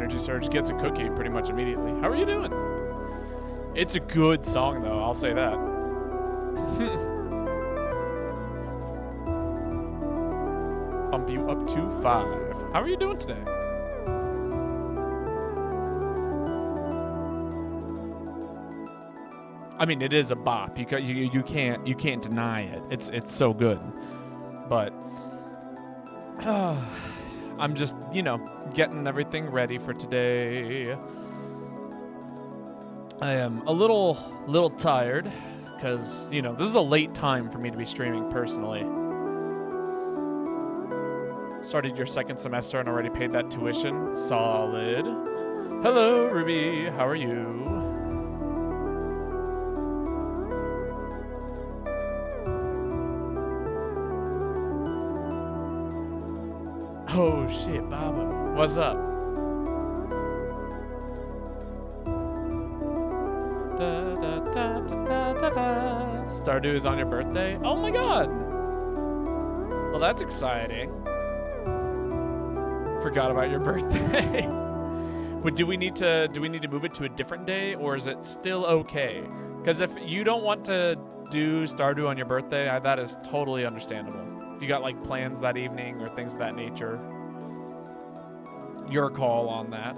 Energy Surge gets a cookie pretty much immediately. How are you doing? It's a good song, though. I'll say that. Bump you up to 5. How are you doing today? I mean, it is a bop. You can't deny it. It's so good. But I'm just, getting everything ready for today. I am a little tired because, this is a late time for me to be streaming personally. Started your second semester and already paid that tuition. Solid. Hello, Ruby. How are you? Oh shit, Baba. What's up? Da, da, da, da, da, da, da. Stardew is on your birthday? Oh my god! Well, that's exciting. Forgot about your birthday. But do we need to move it to a different day, or is it still okay? Because if you don't want to do Stardew on your birthday, that is totally understandable. If you got like plans that evening or things of that nature, your call on that.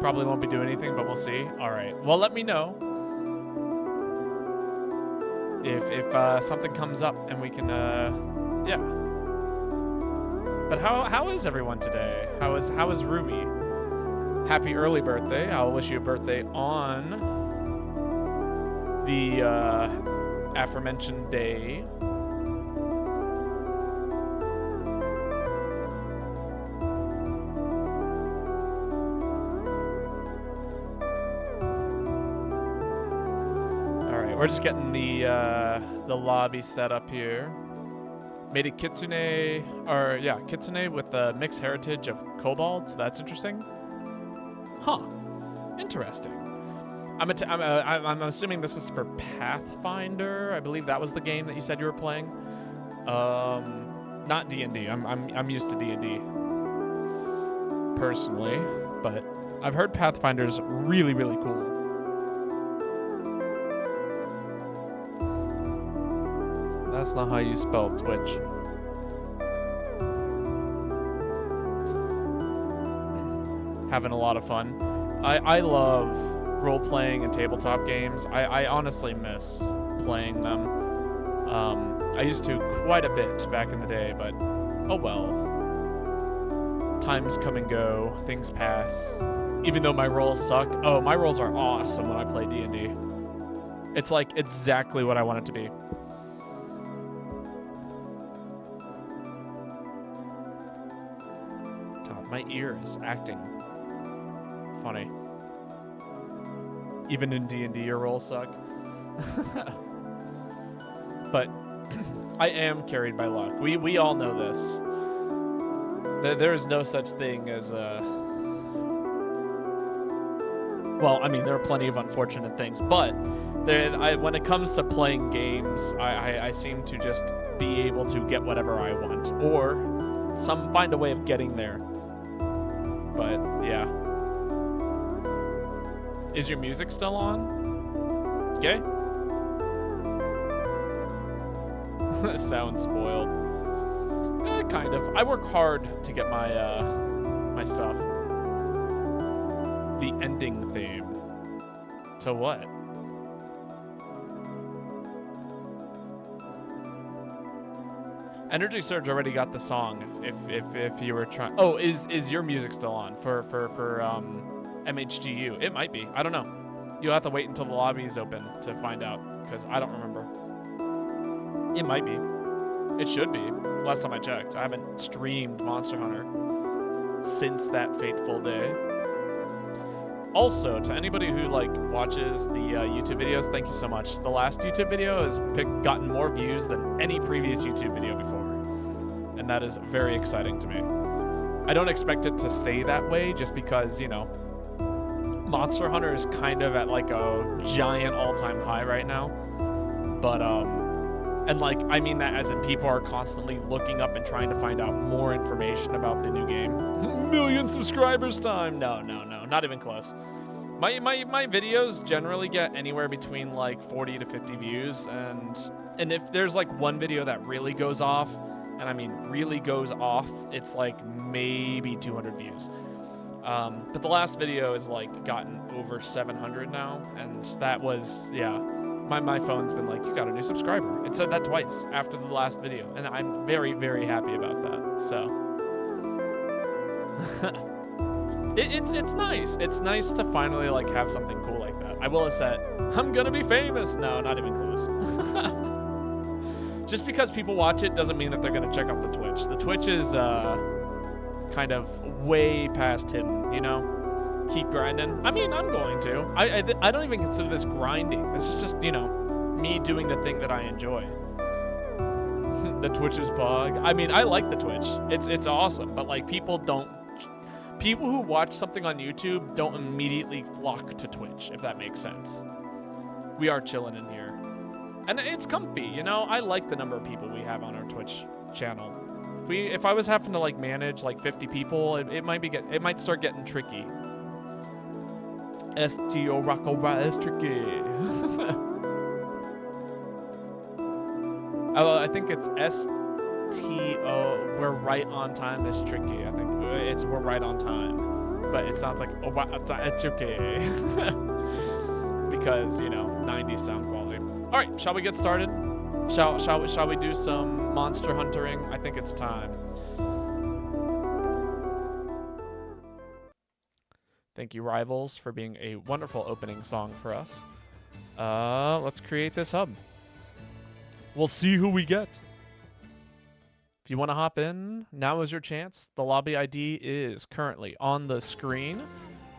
Probably won't be doing anything, but we'll see. All right. Well, let me know if something comes up and we can, yeah. But how is everyone today? How is Ruby? Happy early birthday. I'll wish you a birthday on the aforementioned day. All right, we're just getting the lobby set up here. Made a kitsune with a mixed heritage of kobold, so that's interesting. Huh. Interesting. I'm assuming this is for Pathfinder. I believe that was the game that you said you were playing. Not D&D. I'm used to D&D personally, but I've heard Pathfinder's really, really cool. That's not how you spell Twitch. Having a lot of fun. I love role-playing and tabletop games. I honestly miss playing them. I used to quite a bit back in the day, but oh well. Times come and go. Things pass. Even though my rolls suck. Oh, my rolls are awesome when I play D&D. It's like exactly what I want it to be. God, my ear is acting funny. Even in D&D, your rolls suck. But I am carried by luck. We all know this. There is no such thing as well, I mean, there are plenty of unfortunate things, but when it comes to playing games, I seem to just be able to get whatever I want, or find a way of getting there. But yeah. Is your music still on? Okay. Sounds spoiled. Kind of. I work hard to get my my stuff. The ending theme. To what? Energy Surge already got the song. If you were trying. Oh, is your music still on for MHGU? It might be. I don't know. You'll have to wait until the lobby is open to find out, because I don't remember. It might be. It should be. Last time I checked. I haven't streamed Monster Hunter since that fateful day. Also, to anybody who watches the YouTube videos, thank you so much. The last YouTube video has gotten more views than any previous YouTube video before. And that is very exciting to me. I don't expect it to stay that way just because, Monster Hunter is kind of at a giant all-time high right now. But And like, I mean that as in people are constantly looking up and trying to find out more information about the new game. Million subscribers time. No, not even close. My videos generally get anywhere between like 40 to 50 views, and if there's like one video that really goes off, and I mean really goes off, it's like maybe 200 views. But the last video has like gotten over 700 now, and that was, yeah. My phone's been like, you got a new subscriber. It said that twice after the last video, and I'm very, very happy about that. So it's nice. It's nice to finally like have something cool like that. I will have said, I'm gonna be famous. No, not even close. Just because people watch it doesn't mean that they're gonna check out the Twitch. The Twitch is kind of way past hidden, you know? Keep grinding. I mean, I'm going to. I don't even consider this grinding. This is just, you know, me doing the thing that I enjoy. The Twitch is bug. I mean, I like the Twitch. It's awesome, but like people who watch something on YouTube don't immediately flock to Twitch, if that makes sense. We are chilling in here. And it's comfy, you know? I like the number of people we have on our Twitch channel. If I was having to like manage like 50 people, it might start getting tricky. STO Rocco is tricky. I think it's STO. We're right on time is tricky. I think it's we're right on time, but it sounds like it's okay because you know 90s sound quality. All right, shall we get started? Shall we do some monster huntering? I think it's time. Thank you, Rivals, for being a wonderful opening song for us. Let's create this hub. We'll see who we get. If you want to hop in, now is your chance. The lobby ID is currently on the screen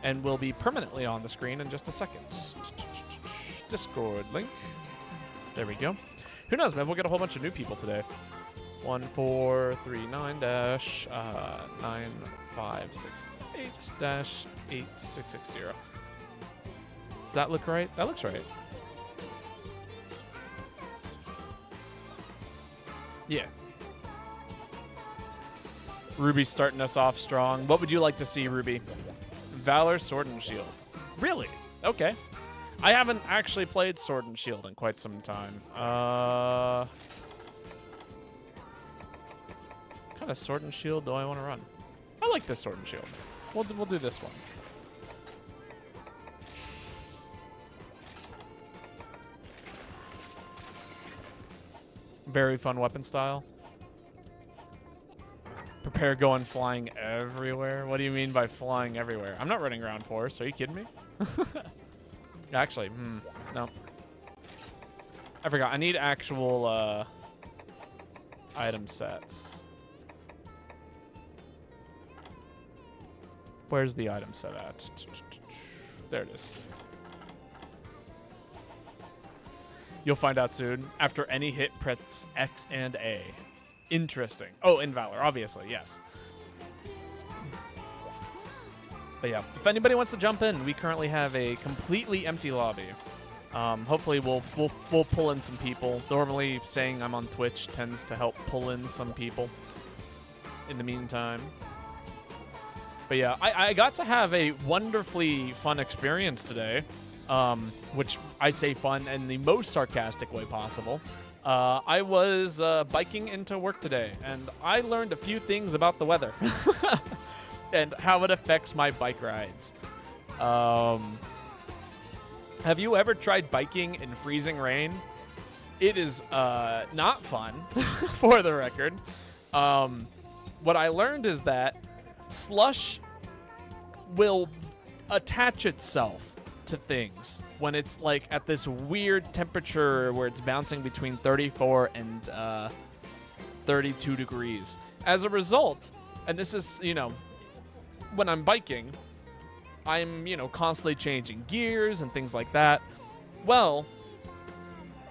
and will be permanently on the screen in just a second. Discord link. There we go. Who knows, man? We'll get a whole bunch of new people today. 1439-9568-8660. Does that look right? That looks right. Yeah. Ruby's starting us off strong. What would you like to see, Ruby? Valor, Sword and Shield. Really? Okay. I haven't actually played Sword and Shield in quite some time. What kind of Sword and Shield do I want to run? I like this Sword and Shield. We'll do this one. Very fun weapon style. Prepare going flying everywhere. What do you mean by flying everywhere? I'm not running around Forest. Are you kidding me? Actually, no. I forgot. I need actual item sets. Where's the item set at? There it is. You'll find out soon. After any hit, press X and A. Interesting. Oh, in Valor, obviously, yes. But yeah, if anybody wants to jump in, we currently have a completely empty lobby. Hopefully we'll pull in some people. Normally saying I'm on Twitch tends to help pull in some people in the meantime. But yeah, I got to have a wonderfully fun experience today, which I say fun in the most sarcastic way possible. I was biking into work today, and I learned a few things about the weather and how it affects my bike rides. Have you ever tried biking in freezing rain? It is not fun, for the record. What I learned is that slush will attach itself to things when it's like at this weird temperature where it's bouncing between 34 and 32 degrees. As a result, and this is, you know, when I'm biking, I'm, you know, constantly changing gears and things like that. Well,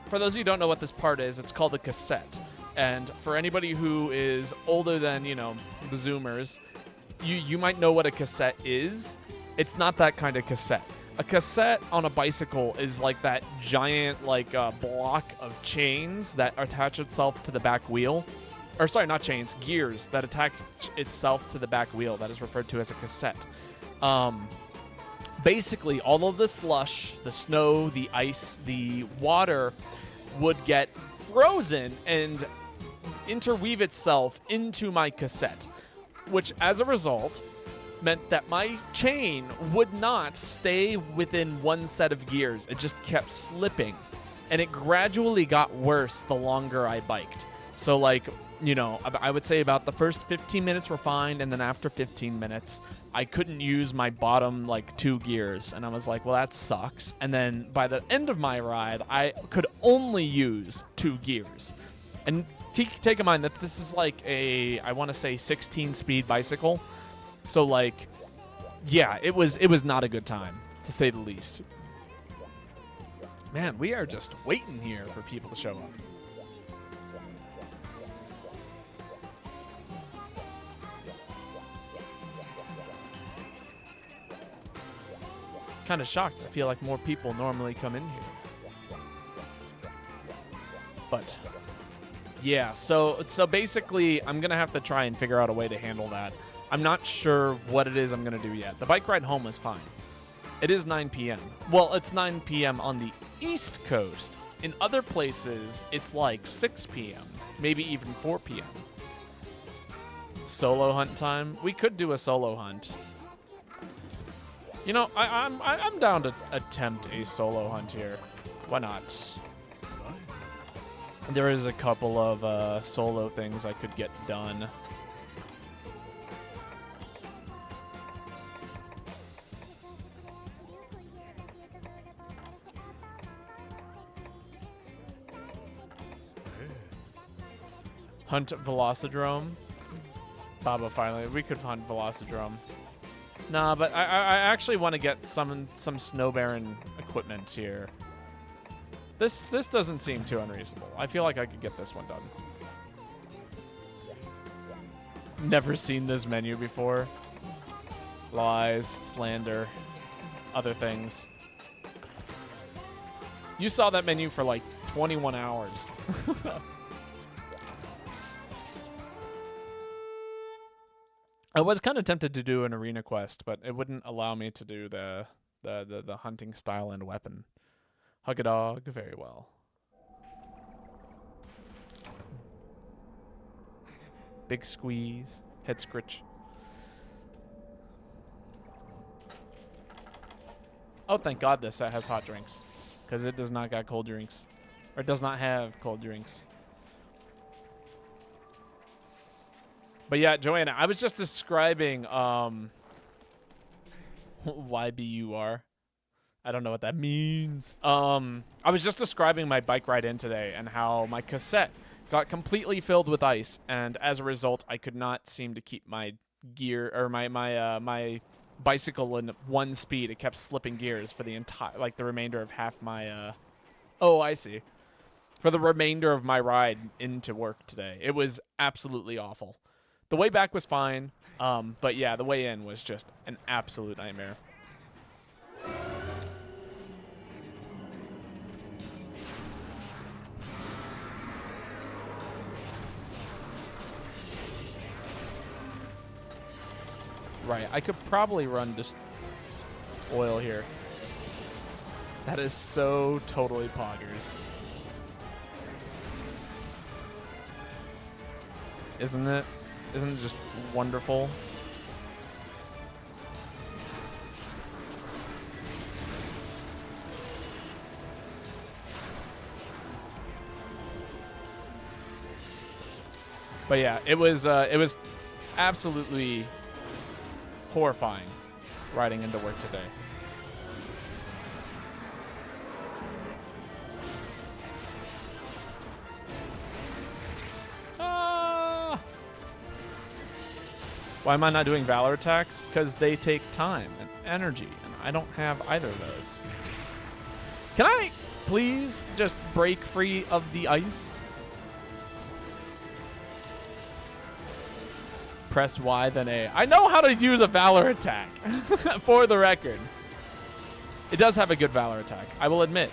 for those of you who don't know what this part is, it's called a cassette. And for anybody who is older than, you know, the Zoomers, you might know what a cassette is. It's not that kind of cassette. A cassette on a bicycle is like that giant like block of chains that attach itself to the back wheel. Or sorry, not chains, gears that attach itself to the back wheel. That is referred to as a cassette. Basically, all of the slush, the snow, the ice, the water would get frozen and interweave itself into my cassette, which as a result meant that my chain would not stay within one set of gears. It just kept slipping, and it gradually got worse the longer I biked. So like, you know, I would say about the first 15 minutes were fine, and then after 15 minutes, I couldn't use my bottom like 2 gears, and I was like, well, that sucks. And then by the end of my ride, I could only use 2 gears. And take in mind that this is like a, I want to say 16-speed bicycle. So like, yeah, it was not a good time, to say the least. Man, we are just waiting here for people to show up. Kind of shocked. I feel like more people normally come in here. But yeah, so basically I'm going to have to try and figure out a way to handle that. I'm not sure what it is I'm going to do yet. The bike ride home was fine. It is 9 p.m. Well, it's 9 p.m. on the East Coast. In other places, it's like 6 p.m., maybe even 4 p.m. Solo hunt time? We could do a solo hunt. You know, I'm down to attempt a solo hunt here. Why not? There is a couple of solo things I could get done. Hunt Velocidrome. Baba finally. We could hunt Velocidrome. Nah, but I actually want to get some Snow Baron equipment here. This doesn't seem too unreasonable. I feel like I could get this one done. Never seen this menu before. Lies, slander, other things. You saw that menu for like 21 hours. I was kind of tempted to do an arena quest, but it wouldn't allow me to do the hunting style and weapon. Hug a dog, very well. Big squeeze, head scritch. Oh, thank God this set has hot drinks, because it does not got cold drinks, or does not have cold drinks. But yeah, Joanna, I was just describing YBUR. I don't know what that means. I was just describing my bike ride in today and how my cassette got completely filled with ice, and as a result, I could not seem to keep my gear or my bicycle in one speed. It kept slipping gears for the entire, like the remainder of half my. Oh, I see. For the remainder of my ride into work today, it was absolutely awful. The way back was fine, but yeah, the way in was just an absolute nightmare. Right, I could probably run just oil here. That is so totally poggers. Isn't it? Isn't it just wonderful? But yeah, it was absolutely horrifying riding into work today. Why am I not doing Valor attacks? Because they take time and energy, and I don't have either of those. Can I please just break free of the ice? Press Y, then A. I know how to use a Valor attack, for the record. It does have a good Valor attack, I will admit.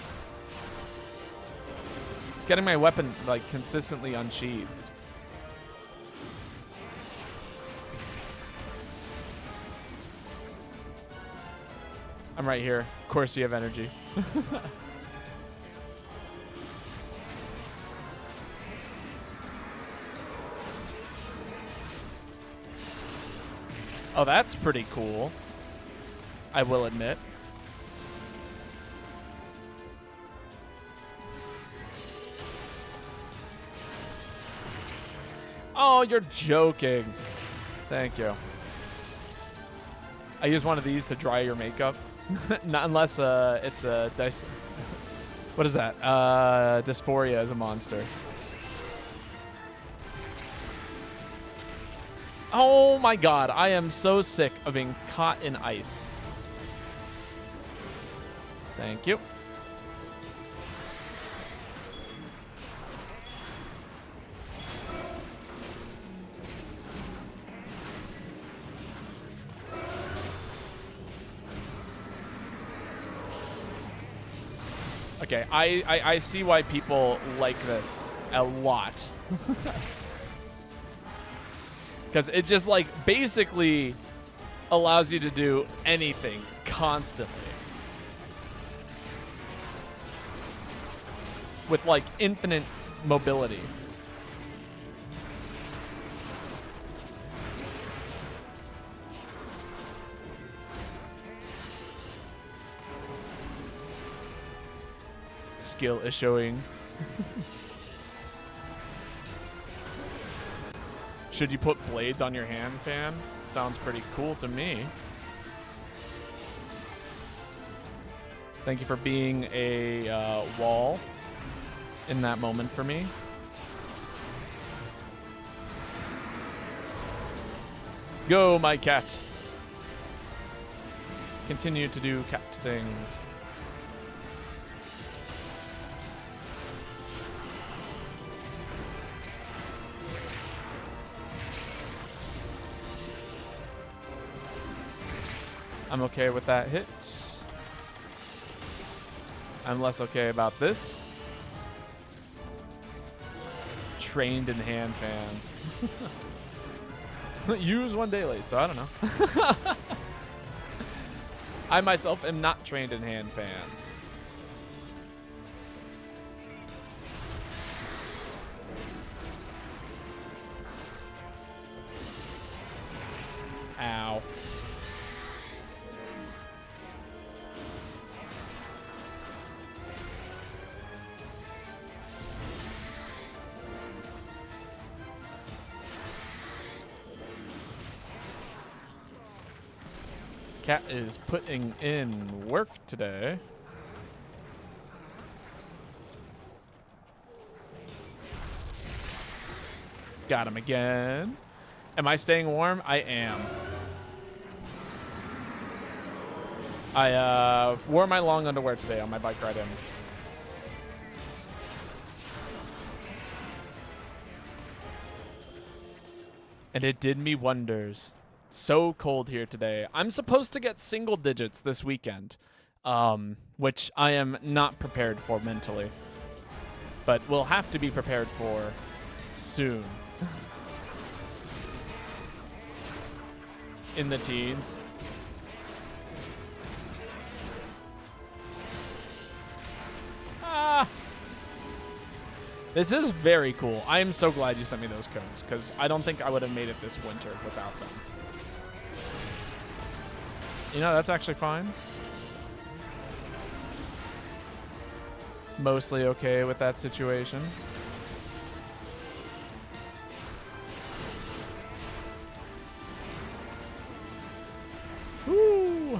It's getting my weapon, like, consistently unsheathed. I'm right here. Of course you have energy. Oh, that's pretty cool, I will admit. Oh, you're joking. Thank you. I use one of these to dry your makeup. Not unless it's a dice. What is that? Dysphoria is a monster. Oh my god, I am so sick of being caught in ice. Thank you. Okay, I see why people like this a lot. Because it just, like, basically allows you to do anything constantly. With, like, infinite mobility. Skill is showing. Should you put blades on your hand, fan? Sounds pretty cool to me. Thank you for being a wall in that moment for me. Go, my cat. Continue to do cat things. I'm okay with that hit. I'm less okay about this. Trained in hand fans. Use one daily, so I don't know. I myself am not trained in hand fans. Ow. Cat is putting in work today. Got him again. Am I staying warm? I am. I wore my long underwear today on my bike ride in. And it did me wonders. So cold here today. I'm supposed to get single digits this weekend, which I am not prepared for mentally, but we'll have to be prepared for soon. In the teens. Ah! This is very cool. I am so glad you sent me those codes, because I don't think I would have made it this winter without them. You know, that's actually fine. Mostly okay with that situation. Woo!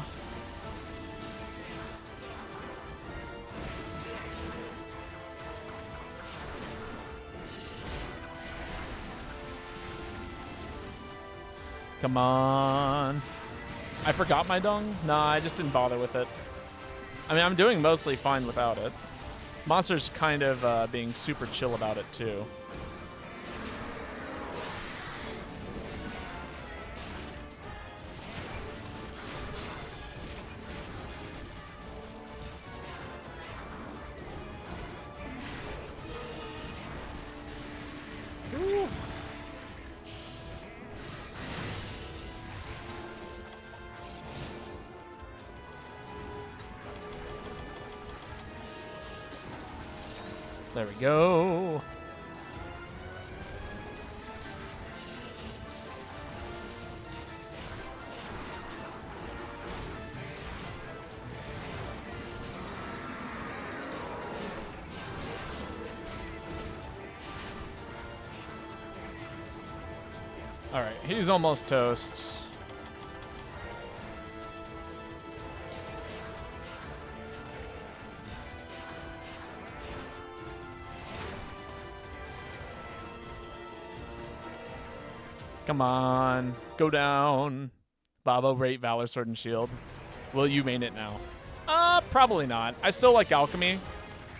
Come on. I forgot my dung? Nah, I just didn't bother with it. I mean, I'm doing mostly fine without it. Monster's kind of being super chill about it, too. There we go. All right, he's almost toast. Come on, go down. Babo, rate, Valor, Sword, and Shield. Will you main it now? Probably not. I still like Alchemy.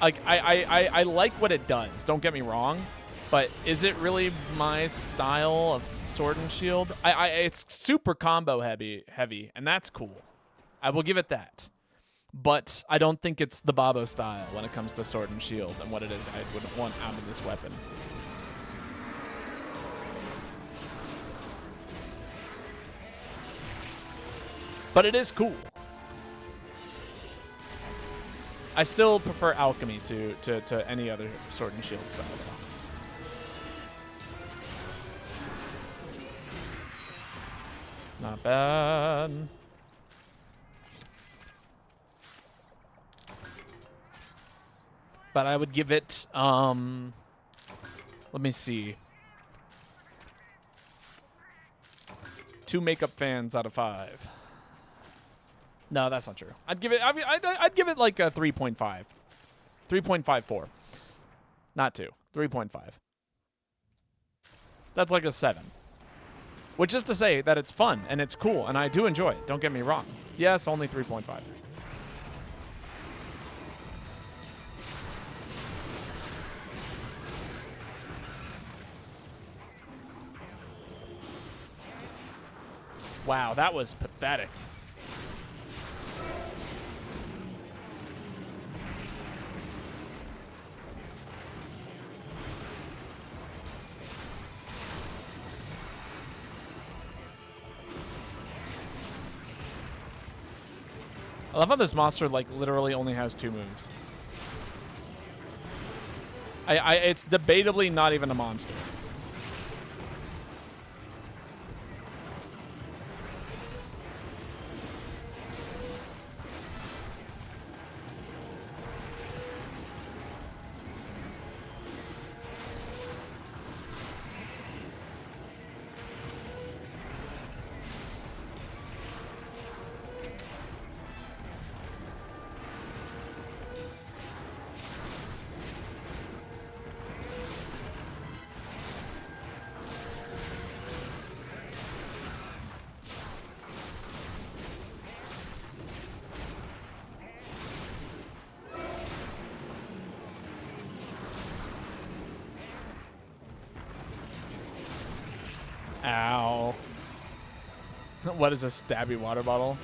Like, I like what it does, don't get me wrong. But is it really my style of Sword and Shield? It's super combo heavy, and that's cool. I will give it that. But I don't think it's the Babo style when it comes to Sword and Shield and what it is I would want out of this weapon. But it is cool. I still prefer Alchemy to any other Sword and Shield style. Not bad. But I would give it, let me see. 2 makeup fans out of 5. No, that's not true. I'd give it, I'd give it like a 3.5. 3.54. Not 2. 3.5. That's like a 7. Which is to say that it's fun and it's cool and I do enjoy it. Don't get me wrong. Yes, only 3.5. Wow, that was pathetic. I love how this monster, like, literally only has 2 moves. It's debatably not even a monster. Ow. What is a stabby water bottle?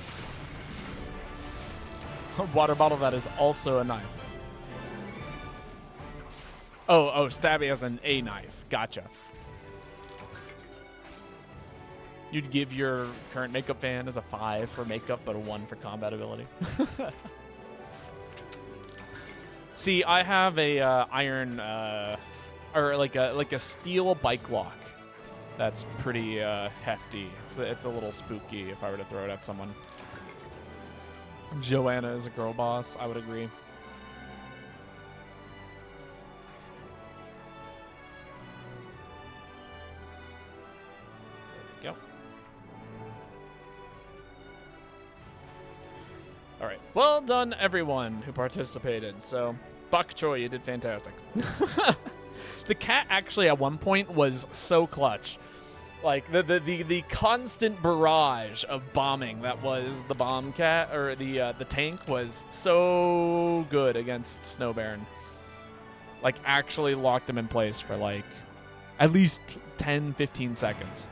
A water bottle that is also a knife. Oh, stabby as an a knife. Gotcha. You'd give your current makeup fan as a 5 for makeup, but a 1 for combat ability. See, I have a iron, or like a steel bike lock. That's pretty hefty. It's a little spooky if I were to throw it at someone. Joanna is a girl boss. I would agree. There we go. All right. Well done, everyone who participated. So, Bok Choy, you did fantastic. The cat actually at one point was so clutch. Like the constant barrage of bombing that was the bomb cat or the tank was so good against Snow Baron. Like actually locked him in place for like at least 10-15 seconds.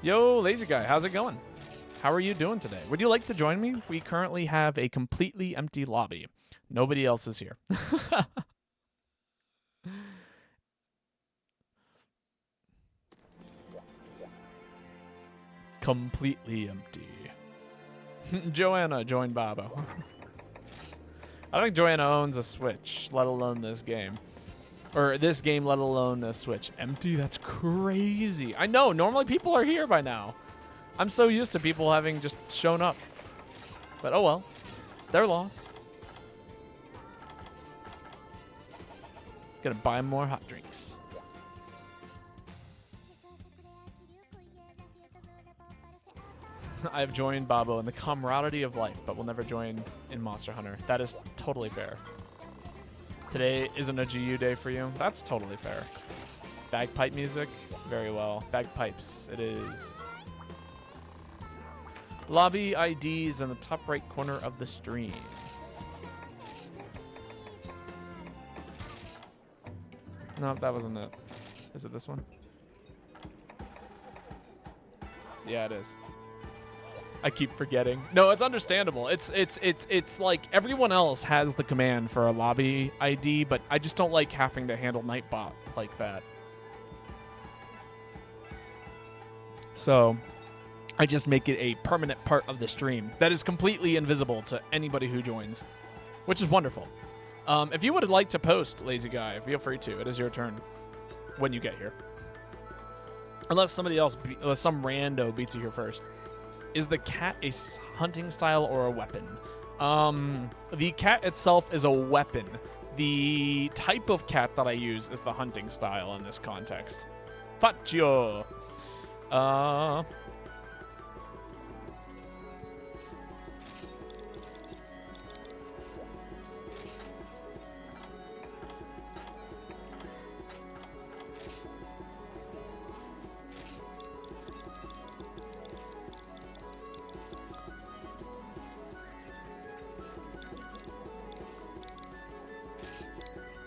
Yo, lazy guy, how's it going? How are you doing today? Would you like to join me? We currently have a completely empty lobby. Nobody else is here. completely empty. Joanna joined Babo. I don't think Joanna owns a Switch, let alone this game. Or this game, let alone a Switch. Empty? That's crazy. I know, normally people are here by now. I'm so used to people having just shown up. But oh well, their loss. Gonna buy more hot drinks. I have joined Babo in the camaraderie of life, but will never join in Monster Hunter. That is totally fair. Today isn't a GU day for you. That's totally fair. Bagpipe music? Very well. Bagpipes, it is. Lobby IDs in the top right corner of the stream. No, that wasn't it. Is it this one? Yeah, it is. I keep forgetting. No, it's understandable. It's like everyone else has the command for a lobby ID, but I just don't like having to handle Nightbot like that. So I just make it a permanent part of the stream that is completely invisible to anybody who joins, which is wonderful. If you would like to post, Lazy Guy, feel free to. It is your turn when you get here. Unless somebody else, unless some rando beats you here first. Is the cat a hunting style or a weapon? The cat itself is a weapon. The type of cat that I use is the hunting style in this context. Faccio.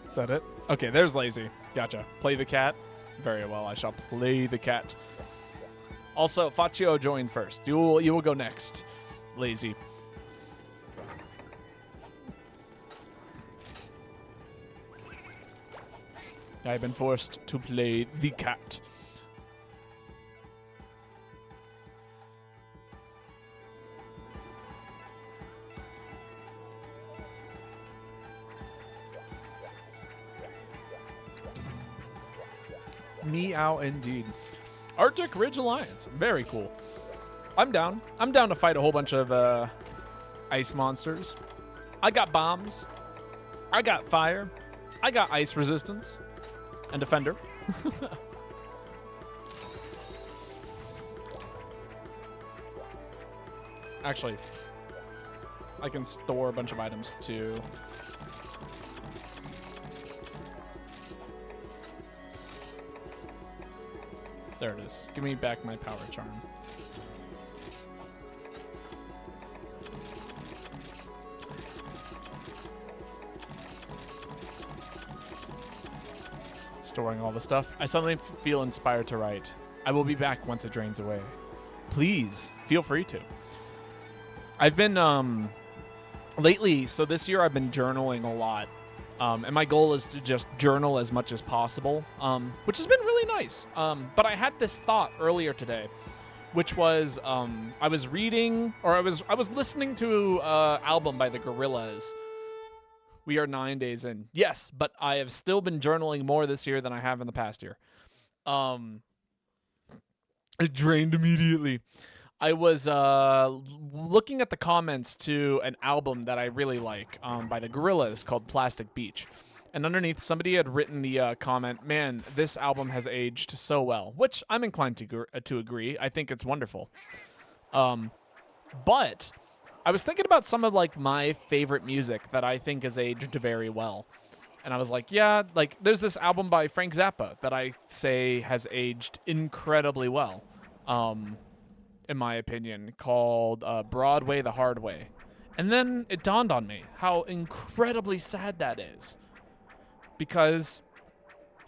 Is that it? Okay, there's Lazy. Gotcha. Play the cat. Very well, I shall play the cat. Also, Faccio joined first. You will go next, Lazy. I've been forced to play the cat. Meow indeed. Arctic Ridge Alliance. Very cool. I'm down. I'm down to fight a whole bunch of ice monsters. I got bombs. I got fire. I got ice resistance. And defender. Actually, I can store a bunch of items too. There it is. Give me back my power charm. Storing all the stuff. I suddenly feel inspired to write. I will be back once it drains away. Please, feel free to. I've been, lately, so this year I've been journaling a lot. And my goal is to just journal as much as possible, which has been really nice. But I had this thought earlier today, which was I was reading, or I was listening to an album by the Gorillaz. We are 9 days in. Yes, but I have still been journaling more this year than I have in the past year. It drained immediately. I was looking at the comments to an album that I really like by the Gorillaz called Plastic Beach. And underneath, somebody had written the comment, man, this album has aged so well, which I'm inclined to agree. I think it's wonderful. But I was thinking about some of like my favorite music that I think has aged very well. And I was like, yeah, like there's this album by Frank Zappa that I say has aged incredibly well. In my opinion, called Broadway the Hard Way. And then it dawned on me how incredibly sad that is. Because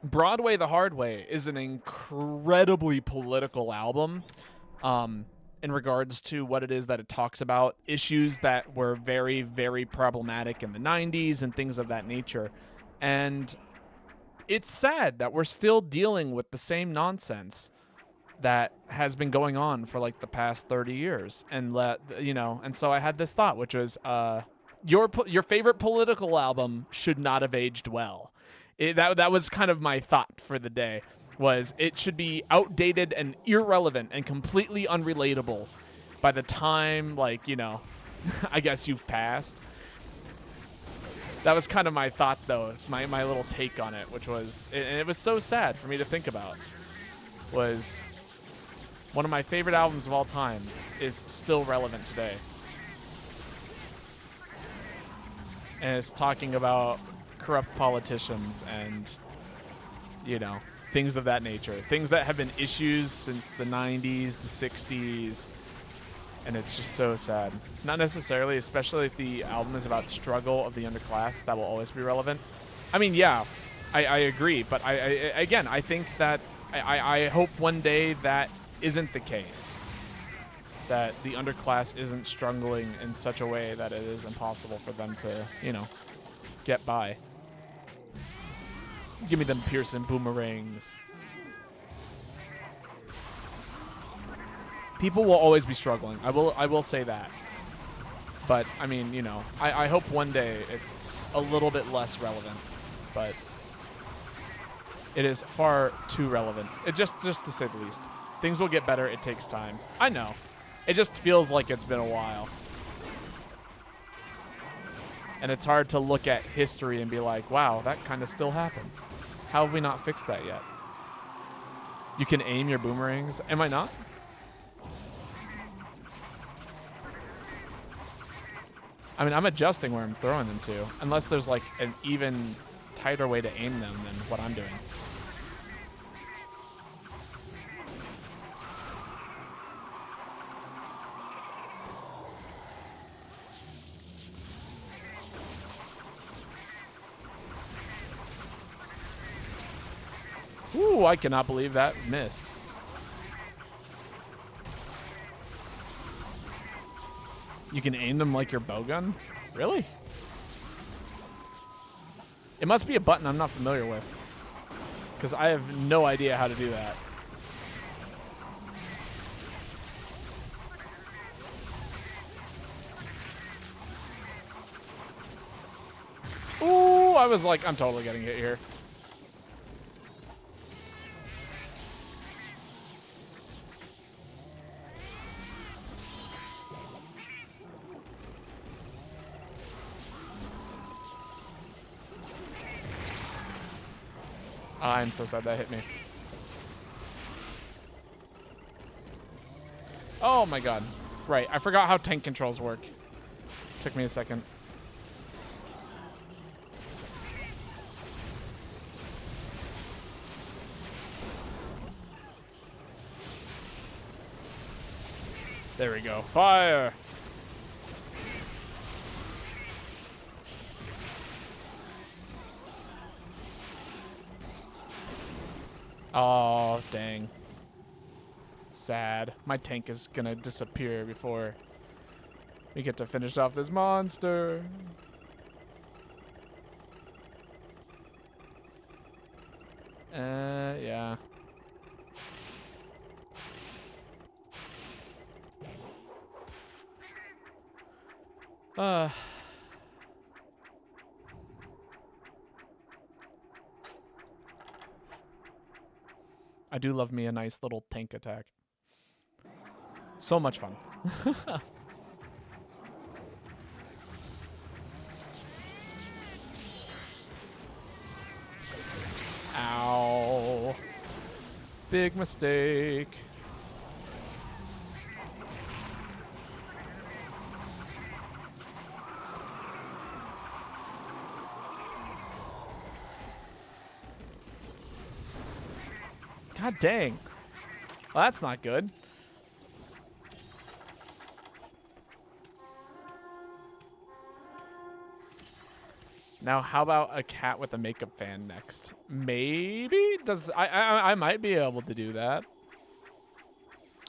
Broadway the Hard Way is an incredibly political album in regards to what it is that it talks about, issues that were very, very problematic in the 90s and things of that nature. And it's sad that we're still dealing with the same nonsense that has been going on for like the past 30 years. And and so I had this thought, which was your favorite political album should not have aged well. That was kind of my thought for the day, was it should be outdated and irrelevant and completely unrelatable by the time, like, I guess you've passed. That was kind of my thought, though, my little take on it, which was, and it was so sad for me to think about, was one of my favorite albums of all time is still relevant today. And it's talking about corrupt politicians and, things of that nature. Things that have been issues since the 90s, the 60s, and it's just so sad. Not necessarily, especially if the album is about struggle of the underclass, that will always be relevant. I mean, yeah, I agree, but I think that I hope one day that isn't the case. That the underclass isn't struggling in such a way that it is impossible for them to, get by. Give me them Pearson boomerangs. People will always be struggling. I will say that. But I mean, I hope one day it's a little bit less relevant, but it is far too relevant. It just to say the least. Things will get better. It takes time. I know. It just feels like it's been a while. And it's hard to look at history and be like, wow, that kind of still happens. How have we not fixed that yet? You can aim your boomerangs. Am I not? I mean, I'm adjusting where I'm throwing them to, unless there's like an even tighter way to aim them than what I'm doing. Ooh, I cannot believe that missed. You can aim them like your bowgun? Really? It must be a button I'm not familiar with, because I have no idea how to do that. Ooh, I was like, I'm totally getting hit here. I'm so sad that hit me. Oh my god. Right, I forgot how tank controls work. Took me a second. There we go. Fire! Oh, dang. Sad. My tank is gonna disappear before we get to finish off this monster. Yeah. I do love me a nice little tank attack. So much fun. Ow. Big mistake. God dang. Well, that's not good. Now, how about a cat with a makeup fan next? Maybe? I might be able to do that.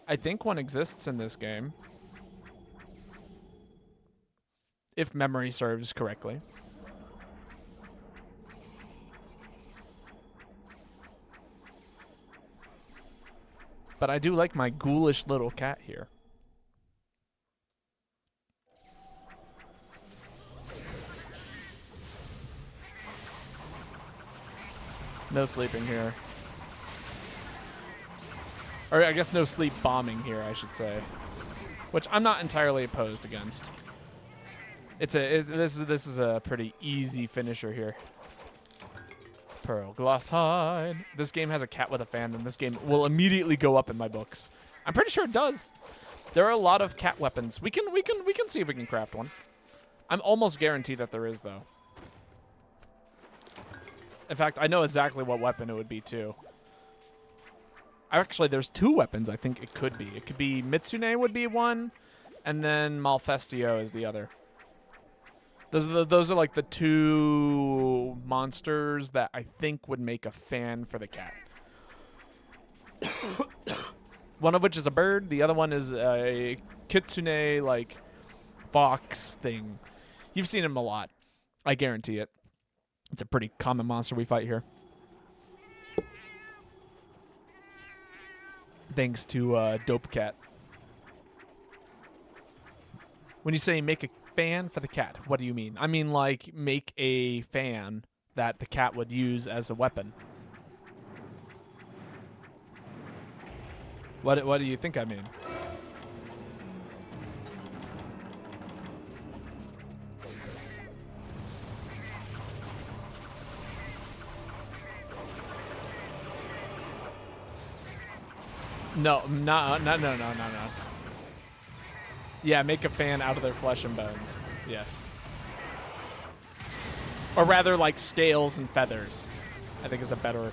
I think one exists in this game. If memory serves correctly. But I do like my ghoulish little cat here. No sleeping here. Or I guess no sleep bombing here, I should say. Which I'm not entirely opposed against. This is a pretty easy finisher here. Pearl Glosside. This game has a cat with a fan, and this game will immediately go up in my books. I'm pretty sure it does. There are a lot of cat weapons. We can see if we can craft one. I'm almost guaranteed that there is, though. In fact, I know exactly what weapon it would be, too. Actually, there's 2 weapons I think it could be. It could be Mitsune would be one, and then Malfestio is the other. Those are like the 2 monsters that I think would make a fan for the cat. One of which is a bird. The other one is a kitsune, like, fox thing. You've seen him a lot. I guarantee it. It's a pretty common monster we fight here. Thanks to Dope Cat. When you say make a fan for the cat, what do you mean? I mean, like, make a fan that the cat would use as a weapon. What do you think I mean? No. Yeah, make a fan out of their flesh and bones. Yes. Or rather, like, scales and feathers, I think is a better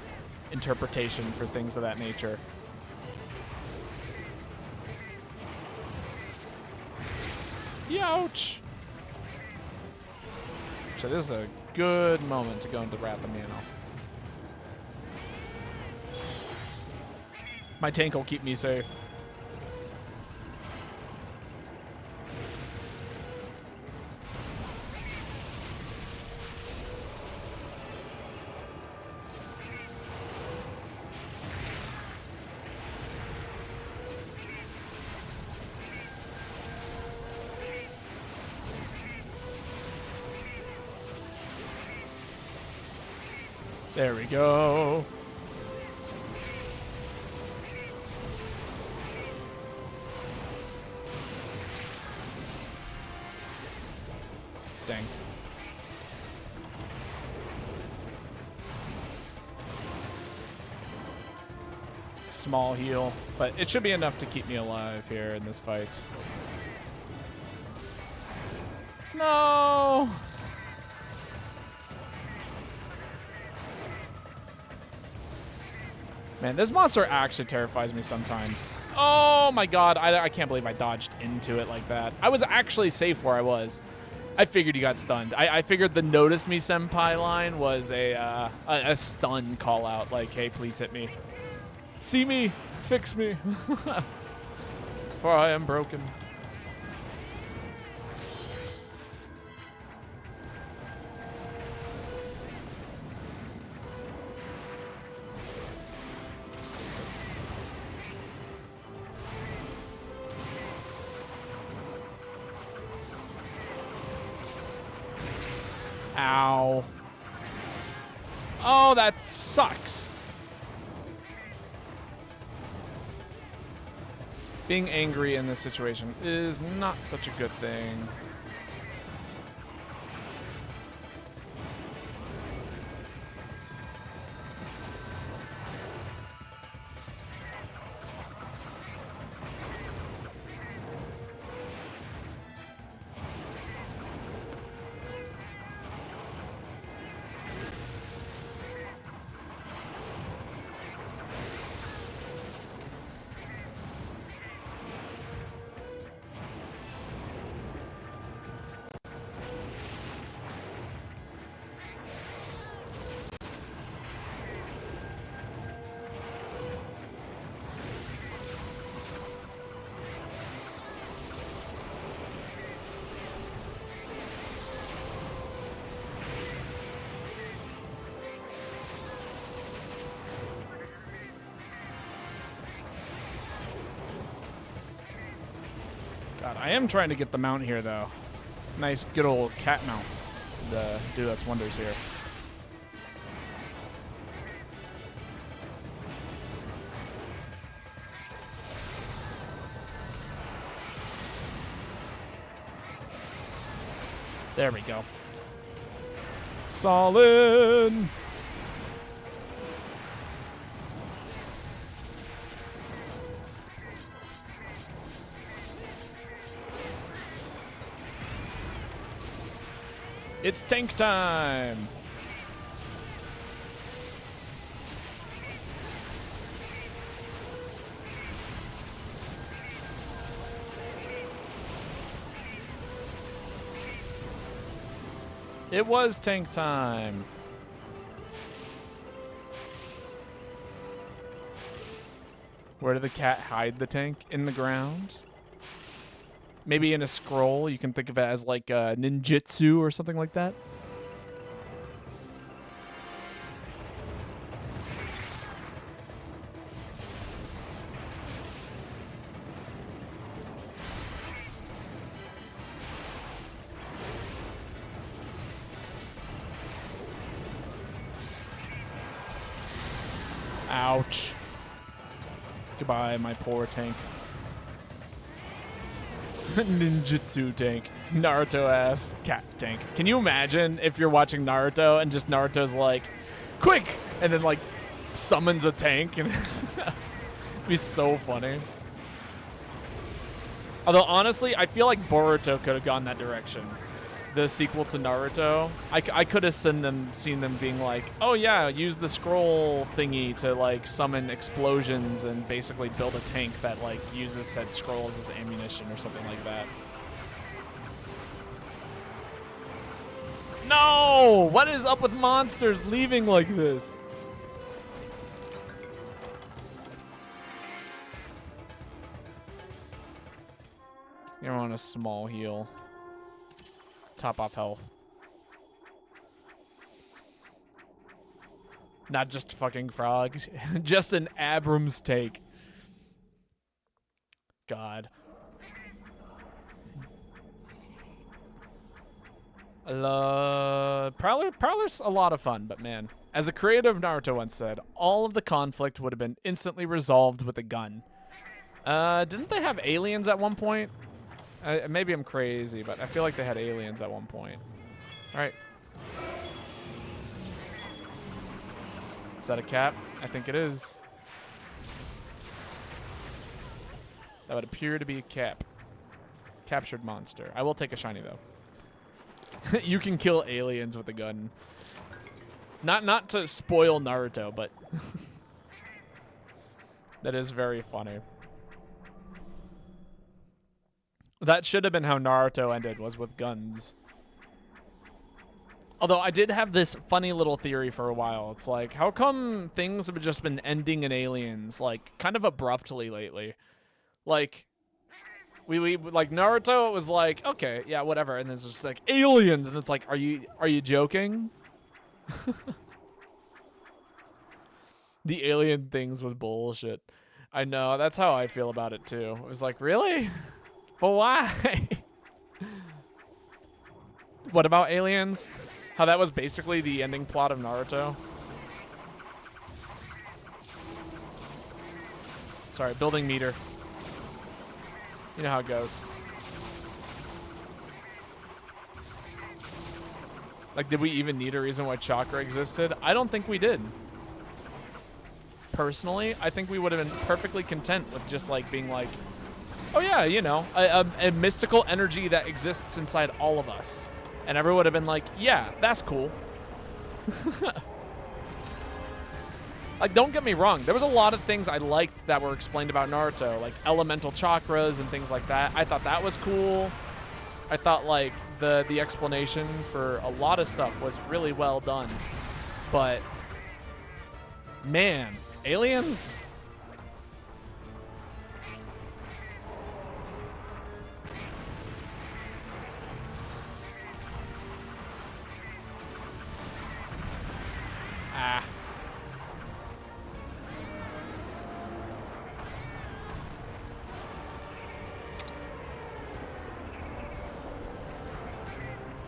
interpretation for things of that nature. Youch! So this is a good moment to go into Wrath of Mano. My tank will keep me safe. There we go. Dang. Small heal, but it should be enough to keep me alive here in this fight. No! Man, this monster actually terrifies me sometimes. Oh my god, I can't believe I dodged into it like that. I was actually safe where I was. I figured he got stunned. I figured the notice me senpai line was a stun call out, like, hey, please hit me. See me, fix me, for I am broken. Ow. Oh, that sucks. Being angry in this situation is not such a good thing. God, I am trying to get the mount here, though. Nice, good old cat mount to do us wonders here. There we go. Solid! It's tank time! It was tank time. Where did the cat hide the tank? In the ground? Maybe in a scroll. You can think of it as like ninjutsu or something like that. Ouch. Goodbye, my poor tank. Ninjutsu tank. Naruto ass cat tank. Can you imagine if you're watching Naruto and just Naruto's like, quick! And then like summons a tank and it'd be so funny. Although honestly, I feel like Boruto could have gone that direction. The sequel to Naruto, I could have seen them being like, oh yeah, use the scroll thingy to like summon explosions and basically build a tank that like uses said scrolls as ammunition or something like that. No! What is up with monsters leaving like this? You're on a small heal. Top off health. Not just fucking frog. Just an Abrams take. God. Prowler's a lot of fun, but man. As the creator of Naruto once said, all of the conflict would have been instantly resolved with a gun. Didn't they have aliens at one point? Maybe I'm crazy, but I feel like they had aliens at one point. All right. Is that a cap? I think it is. That would appear to be a cap. Captured monster. I will take a shiny, though. You can kill aliens with a gun. Not to spoil Naruto, but that is very funny. That should have been how Naruto ended, was with guns. Although I did have this funny little theory for a while. It's like, how come things have just been ending in aliens, like, kind of abruptly lately? Like, we like, Naruto, it was like, okay, yeah, whatever. And then it's just like, aliens! And it's like, are you joking? The alien things was bullshit. I know, that's how I feel about it, too. It was like, really? But why? What about aliens? How that was basically the ending plot of Naruto? Sorry, building meter. You know how it goes. Like, did we even need a reason why chakra existed? I don't think we did. Personally, I think we would have been perfectly content with just, like, being like, oh yeah, you know, a mystical energy that exists inside all of us. And everyone would have been like, yeah, that's cool. Like, don't get me wrong. There was a lot of things I liked that were explained about Naruto, like elemental chakras and things like that. I thought that was cool. I thought, like, the explanation for a lot of stuff was really well done. But, man, aliens? Ah.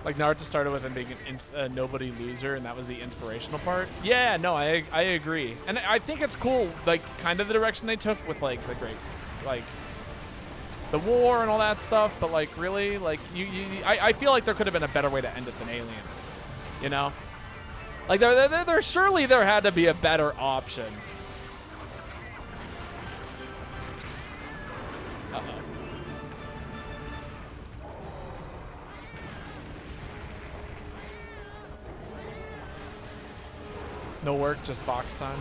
Like Naruto started with him being a nobody loser, and that was the inspirational part. Yeah, no, I agree, and I think it's cool, like kind of the direction they took with like the great, like the war and all that stuff. But like really, like I feel like there could have been a better way to end it than aliens, you know? Like there surely there had to be a better option. Uh-oh. No work, just Fox time.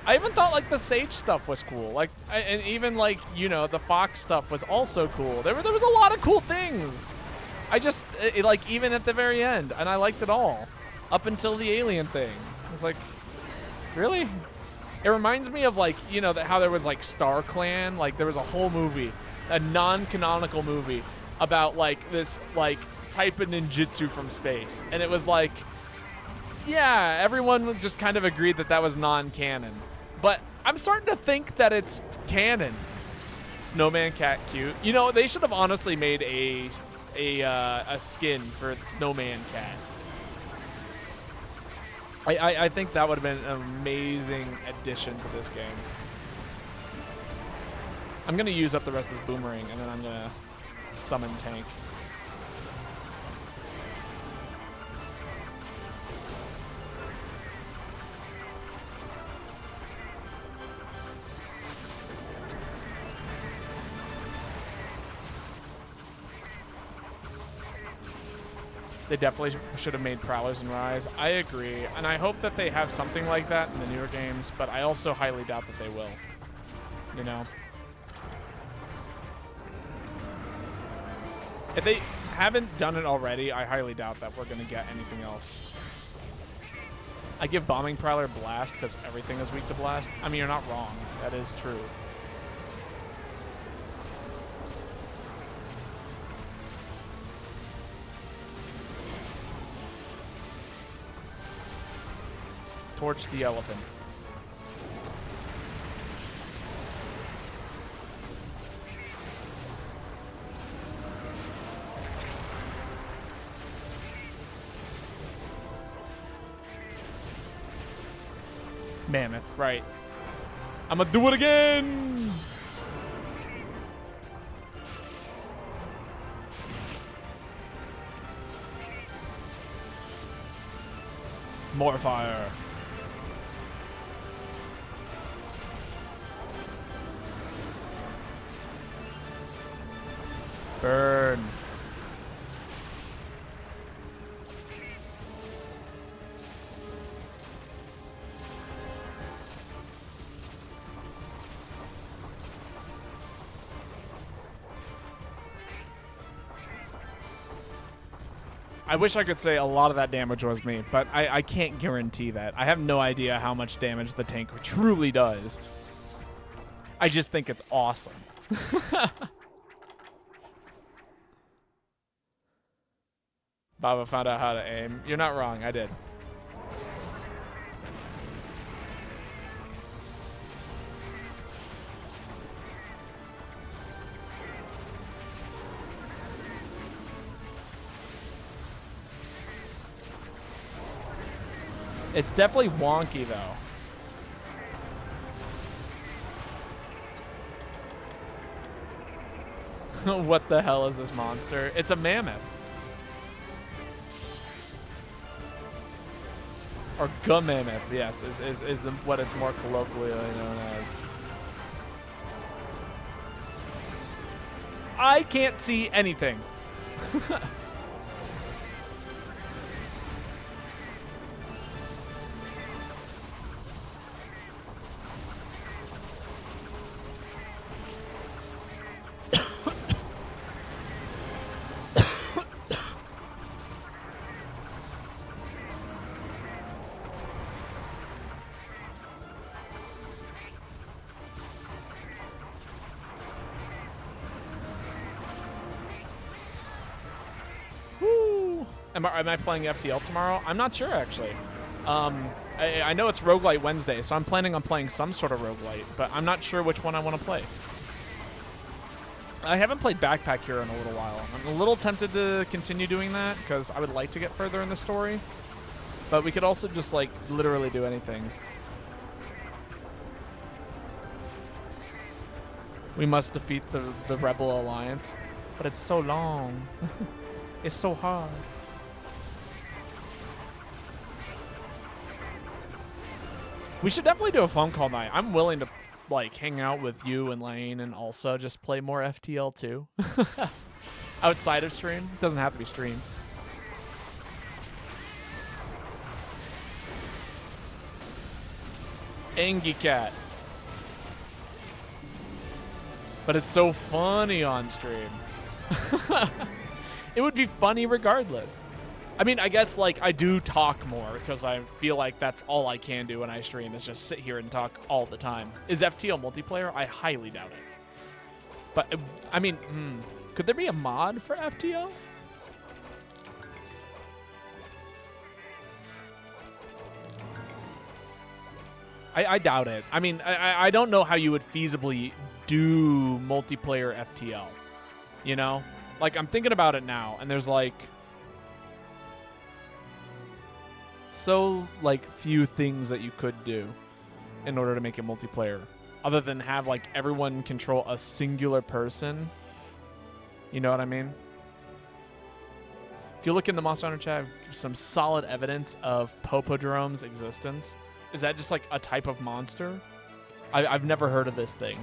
I even thought like the Sage stuff was cool. Like, and even like, you know, the Fox stuff was also cool. There was a lot of cool things. I just, like, even at the very end, and I liked it all. Up until the alien thing. I was like, really? It reminds me of like, you know, how there was like Star Clan. Like there was a whole movie, a non-canonical movie about like this like type of ninjutsu from space. And it was like, yeah, everyone just kind of agreed that that was non-canon. But I'm starting to think that it's canon. Snowman cat cute. You know, they should have honestly made a skin for Snowman cat. I think that would have been an amazing addition to this game. I'm gonna use up the rest of this boomerang, and then I'm gonna summon tank. They definitely should have made Prowlers and Rise. I agree, and I hope that they have something like that in the newer games, but I also highly doubt that they will. You know? If they haven't done it already, I highly doubt that we're going to get anything else. I give Bombing Prowler Blast because everything is weak to Blast. I mean, you're not wrong. That is true. Torch the elephant. Mammoth, right. I'm gonna do it again! More fire. Burn. I wish I could say a lot of that damage was me, but I can't guarantee that. I have no idea how much damage the tank truly does. I just think it's awesome. Baba found out how to aim. You're not wrong, I did. It's definitely wonky, though. What the hell is this monster? It's a mammoth. Or mammoth, yes, is what it's more colloquially known as. I can't see anything. Am I playing FTL tomorrow? I'm not sure, actually. I know it's Roguelite Wednesday, so I'm planning on playing some sort of roguelite, but I'm not sure which one I want to play. I haven't played Backpack Hero in a little while. I'm a little tempted to continue doing that because I would like to get further in the story. But we could also just, like, literally do anything. We must defeat the Rebel Alliance. But it's so long. It's so hard. We should definitely do a phone call night. I'm willing to, like, hang out with you and Lane and also just play more FTL too. Outside of stream. It doesn't have to be streamed. Angie Cat. But it's so funny on stream. It would be funny regardless. I mean, I guess, like, I do talk more because I feel like that's all I can do when I stream is just sit here and talk all the time. Is FTL multiplayer? I highly doubt it. But, I mean, could there be a mod for FTL? I doubt it. I mean, I don't know how you would feasibly do multiplayer FTL. You know? Like, I'm thinking about it now, and there's, like, so, like, few things that you could do in order to make it multiplayer. Other than have, like, everyone control a singular person. You know what I mean? If you look in the Monster Hunter chat, some solid evidence of Popodrome's existence. Is that just, like, a type of monster? I've never heard of this thing.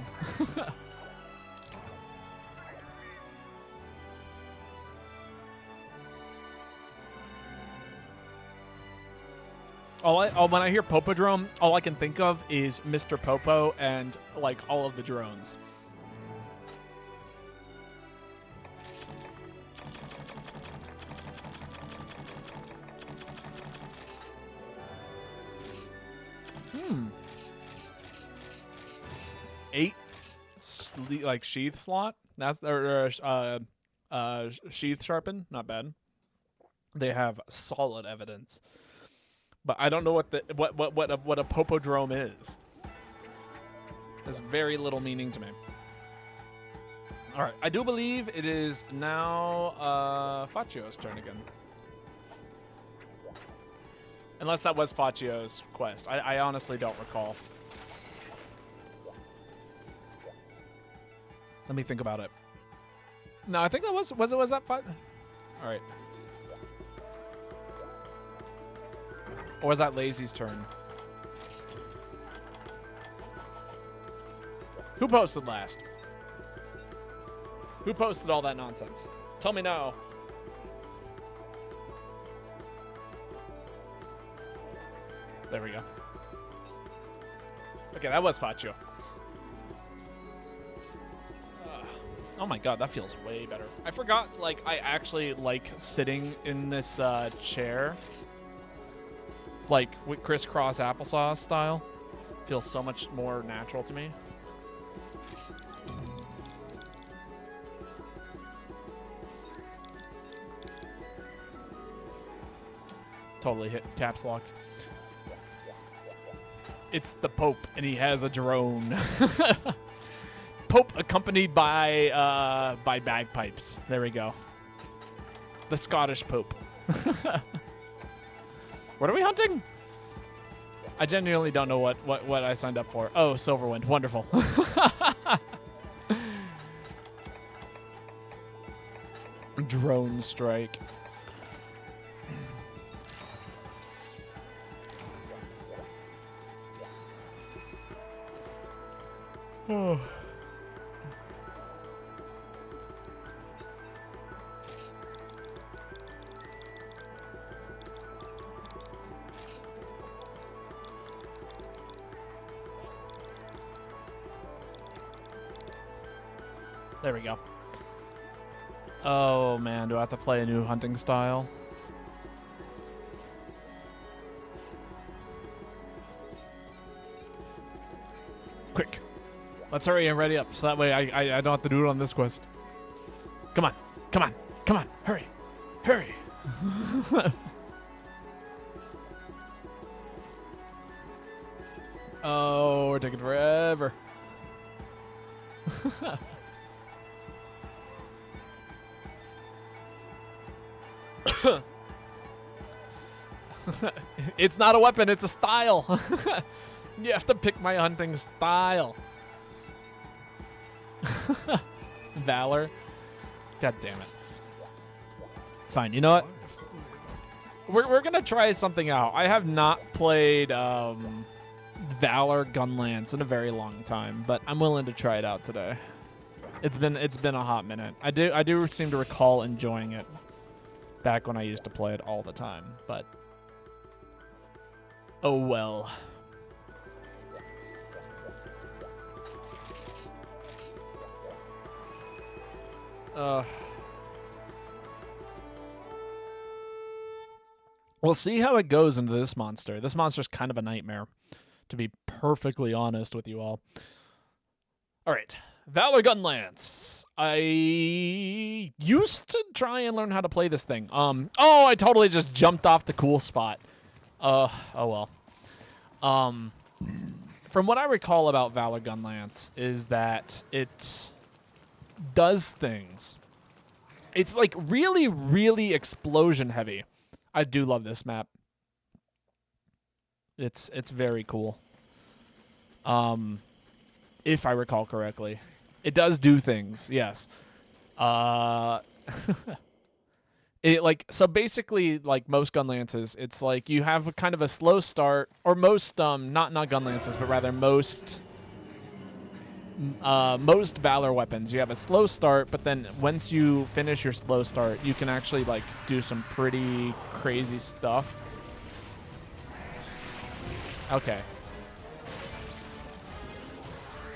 When I hear Popodrome, all I can think of is Mr. Popo and, like, all of the drones. Eight, like, sheath slot. That's sheath sharpen. Not bad. They have solid evidence. But I don't know what a Popodrome is. There's very little meaning to me. All right, I do believe it is now Facio's turn again. Unless that was Facio's quest. I honestly don't recall. Let me think about it. No, I think that was that Facio? All right. Or was that Lazy's turn? Who posted last? Who posted all that nonsense? Tell me now. There we go. Okay, that was Faccio. Oh my god, that feels way better. I forgot, like, I actually like sitting in this chair. Like, with crisscross applesauce style. Feels so much more natural to me. Totally hit caps lock. It's the Pope, and he has a drone. Pope accompanied by bagpipes. There we go. The Scottish Pope. What are we hunting? I genuinely don't know what I signed up for. Oh, Silverwind. Wonderful. Drone strike. Oh. There we go. Oh man, do I have to play a new hunting style? Quick. Let's hurry and ready up so that way I don't have to do it on this quest. Come on. Come on. Come on. Hurry. Hurry. Oh, we're taking forever. It's not a weapon, it's a style. You have to pick my hunting style. Valor. God damn it. Fine, you know what? We're gonna try something out. I have not played Valor Gunlance in a very long time, but I'm willing to try it out today. It's been a hot minute. I do seem to recall enjoying it back when I used to play it all the time, but oh well. We'll see how it goes into this monster. This monster's kind of a nightmare, to be perfectly honest with you all. All right, Valor Gunlance. I used to try and learn how to play this thing. Oh, I totally just jumped off the cool spot. Oh well. From what I recall about Valor Gunlance is that it does things. It's like really, really explosion heavy. I do love this map. It's very cool. If I recall correctly. It does do things, yes. So basically, like most gun lances, it's like you have kind of a slow start, or most not gun lances, but rather most Valor weapons. You have a slow start, but then once you finish your slow start, you can actually like do some pretty crazy stuff. Okay.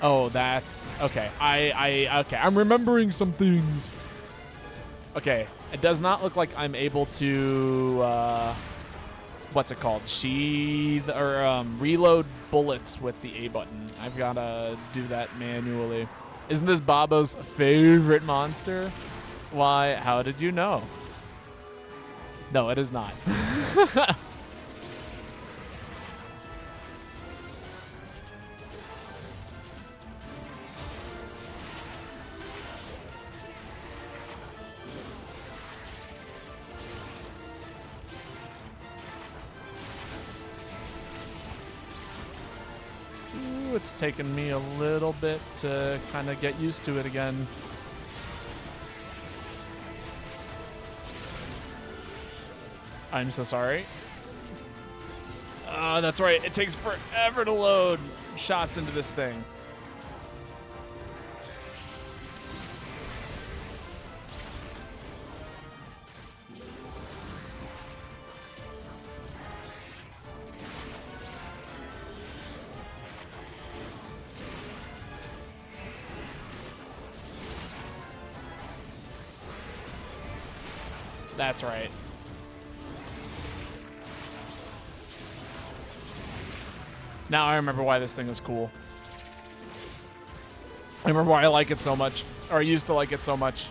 Oh, that's okay. Okay. I'm remembering some things. Okay, it does not look like I'm able to what's it called? Sheath or reload bullets with the A button. I've got to do that manually. Isn't this Babo's favorite monster? Why? How did you know? No, it is not. It's taken me a little bit to kind of get used to it again. I'm so sorry. That's right. It takes forever to load shots into this thing. That's right. Now I remember why this thing is cool. I remember why I like it so much, or I used to like it so much.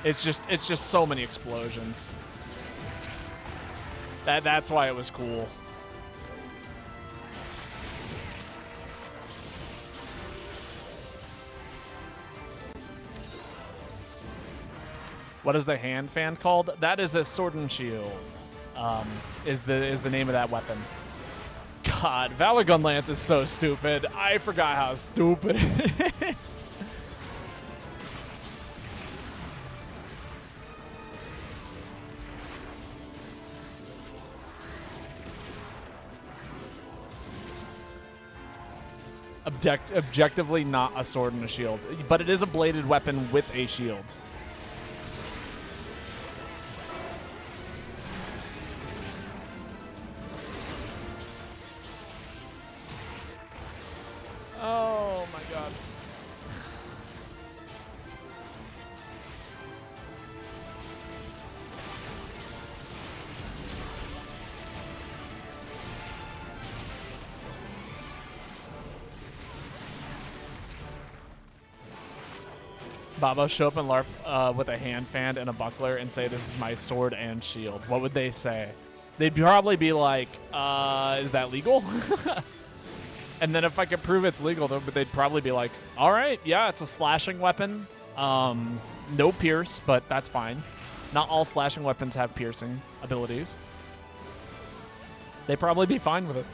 It's just so many explosions. That's why it was cool. What is the hand fan called? That is a sword and shield. Is the name of that weapon. God, Valor Gunlance is so stupid. I forgot how stupid it is. Objectively not a sword and a shield, but it is a bladed weapon with a shield. Oh my god. Babo show up in LARP with a hand fan and a buckler and say, "This is my sword and shield." What would they say? They'd probably be like, "Is that legal?" And then if I could prove it's legal, they'd probably be like, "All right, yeah, it's a slashing weapon. No pierce, but that's fine. Not all slashing weapons have piercing abilities." They'd probably be fine with it.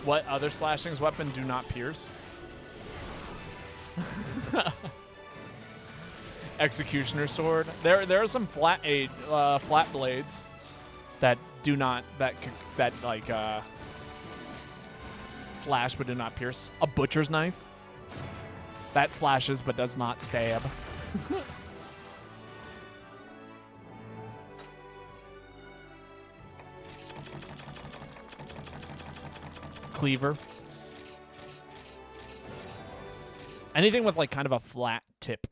What other slashing's weapon do not pierce? Executioner sword. There are some flat blades that do not slash but do not pierce. A butcher's knife that slashes but does not stab. Cleaver. Anything with like kind of a flat tip.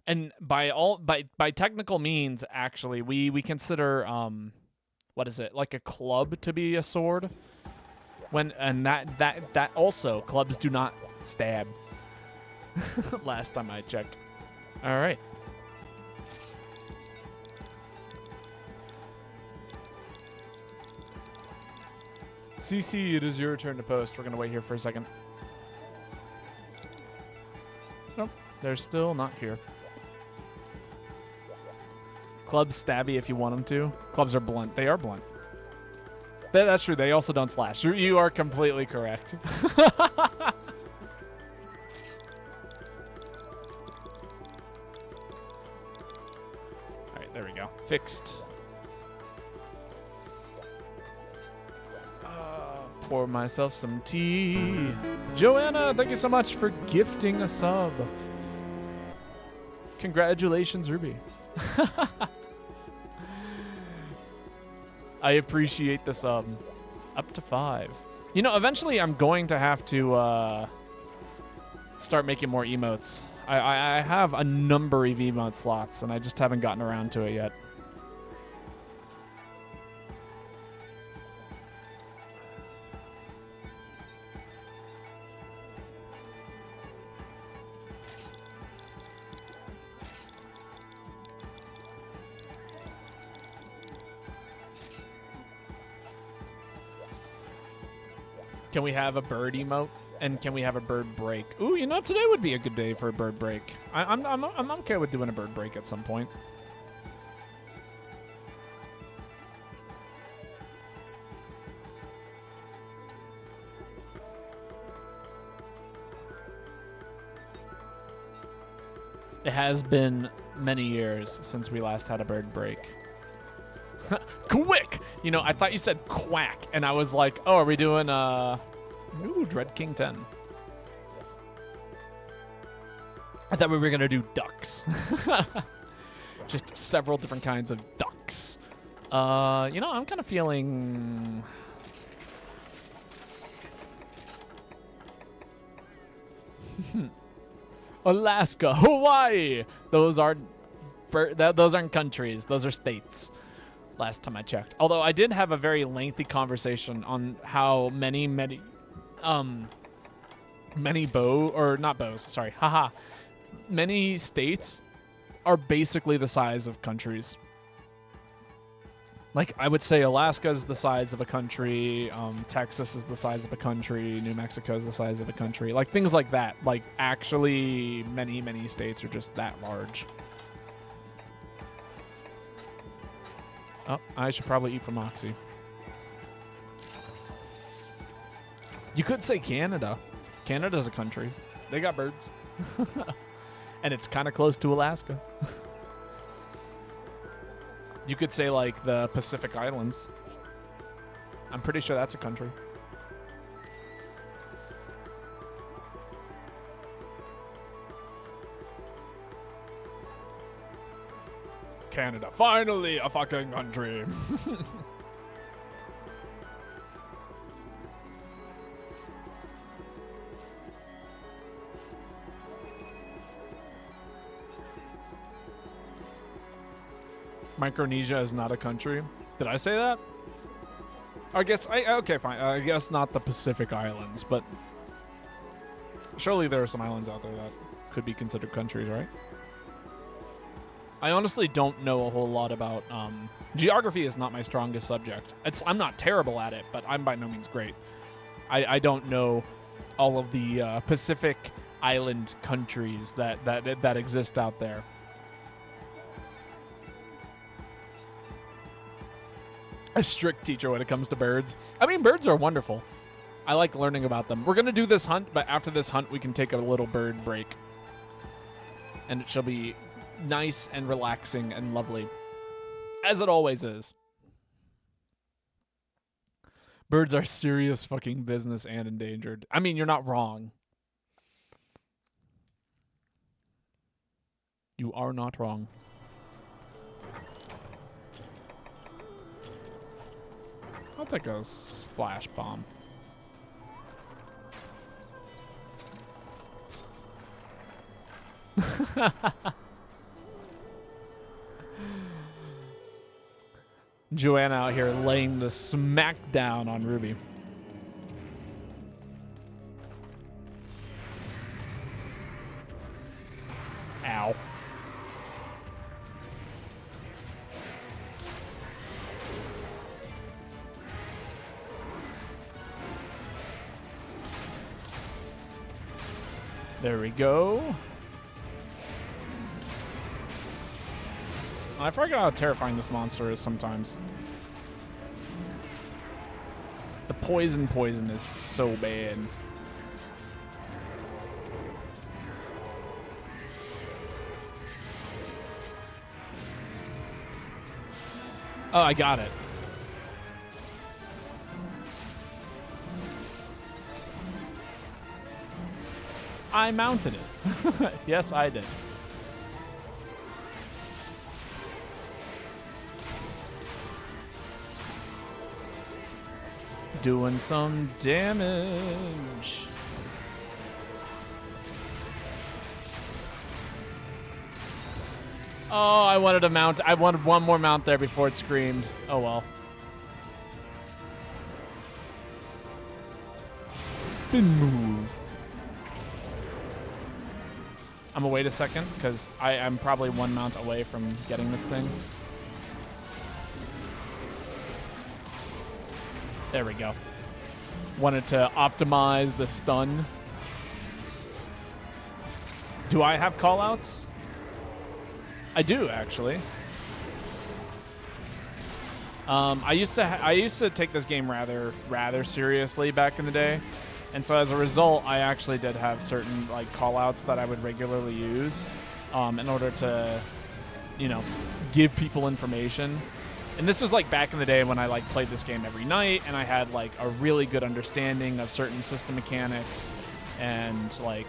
And by technical means, actually, we consider what is it, like a club to be a sword? That also, clubs do not stab. Last time I checked. All right. CC, it is your turn to post. We're gonna wait here for a second. Nope, they're still not here. Clubs stabby if you want them to. Clubs are blunt. They are blunt. That's true. They also don't slash. You are completely correct. All right, there we go. Fixed. Pour myself some tea. Joanna, thank you so much for gifting a sub. Congratulations, Ruby. I appreciate the sub. Up to 5. You know, eventually I'm going to have to start making more emotes. I have a number of emote slots, and I just haven't gotten around to it yet. Can we have a bird emote? And can we have a bird break? Ooh, you know, today would be a good day for a bird break. I'm okay with doing a bird break at some point. It has been many years since we last had a bird break. Quick! You know, I thought you said quack, and I was like, oh, are we doing, ooh, Dread King 10. I thought we were gonna do ducks. Just several different kinds of ducks. You know, I'm kind of feeling... Alaska, Hawaii! Those aren't countries, those are states. Last time I checked. Although I did have a very lengthy conversation on how many states are basically the size of countries. Like, I would say Alaska is the size of a country, Texas is the size of a country, New Mexico is the size of a country. Like, things like that. Like, actually, many states are just that large. Oh, I should probably eat from Oxy. You could say Canada. Canada's a country. They got birds. And it's kind of close to Alaska. You could say, like, the Pacific Islands. I'm pretty sure that's a country. Canada, finally a fucking country. Micronesia is not a country. Did I say that? I guess okay, fine. I guess not the Pacific Islands, but surely there are some islands out there that could be considered countries, right? I honestly don't know a whole lot about geography. Is not my strongest subject. I'm not terrible at it, but I'm by no means great. I don't know all of the Pacific Island countries that exist out there. A strict teacher when it comes to birds. I mean, birds are wonderful. I like learning about them. We're going to do this hunt, but after this hunt, we can take a little bird break. And it shall be nice and relaxing and lovely. As it always is. Birds are serious fucking business and endangered. I mean, you're not wrong. You are not wrong. I'll take a flash bomb. Joanna out here laying the smack down on Ruby. Ow. There we go. I forgot how terrifying this monster is sometimes. The poison is so bad. Oh, I got it. I mounted it. Yes, I did. Doing some damage. Oh, I wanted a mount. I wanted one more mount there before it screamed. Oh, well. Spin move. I'm gonna wait a second because I'm probably one mount away from getting this thing. There we go. Wanted to optimize the stun. Do I have callouts? I do, actually. I used to take this game rather seriously back in the day, and so as a result, I actually did have certain like callouts that I would regularly use in order to, you know, give people information. And this was like back in the day when I like played this game every night, and I had like a really good understanding of certain system mechanics, and like,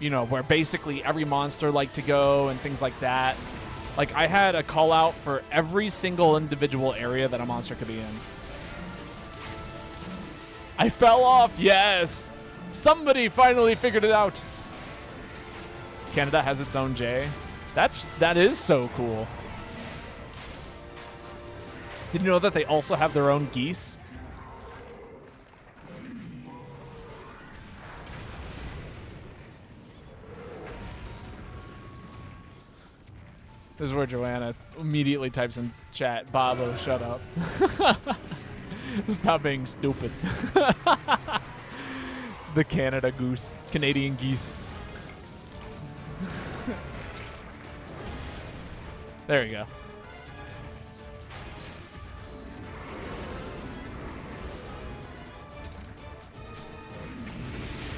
you know, where basically every monster liked to go and things like that. Like I had a call out for every single individual area that a monster could be in. I fell off, yes! Somebody finally figured it out. Canada has its own J. That is so cool. Did you know that they also have their own geese? This is where Joanna immediately types in chat, Babo, shut up. Stop being stupid. The Canadian geese. There you go.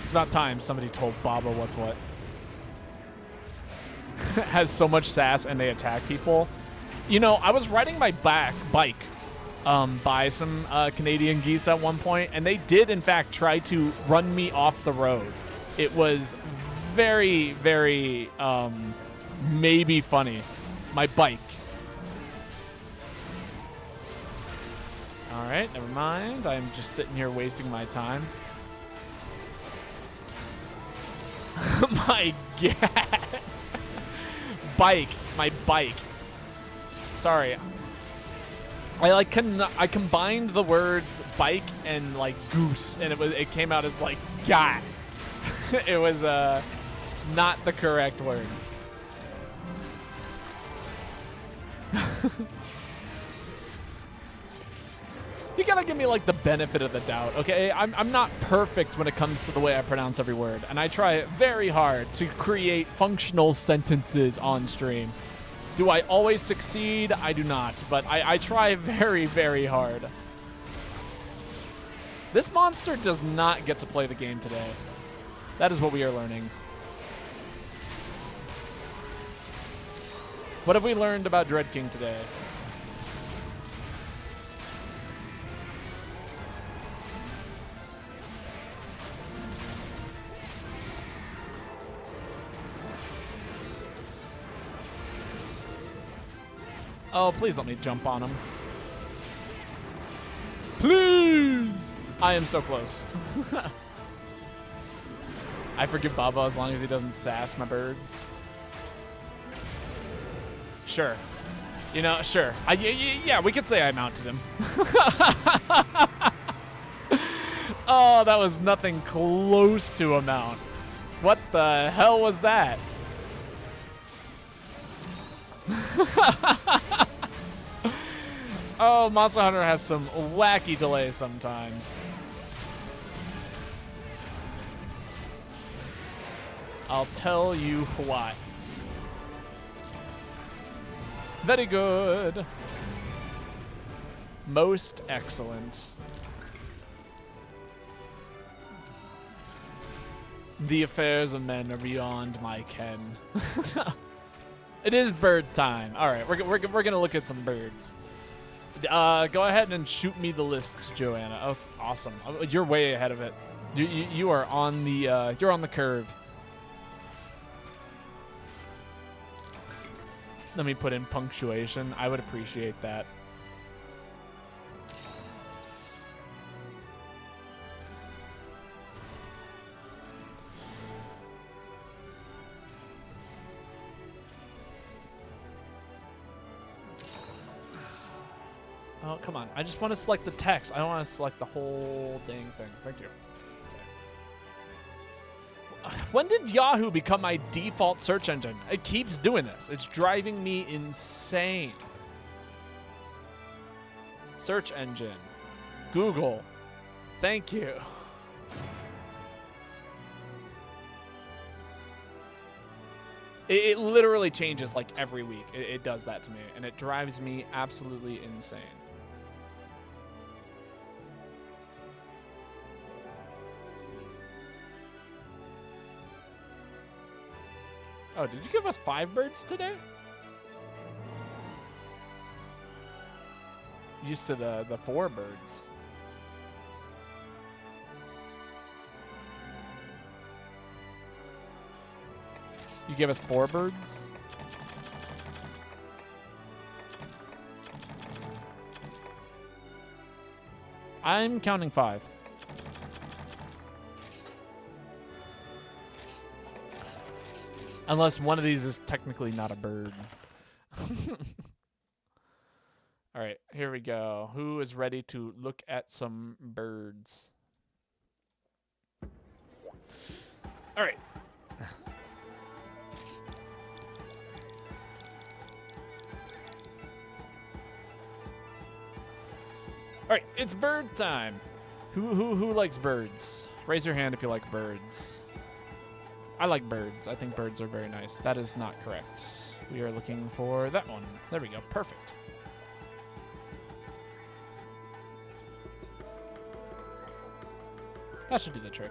It's about time somebody told Baba what's what. Has so much sass and they attack people. You know, I was riding my bike by some Canadian geese at one point, and they did in fact try to run me off the road. It was very, very maybe funny. My bike. All right, never mind. I'm just sitting here wasting my time. My God. My bike. Sorry. I combined the words bike and like goose, and it came out as like got. It was not the correct word. You gotta give me like the benefit of the doubt, okay? I'm not perfect when it comes to the way I pronounce every word, and I try very hard to create functional sentences on stream. Do I always succeed? I do not, but I try very, very hard. This monster does not get to play the game today. That is what we are learning. What have we learned about Dread King today? Oh, please let me jump on him. Please! I am so close. I forgive Baba as long as he doesn't sass my birds. Sure. You know, sure. Yeah, we could say I mounted him. Oh, that was nothing close to a mount. What the hell was that? Oh, Monster Hunter has some wacky delays sometimes. I'll tell you what. Very good. Most excellent. The affairs of men are beyond my ken. It is bird time. All right, we're gonna look at some birds. Go ahead and shoot me the list, Joanna. Oh, awesome. You're way ahead of it. You are on the you're on the curve. Let me put in punctuation. I would appreciate that. Oh, come on. I just want to select the text. I don't want to select the whole dang thing. Thank you. Okay. When did Yahoo become my default search engine? It keeps doing this. It's driving me insane. Search engine. Google. Thank you. It literally changes like every week. It does that to me, and it drives me absolutely insane. Oh, did you give us 5 birds today? Used to the 4 birds. You gave us 4 birds? I'm counting 5. Unless one of these is technically not a bird. All right, here we go. Who is ready to look at some birds? All right. All right, it's bird time. Who likes birds? Raise your hand if you like birds. I like birds. I think birds are very nice. That is not correct. We are looking for that one. There we go. Perfect. That should do the trick.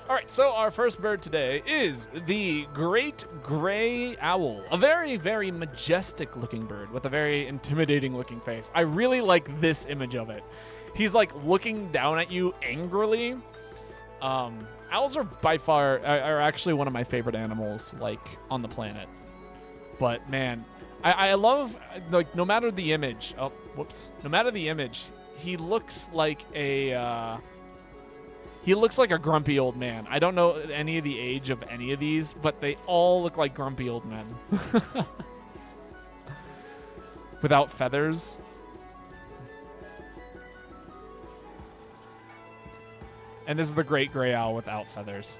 All right, so our first bird today is the great gray owl. A very, very majestic looking bird with a very intimidating looking face. I really like this image of it. He's like looking down at you angrily. Owls are by far are actually one of my favorite animals like on the planet. But man, I love like no matter the image. Oh, whoops. No matter the image, he looks like a grumpy old man. I don't know any of the age of any of these, but they all look like grumpy old men. without feathers. And this is the great gray owl without feathers.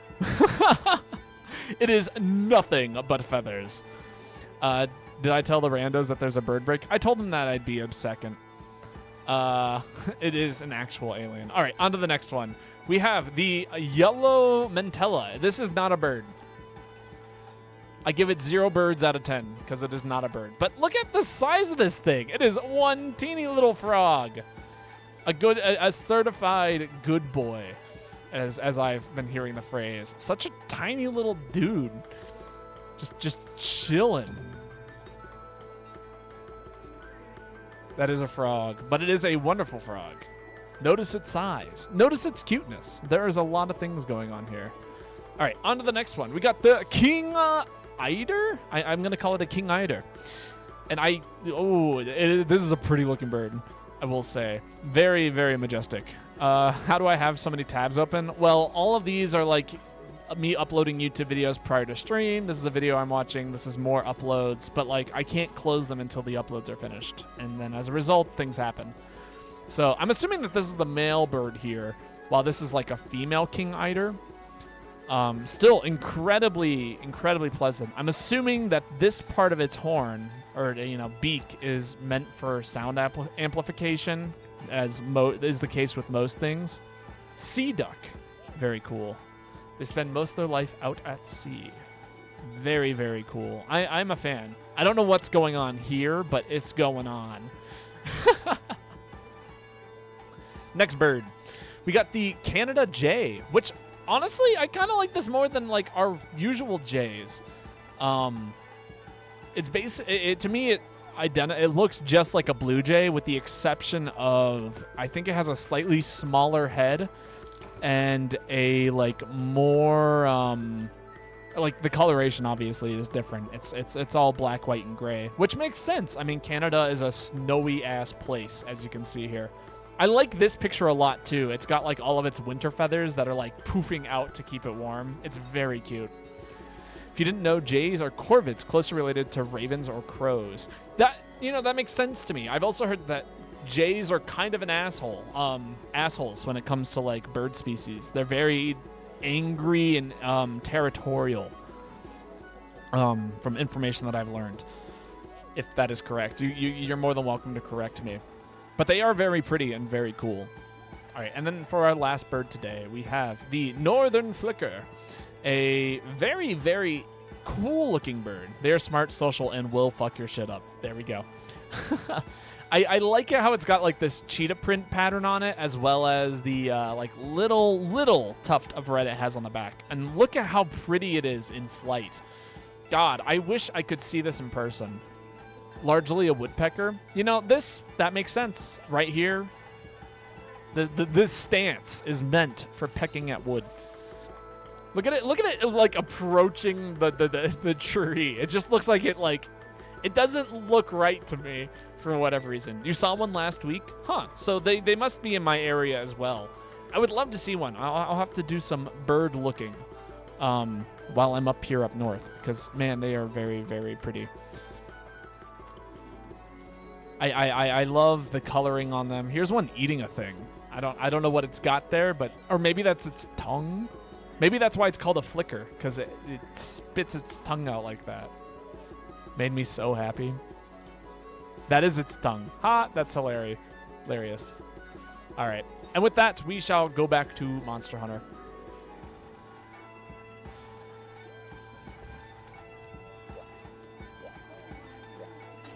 It is nothing but feathers. Did I tell the randos that there's a bird break? I told them that I'd be a second. It is an actual alien. All right, on to the next one. We have the yellow mantella. This is not a bird. I give it 0 birds out of 10 because it is not a bird. But look at the size of this thing. It is one teeny little frog. A certified good boy, as I've been hearing the phrase. Such a tiny little dude. Just chilling. That is a frog, but it is a wonderful frog. Notice its size. Notice its cuteness. There is a lot of things going on here. All right, on to the next one. We got the King Eider? I'm going to call it a King Eider. And this is a pretty looking bird, I will say. Very, very majestic. How do I have so many tabs open? Well, all of these are like me uploading YouTube videos prior to stream. This is a video I'm watching. This is more uploads, but like I can't close them until the uploads are finished. And then as a result, things happen. So I'm assuming that this is the male bird here, while this is like a female King Eider. Still incredibly, incredibly pleasant. I'm assuming that this part of its horn, or beak, is meant for sound amplification, as is the case with most things. Sea duck, very cool. They spend most of their life out at sea. Very, very cool. I'm a fan. I don't know what's going on here, but it's going on. Next bird. We got the Canada Jay, which honestly, I kind of like this more than like our usual jays. It's to me, it looks just like a blue jay with the exception of, I think it has a slightly smaller head and a like more like the coloration obviously is different. It's all black, white, and gray, which makes sense. I mean, Canada is a snowy ass place, as you can see here. I like this picture a lot too. It's got like all of its winter feathers that are like poofing out to keep it warm. It's very cute. If you didn't know, jays are corvids, closely related to ravens or crows. That makes sense to me. I've also heard that jays are kind of an assholes when it comes to like bird species. They're very angry and territorial. From information that I've learned, if that is correct, you're more than welcome to correct me. But they are very pretty and very cool. All right, and then for our last bird today, we have the Northern Flicker, a very, very cool-looking bird. They're smart, social, and will fuck your shit up. There we go. I like it how it's got like this cheetah print pattern on it, as well as the like little tuft of red it has on the back. And look at how pretty it is in flight. God, I wish I could see this in person. Largely a woodpecker. That makes sense right here. This stance is meant for pecking at wood. Look at it like approaching the tree. It just looks like it doesn't look right to me for whatever reason. You saw one last week? Huh. So they must be in my area as well. I would love to see one. I'll have to do some bird looking while I'm up here up north, because man, they are very, very pretty. I love the coloring on them. Here's one eating a thing. I don't know what it's got there, or maybe that's its tongue. Maybe that's why it's called a flicker, because it spits its tongue out like that. Made me so happy. That is its tongue. Ha! That's hilarious. All right. And with that, we shall go back to Monster Hunter.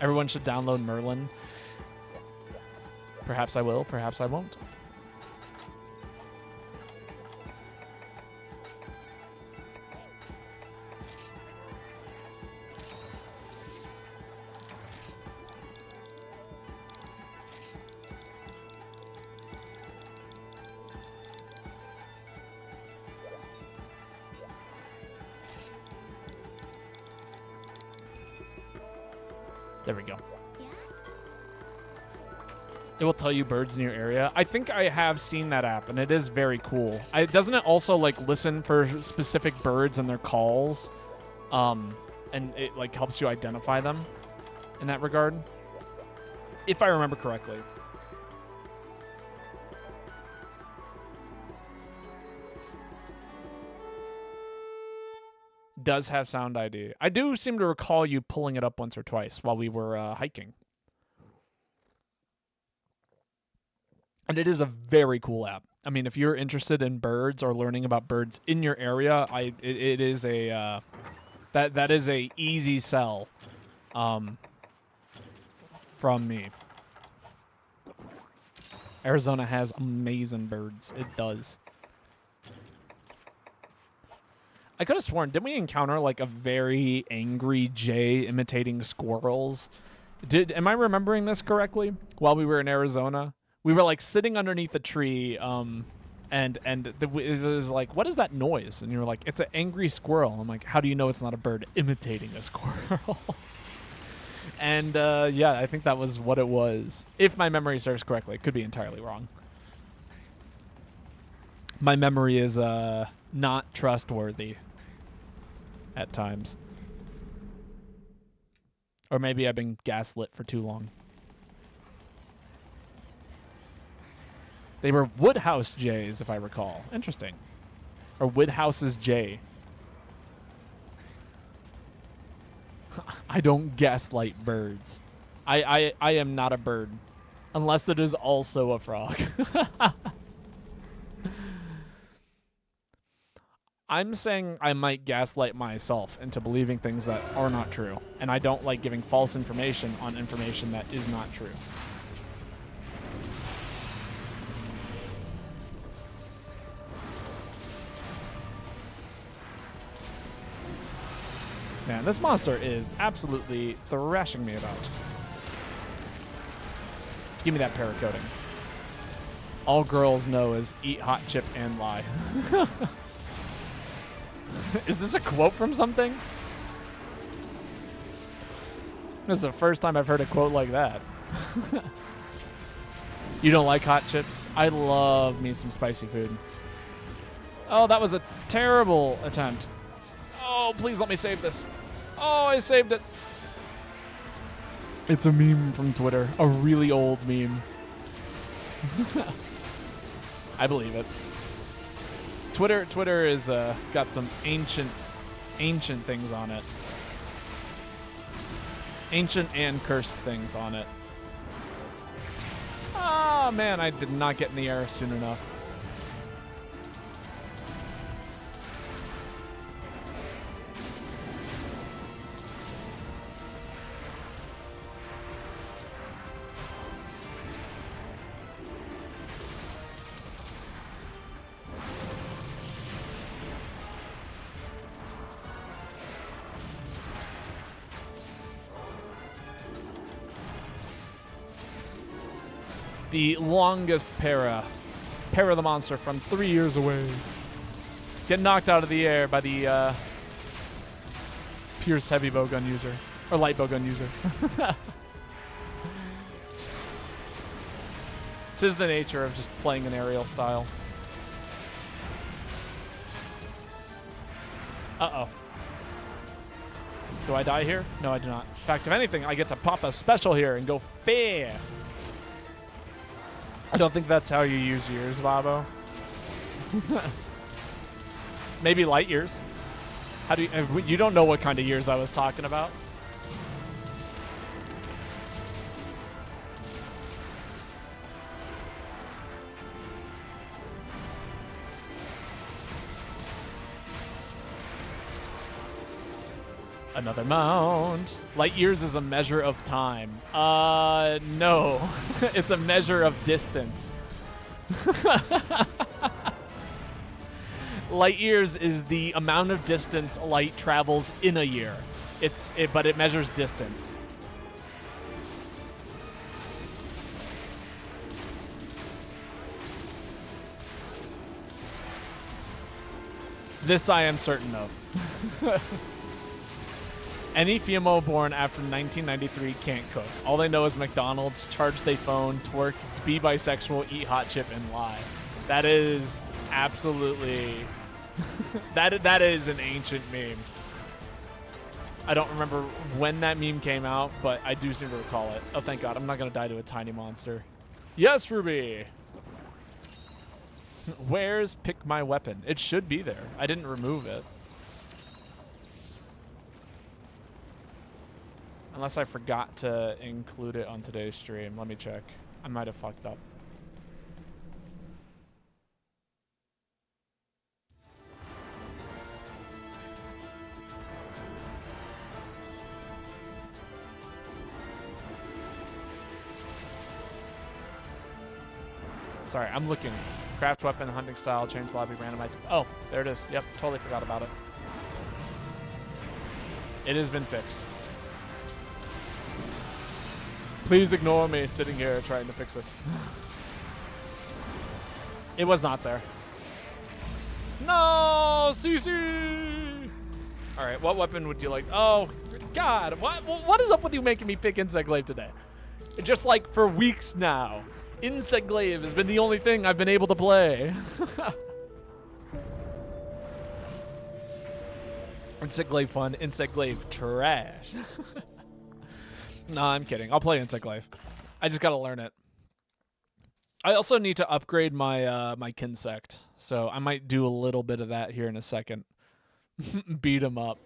Everyone should download Merlin. Perhaps I will, perhaps I won't. There we go. It will tell you birds in your area. I think I have seen that app, and it is very cool. Doesn't it also like listen for specific birds and their calls, and it like helps you identify them in that regard? if I remember correctly. Does have sound ID. I do seem to recall you pulling it up once or twice while we were hiking. And it is a very cool app. I mean, if you're interested in birds or learning about birds in your area, it is a that is a easy sell from me. Arizona has amazing birds. It does. I could have sworn, didn't we encounter like a very angry jay imitating squirrels? Am I remembering this correctly? While we were in Arizona, we were like sitting underneath a tree, and it was like, what is that noise? And you were like, it's an angry squirrel. I'm like, how do you know it's not a bird imitating a squirrel? And yeah, I think that was what it was. If my memory serves correctly, it could be entirely wrong. My memory is not trustworthy at times. Or maybe I've been gaslit for too long. They were Woodhouse Jays, if I recall. Interesting. Or Woodhouse's Jay. I don't gaslight birds. I am not a bird. Unless it is also a frog. I'm saying I might gaslight myself into believing things that are not true. And I don't like giving false information on information that is not true. Man, this monster is absolutely thrashing me about. Give me that paracoating. All girls know is eat hot chip and lie. Is this a quote from something? This is the first time I've heard a quote like that. You don't like hot chips? I love me some spicy food. Oh, that was a terrible attempt. Oh, please let me save this. Oh, I saved it. It's a meme from Twitter. A really old meme. I believe it. Twitter is got some ancient things on it. Ancient and cursed things on it. Ah, man, I did not get in the air soon enough. The longest para the monster from 3 years away. Get knocked out of the air by the Pierce heavy bowgun user. Or light bowgun user. Tis the nature of just playing an aerial style. Uh-oh. Do I die here? No, I do not. In fact, if anything, I get to pop a special here and go fast. I don't think that's how you use years, Babo. Maybe light years. How do you don't know what kind of years I was talking about? Another mount. Light years is a measure of time. No. It's a measure of distance. Light years is the amount of distance light travels in a year. But it measures distance. This I am certain of. Any female born after 1993 can't cook. All they know is McDonald's, charge they phone, twerk, be bisexual, eat hot chip, and lie. That is absolutely... that is an ancient meme. I don't remember when that meme came out, but I do seem to recall it. Oh, thank God. I'm not going to die to a tiny monster. Yes, Ruby! Where's pick my weapon? It should be there. I didn't remove it. Unless I forgot to include it on today's stream. Let me check. I might have fucked up. Sorry, I'm looking. Craft weapon, hunting style, change lobby, randomized. Oh, there it is. Yep, totally forgot about it. It has been fixed. Please ignore me sitting here trying to fix it. It was not there. No, CC! Alright, what weapon would you like? Oh, God. What is up with you making me pick Insect Glaive today? Just like for weeks now. Insect Glaive has been the only thing I've been able to play. Insect Glaive fun, Insect Glaive trash. No, I'm kidding. I'll play Insect Glaive. I just gotta learn it. I also need to upgrade my my Kinsect, so I might do a little bit of that here in a second. Beat him up.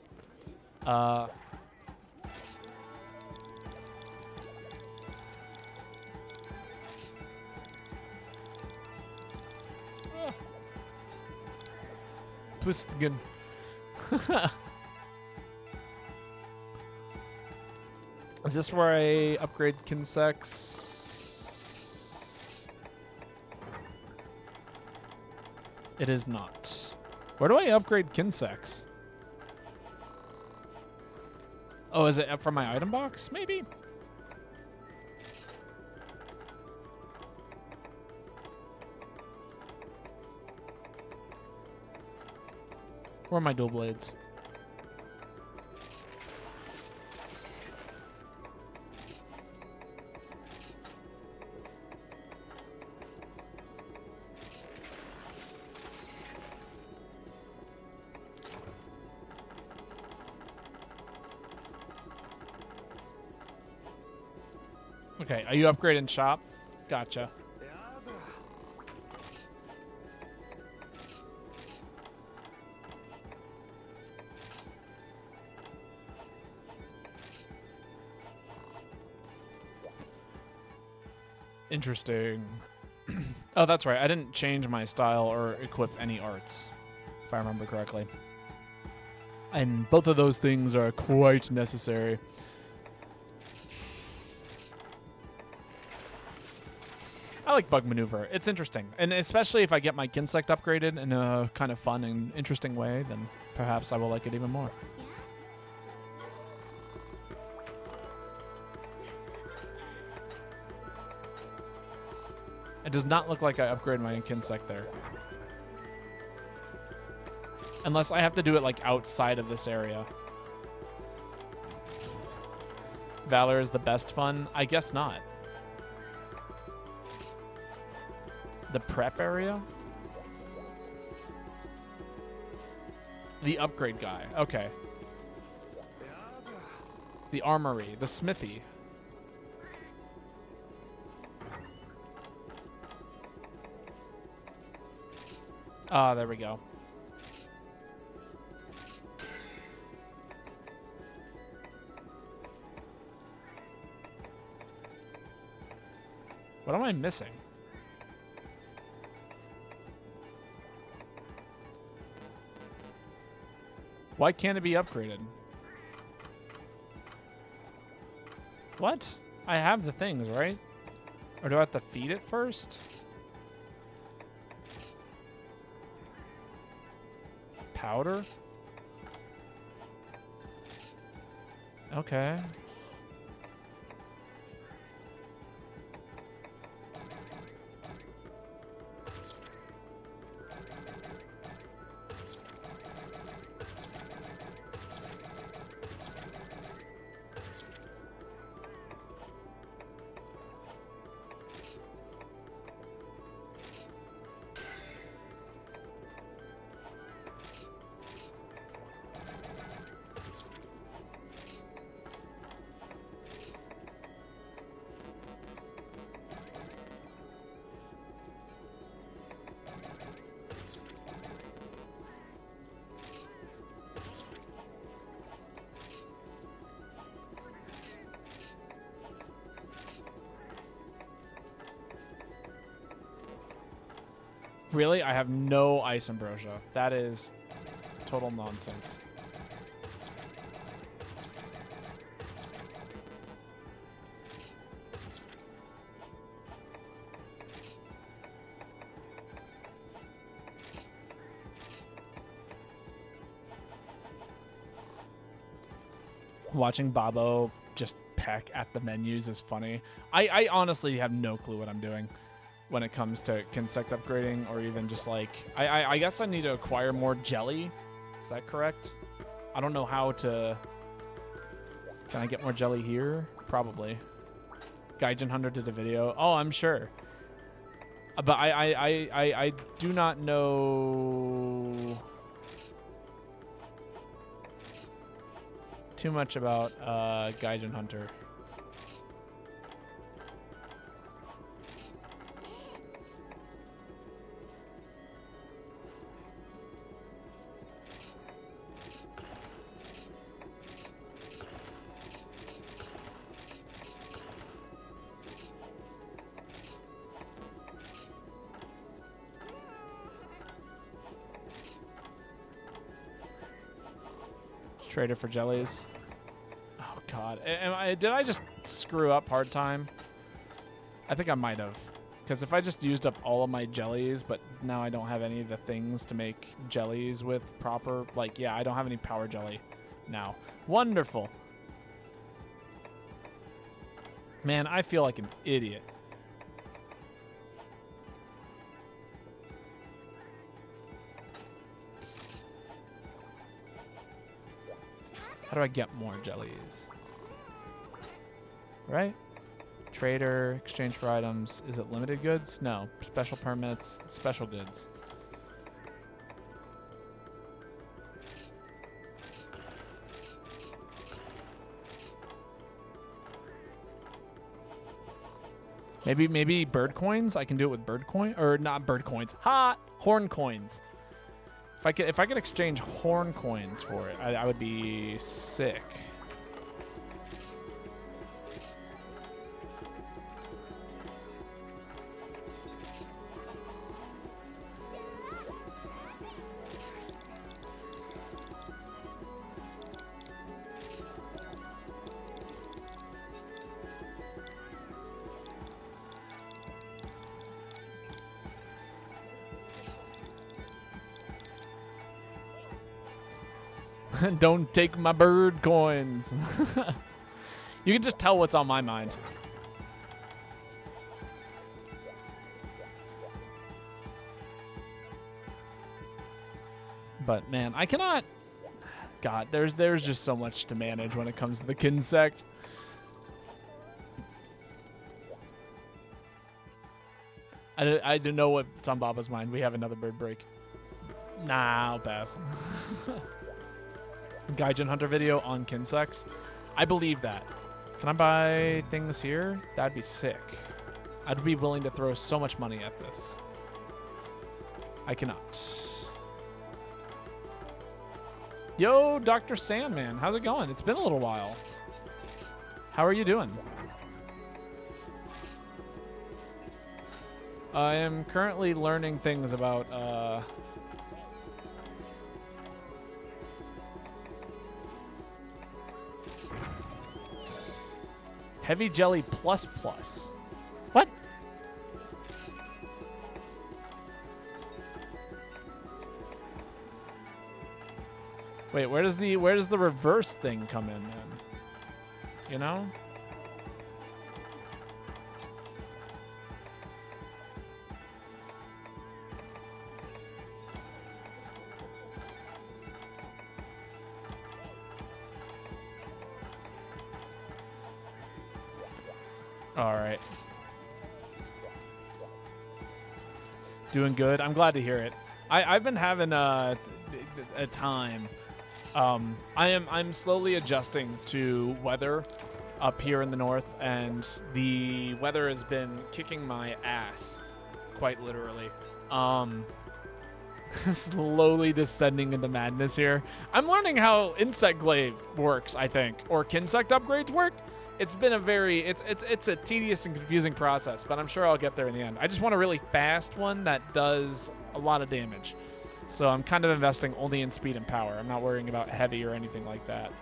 Pustigan. Is this where I upgrade Kinsects? It is not. Where do I upgrade Kinsects? Oh, is it from my item box? Maybe? Where are my dual blades? Okay, are you upgrading shop? Gotcha. Interesting. Oh, that's right. I didn't change my style or equip any arts, if I remember correctly. And both of those things are quite necessary. I like bug maneuver. It's interesting. And especially if I get my Kinsect upgraded in a kind of fun and interesting way, then perhaps I will like it even more. It does not look like I upgrade my Kinsect there. Unless I have to do it like outside of this area. Valor is the best fun? I guess not. The prep area? The upgrade guy. Okay. The armory. The smithy. Ah, there we go. What am I missing? Why can't it be upgraded? What? I have the things, right? Or do I have to feed it first? Powder? Okay. Really? I have no ice ambrosia. That is total nonsense. Watching Babo just peck at the menus is funny. I honestly have no clue what I'm doing when it comes to insect upgrading, or even just like, I guess I need to acquire more jelly. Is that correct? I don't know how to. Can I get more jelly here? Probably. Gaijin Hunter did a video. Oh, I'm sure. But I do not know too much about Gaijin Hunter. Trader for jellies. Oh god, did I just screw up hard time? I think I might have, because if I just used up all of my jellies, but now I don't have any of the things to make jellies with proper, like, yeah, I don't have any power jelly now. Wonderful. Man, I feel like an idiot. How do I get more jellies? Right? Trader, exchange for items. Is it limited goods? No. Special permits, special goods. Maybe bird coins? I can do it with bird coin, or not bird coins. Ha! Horn coins. If I could exchange horn coins for it, I would be sick. Don't take my bird coins. You can just tell what's on my mind. But man, I cannot. God, there's just so much to manage when it comes to the Kinsect. I don't know what's on Baba's mind. We have another bird break. Nah, I'll pass. Gaijin Hunter video on Kinsects. I believe that. Can I buy things here? That'd be sick. I'd be willing to throw so much money at this. I cannot. Yo, Dr. Sandman. How's it going? It's been a little while. How are you doing? I am currently learning things about Heavy Jelly Plus Plus. What? Wait, where does the reverse thing come in then? You know? All right. Doing good. I'm glad to hear it. I've been having a time. I'm slowly adjusting to weather up here in the north, and the weather has been kicking my ass, quite literally. Slowly descending into madness here. I'm learning how Insect Glaive works, I think, or Kinsect upgrades work. It's been a it's a tedious and confusing process, but I'm sure I'll get there in the end. I just want a really fast one that does a lot of damage. So I'm kind of investing only in speed and power. I'm not worrying about heavy or anything like that.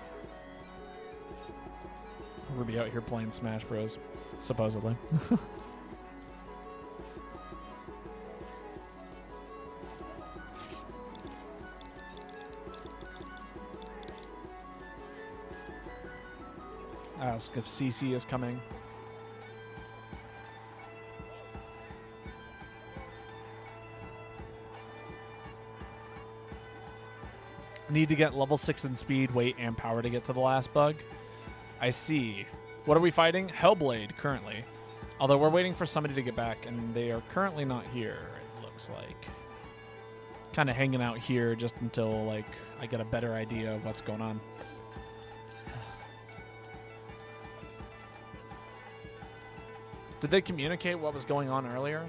We'll be out here playing Smash Bros, supposedly. Ask if CC is coming. Need to get level 6 in speed, weight, and power to get to the last bug. I see. What are we fighting? Hellblade, currently. Although we're waiting for somebody to get back, and they are currently not here, it looks like. Kind of hanging out here just until, like, I get a better idea of what's going on. Did they communicate what was going on earlier?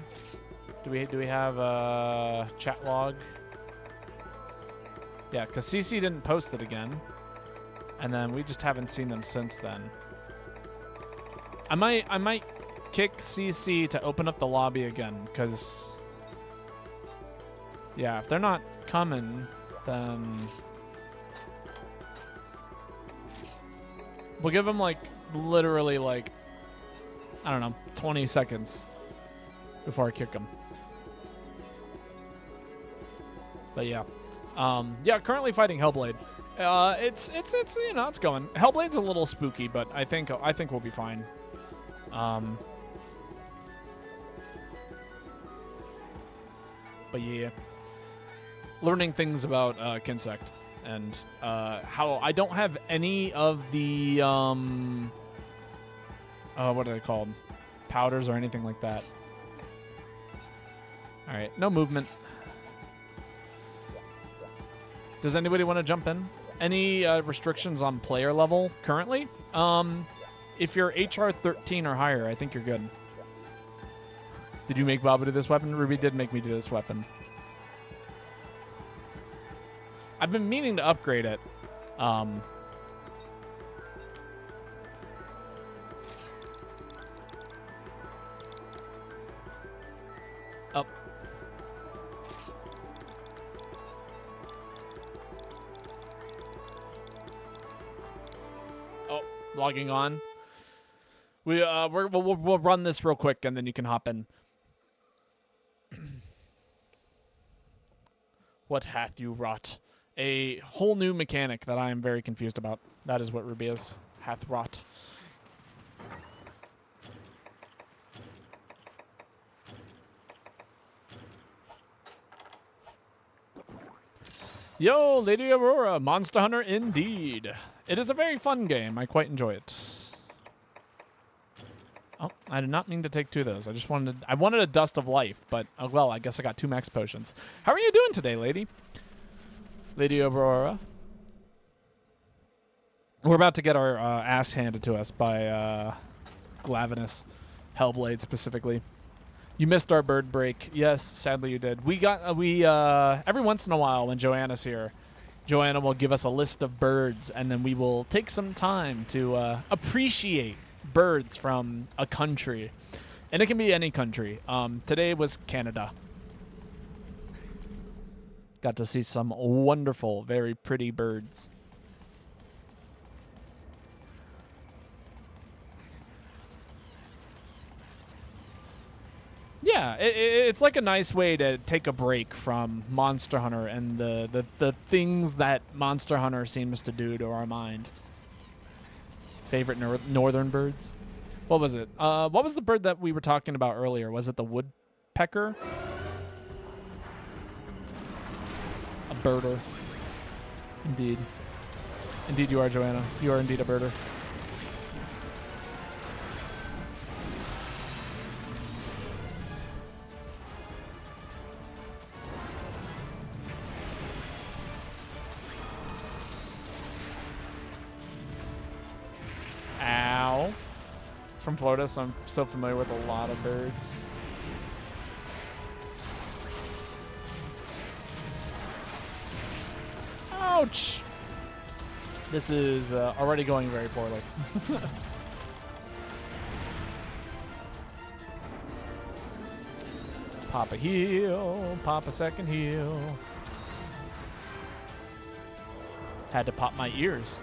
Do we have a chat log? Yeah, because CC didn't post it again. And then we just haven't seen them since then. I might kick CC to open up the lobby again, because yeah, if they're not coming, then we'll give them like literally like, I don't know, 20 seconds before I kick them. But yeah. Yeah, currently fighting Hellblade. It's you know, it's going. Hellblade's a little spooky, but I think we'll be fine. But yeah, learning things about Kinsect and how I don't have any of the what are they called? Powders or anything like that. All right, no movement. Does anybody want to jump in? Any restrictions on player level currently? If you're HR 13 or higher, I think you're good. Did you make Baba do this weapon? Ruby did make me do this weapon. I've been meaning to upgrade it. Oh. Logging on. We'll run this real quick and then you can hop in. What hath you wrought? A whole new mechanic that I am very confused about. That is what Ruby is. Hath wrought. Yo, Lady Aurora, Monster Hunter indeed. It is a very fun game. I quite enjoy it. Oh, I did not mean to take two of those. I wanted a Dust of Life, but well, I guess I got two max potions. How are you doing today, lady? Lady Aurora. We're about to get our ass handed to us by Glavinus, Hellblade specifically. You missed our bird break. Yes, sadly you did. We every once in a while when Joanna's here, Joanna will give us a list of birds, and then we will take some time to appreciate birds from a country. And it can be any country. Today was Canada. Got to see some wonderful, very pretty birds. Yeah, it's like a nice way to take a break from Monster Hunter and the things that Monster Hunter seems to do to our mind. Favorite northern birds? What was it? What was the bird that we were talking about earlier? Was it the woodpecker? A birder. Indeed. Indeed you are, Joanna. You are indeed a birder. Ow. From Florida, so I'm so familiar with a lot of birds. Ouch! This is already going very poorly. Pop a heal. Pop a second heal. Had to pop my ears.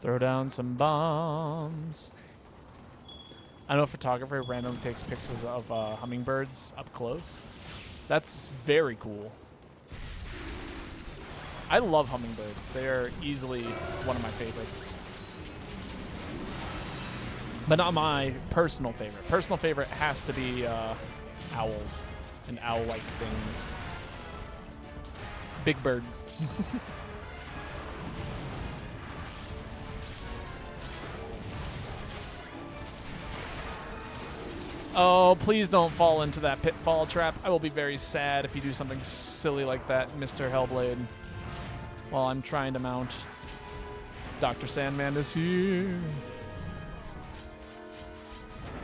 Throw down some bombs. I know a photographer randomly takes pictures of hummingbirds up close. That's very cool. I love hummingbirds. They are easily one of my favorites. But not my personal favorite. Personal favorite has to be owls and owl-like things. Big birds. Oh, please don't fall into that pitfall trap. I will be very sad if you do something silly like that, Mr. Hellblade. While I'm trying to mount. Dr. Sandman is here.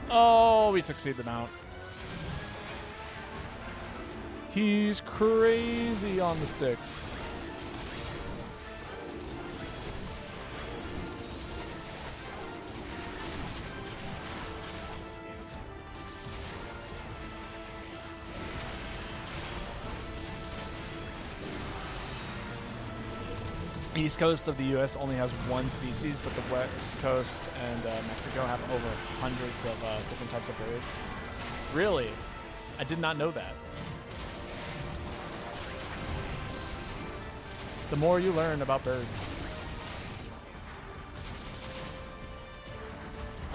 Oh, we succeed the mount. He's crazy on the sticks. East coast of the U.S. only has one species, but the West Coast and Mexico have over hundreds of different types of birds. Really? I did not know that. The more you learn about birds.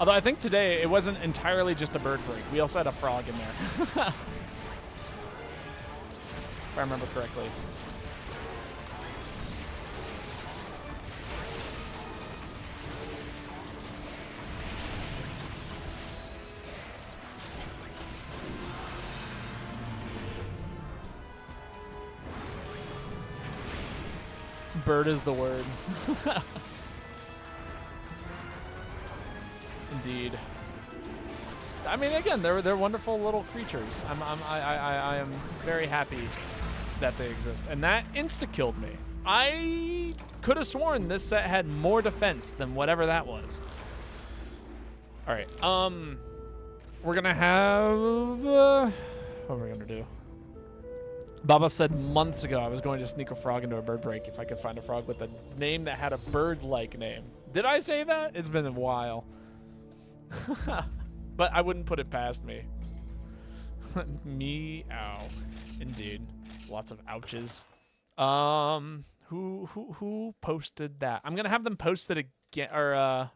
Although I think today it wasn't entirely just a bird break. We also had a frog in there. If I remember correctly. Bird is the word. Indeed. I mean, again, they're wonderful little creatures. I am very happy that they exist, and that insta-killed me. I could have sworn this set had more defense than whatever that was. All right. We're gonna have. What are we gonna do? Baba said months ago I was going to sneak a frog into a bird break if I could find a frog with a name that had a bird-like name. Did I say that? It's been a while. But I wouldn't put it past me. Meow. Indeed. Lots of ouches. Who posted that? I'm gonna have them post it again, or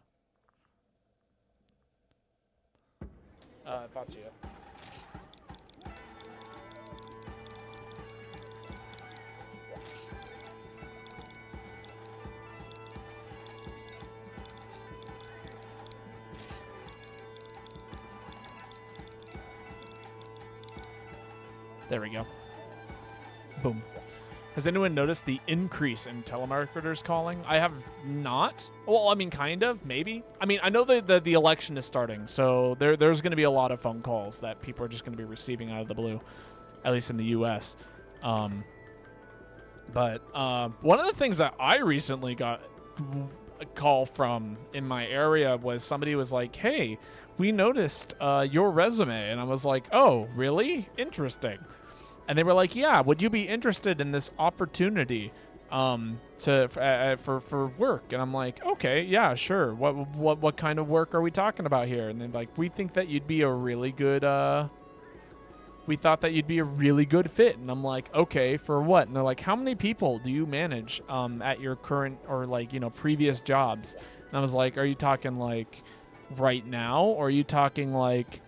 Faccia. There we go. Boom. Has anyone noticed the increase in telemarketers calling? I have not. Well, I mean, kind of, maybe. I mean, I know that the election is starting, so there's going to be a lot of phone calls that people are just going to be receiving out of the blue, at least in the U.S. But one of the things that I recently got a call from in my area was somebody was like, hey, we noticed your resume. And I was like, oh, really? Interesting. And they were like, yeah, would you be interested in this opportunity for work? And I'm like, okay, yeah, sure. What kind of work are we talking about here? And they're like, we think that you'd be a really good we thought that you'd be a really good fit. And I'm like, okay, for what? And they're like, how many people do you manage at your current or like, you know, previous jobs? And I was like, are you talking like right now? Or are you talking like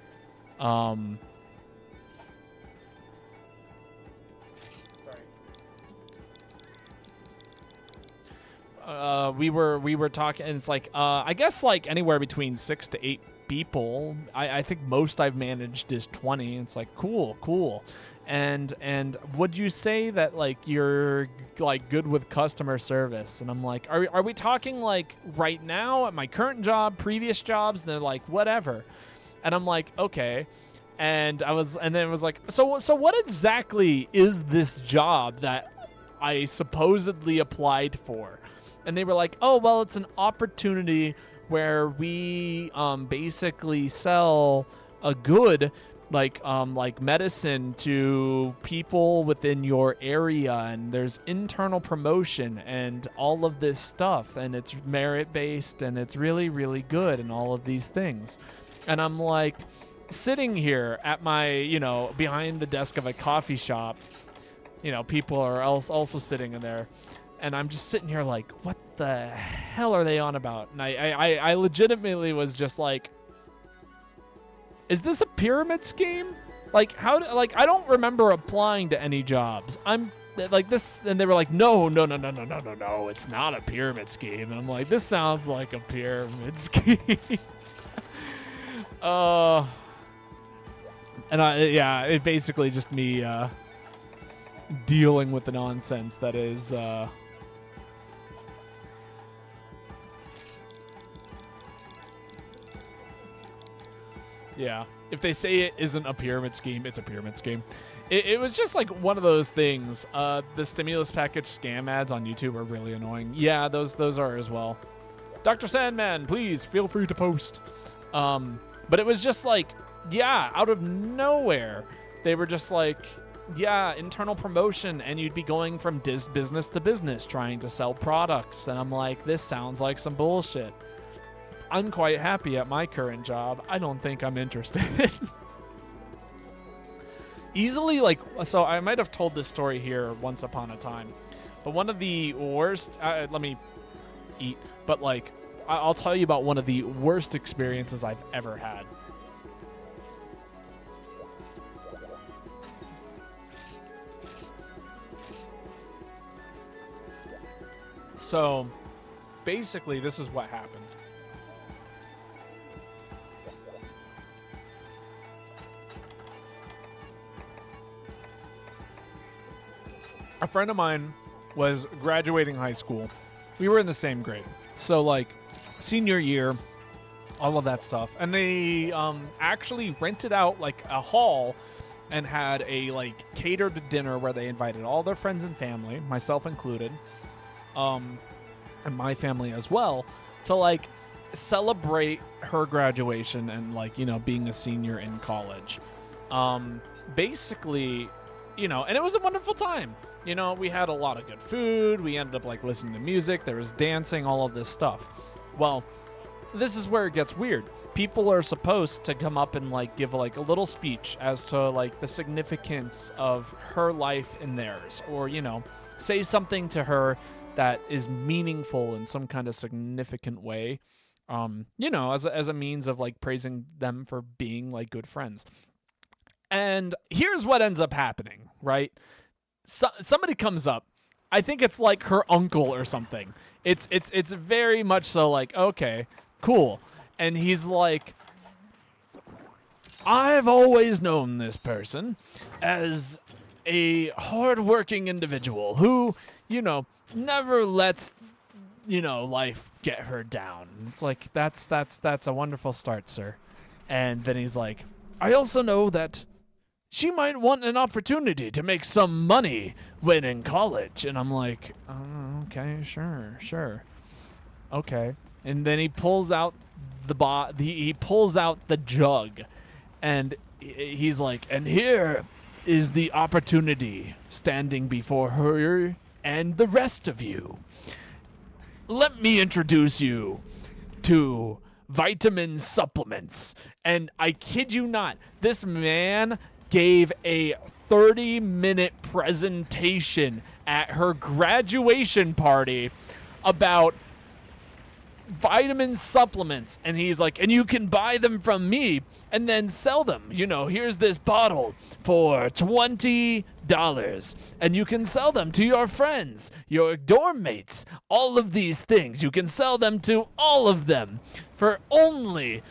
we were talking, and it's like I guess like anywhere between 6 to 8 people. I think most I've managed is 20. It's like cool. And would you say that like you're like good with customer service? And I'm like, are we talking like right now at my current job, previous jobs? And they're like, whatever. And I'm like, okay. And then it was like, so what exactly is this job that I supposedly applied for? And they were like, oh, well, it's an opportunity where we basically sell a good like medicine to people within your area, and there's internal promotion and all of this stuff, and it's merit based, and it's really, really good, and all of these things. And I'm like sitting here at my, behind the desk of a coffee shop, people are also sitting in there, and I'm just sitting here like, what the hell are they on about? And I legitimately was just like, is this a pyramid scheme? Like, I don't remember applying to any jobs. I'm like this, and they were like, no, it's not a pyramid scheme. And I'm like, this sounds like a pyramid scheme. It basically just me dealing with the nonsense that is yeah. If they say it isn't a pyramid scheme, it's a pyramid scheme. It was just like one of those things. The stimulus package scam ads on YouTube are really annoying. Yeah, those are as well. Dr. Sandman, please feel free to post. But it was just like, yeah, out of nowhere, they were just like, yeah, internal promotion, and you'd be going from business to business trying to sell products. And I'm like, this sounds like some bullshit. I'm quite happy at my current job. I don't think I'm interested. Easily, like, so I might have told this story here once upon a time, but one of the worst, let me eat, but like, I'll tell you about one of the worst experiences I've ever had. So basically, this is what happened. A friend of mine was graduating high school. We were in the same grade. So, like, senior year, all of that stuff. And they actually rented out, like, a hall and had a, like, catered dinner where they invited all their friends and family, myself included, and my family as well, to, like, celebrate her graduation and, like, being a senior in college. Basically, and it was a wonderful time. We had a lot of good food. We ended up like listening to music. There was dancing, all of this stuff. Well, this is where it gets weird. People are supposed to come up and like give like a little speech as to like the significance of her life and theirs, or, say something to her that is meaningful in some kind of significant way. As a means of like praising them for being like good friends. And here's what ends up happening, right? Somebody comes up. I think it's like her uncle or something. It's very much so like, okay, cool. And he's like, I've always known this person as a hardworking individual who, never lets, life get her down. It's like, that's a wonderful start, sir. And then he's like, I also know that she might want an opportunity to make some money when in college. And I'm like, oh, okay, sure. Okay. And then he pulls out he pulls out the jug, and he's like, and here is the opportunity standing before her and the rest of you. Let me introduce you to vitamin supplements. And I kid you not, this man gave a 30-minute presentation at her graduation party about vitamin supplements. And he's like, and you can buy them from me and then sell them. You know, here's this bottle for $20 and you can sell them to your friends, your dorm mates, all of these things. You can sell them to all of them for only,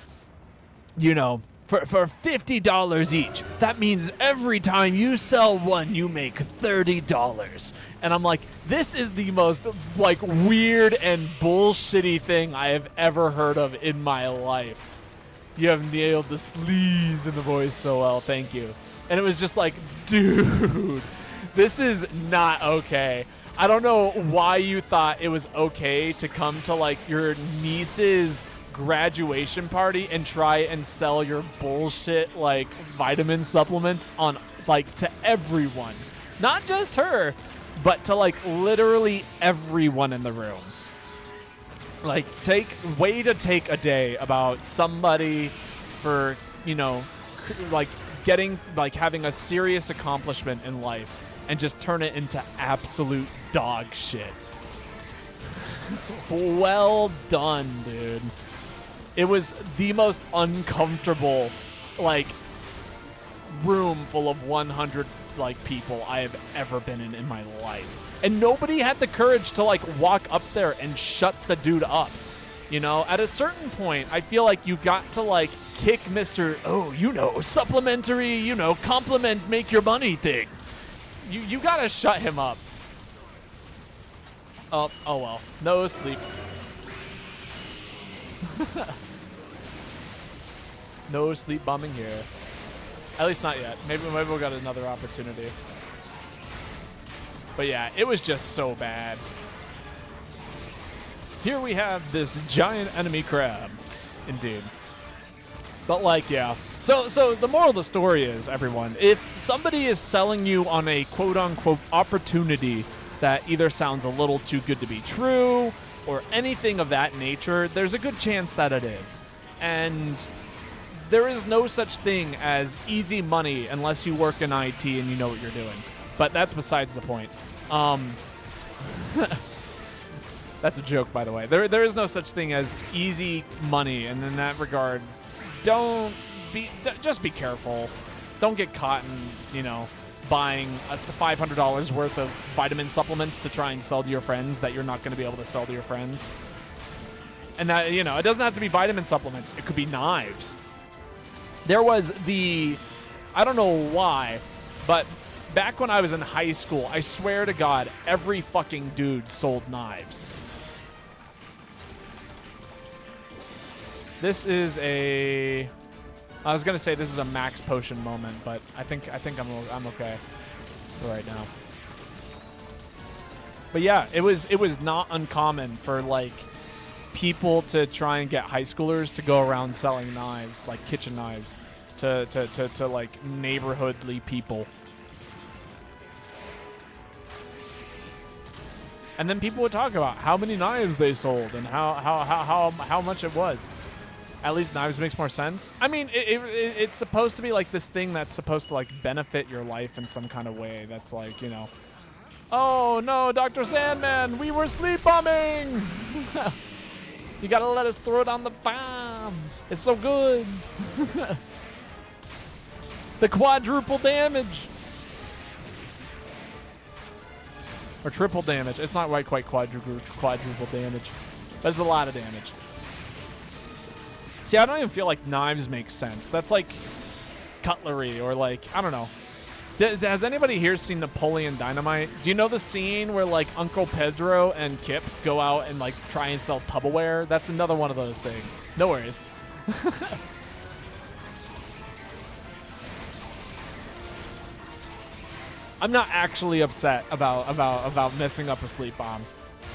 you know, for $50 each. That means every time you sell one, you make $30. And I'm like, this is the most like weird and bullshitty thing I have ever heard of in my life. You have nailed the sleaze in the voice so well. Thank you. And it was just like, dude, this is not okay. I don't know why you thought it was okay to come to like your niece's graduation party and try and sell your bullshit like vitamin supplements on like to everyone, not just her, but to like literally everyone in the room. Like take a day about somebody for, you know, like getting like having a serious accomplishment in life and just turn it into absolute dog shit. Well done, dude. It was the most uncomfortable, like, room full of 100, like, people I have ever been in my life. And nobody had the courage to, like, walk up there and shut the dude up. You know, at a certain point, I feel like you got to, like, kick Mr. Oh, you know, supplementary, you know, compliment, make your money thing. You got to shut him up. Oh well. No sleep. No sleep bombing here. At least not yet. Maybe we'll get another opportunity. But yeah, it was just so bad. Here we have this giant enemy crab. Indeed. But like, yeah. So the moral of the story is, everyone, if somebody is selling you on a quote-unquote opportunity that either sounds a little too good to be true or anything of that nature, there's a good chance that it is. And there is no such thing as easy money unless you work in IT and you know what you're doing. But that's besides the point. That's a joke, by the way. There is no such thing as easy money, and in that regard, just be careful. Don't get caught in, you know, buying $500 worth of vitamin supplements to try and sell to your friends that you're not going to be able to sell to your friends. And that, you know, it doesn't have to be vitamin supplements. It could be knives. There was I don't know why, but back when I was in high school, I swear to God, every fucking dude sold knives. This is I was gonna say this is a max potion moment, but I think I'm okay for right now. But yeah, it was not uncommon for like people to try and get high schoolers to go around selling knives, like kitchen knives, to like neighborhoodly people. And then people would talk about how many knives they sold and how much it was. At least knives makes more sense. I mean, it's supposed to be like this thing that's supposed to like benefit your life in some kind of way. That's like, you know, oh no, Dr. Sandman, we were sleep bombing. You gotta let us throw down the bombs. It's so good. The quadruple damage. Or triple damage. It's not quite quadruple damage. But it's a lot of damage. See, I don't even feel like knives make sense. That's like cutlery or like, I don't know. Has anybody here seen Napoleon Dynamite? Do you know the scene where like Uncle Pedro and Kip go out and like try and sell Tupperware? That's another one of those things. No worries. I'm not actually upset about messing up a sleep bomb.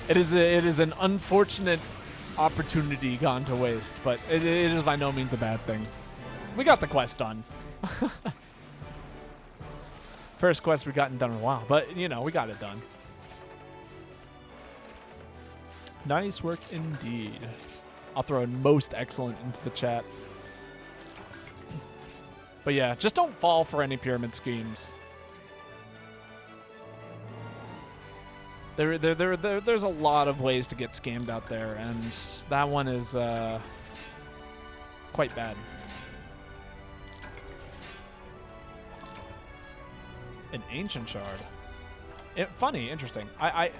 It is an unfortunate opportunity gone to waste, but it is by no means a bad thing. We got the quest done. First quest we've gotten done in a while, but you know, we got it done. Nice work indeed. I'll throw most excellent into the chat. But yeah, just don't fall for any pyramid schemes. There's a lot of ways to get scammed out there, and that one is quite bad. An ancient shard. Funny, interesting. I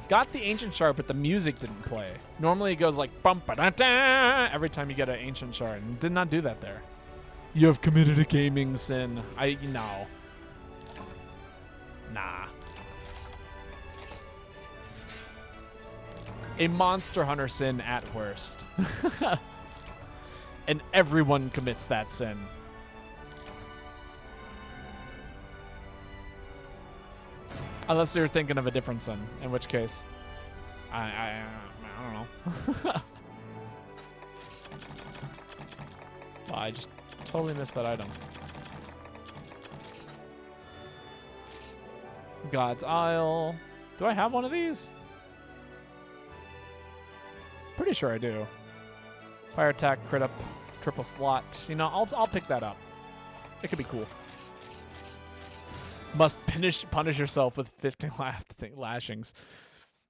got the ancient shard, but the music didn't play. Normally it goes like bum ba da da every time you get an ancient shard, and it did not do that there. You have committed a gaming sin. No. Nah. A Monster Hunter sin at worst. And everyone commits that sin. Unless you're thinking of a different sin, in which case, I don't know. Well, I just totally missed that item. God's Isle. Do I have one of these? Pretty sure I do. Fire attack, crit up, triple slot. You know, I'll pick that up. It could be cool. Must punish yourself with 15 lashings.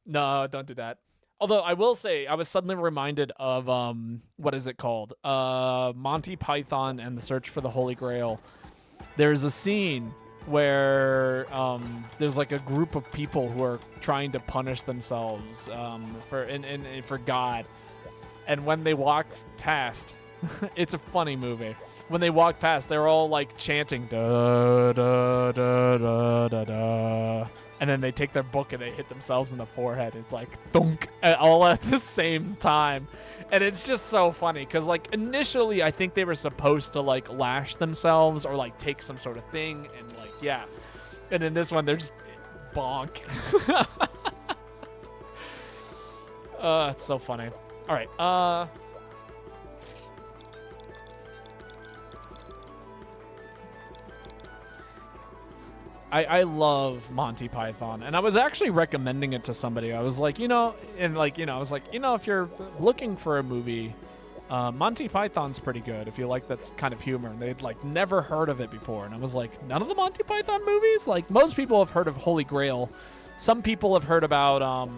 No, don't do that. Although I will say, I was suddenly reminded of what is it called? Monty Python and the Search for the Holy Grail. There's a scene where there's like a group of people who are trying to punish themselves for God, and when they walk past, it's a funny movie. When they walk past, they're all like chanting da da da da da da, and then they take their book and they hit themselves in the forehead. It's like thunk, all at the same time, and it's just so funny because like initially I think they were supposed to like lash themselves or like take some sort of thing, and like yeah, and in this one they're just bonk. It's so funny. All right, I love Monty Python, and I was actually recommending it to somebody. I was like, if you're looking for a movie, Monty Python's pretty good if you like that kind of humor. And they'd like never heard of it before, and I was like, none of the Monty Python movies? Like most people have heard of Holy Grail. Some people have heard about,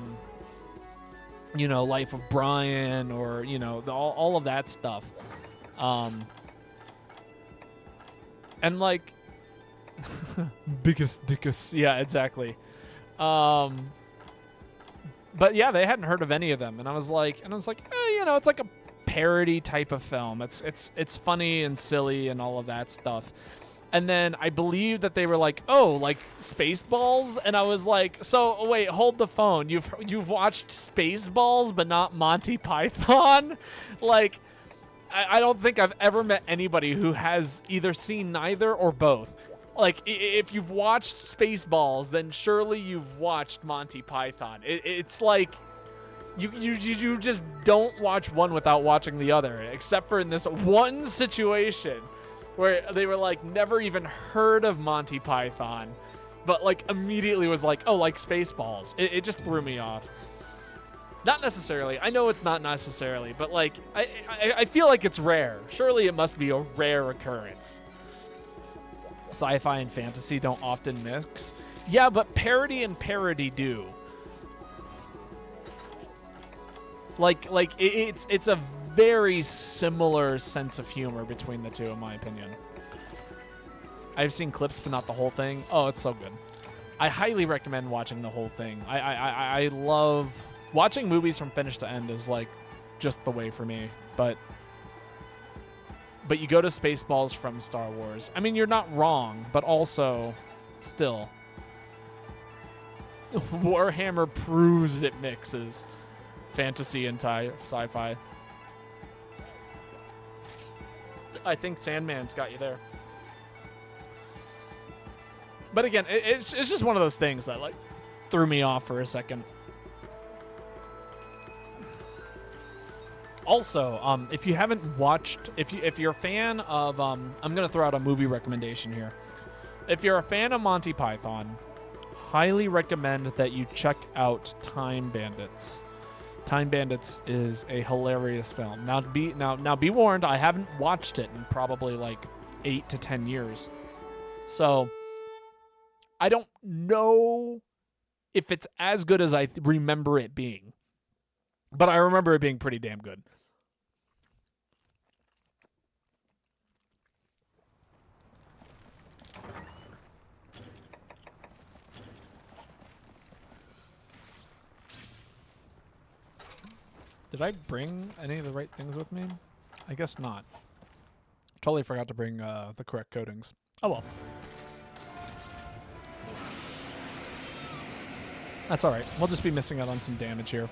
Life of Brian, or all of that stuff, and like. Biggest dickus. Yeah, exactly. But yeah, they hadn't heard of any of them, and I was like, it's like a parody type of film. It's funny and silly and all of that stuff. And then I believe that they were like, oh, like Spaceballs, and I was like, so wait, hold the phone. You've watched Spaceballs, but not Monty Python? Like, I don't think I've ever met anybody who has either seen neither or both. Like, if you've watched Spaceballs, then surely you've watched Monty Python. It's like you just don't watch one without watching the other, except for in this one situation where they were like never even heard of Monty Python, but like immediately was like, oh, like Spaceballs. It just threw me off. Not necessarily. I know it's not necessarily, but like I feel like it's rare. Surely it must be a rare occurrence. Sci-fi and fantasy don't often mix. Yeah, but parody and parody do. Like it's a very similar sense of humor between the two, in my opinion. I've seen clips, but not the whole thing. Oh, it's so good. I highly recommend watching the whole thing. I love watching movies from finish to end is like just the way for me. But you go to Spaceballs from Star Wars. I mean, you're not wrong, but also, still, Warhammer proves it mixes fantasy and sci-fi. I think Sandman's got you there. But again, it's just one of those things that like threw me off for a second. Also, if you haven't watched, if you're a fan of, I'm gonna throw out a movie recommendation here. If you're a fan of Monty Python, highly recommend that you check out Time Bandits. Time Bandits is a hilarious film. Now be warned, I haven't watched it in probably like 8 to 10 years, so I don't know if it's as good as I remember it being. But I remember it being pretty damn good. Did I bring any of the right things with me? I guess not. Totally forgot to bring the correct coatings. Oh well. That's alright. We'll just be missing out on some damage here.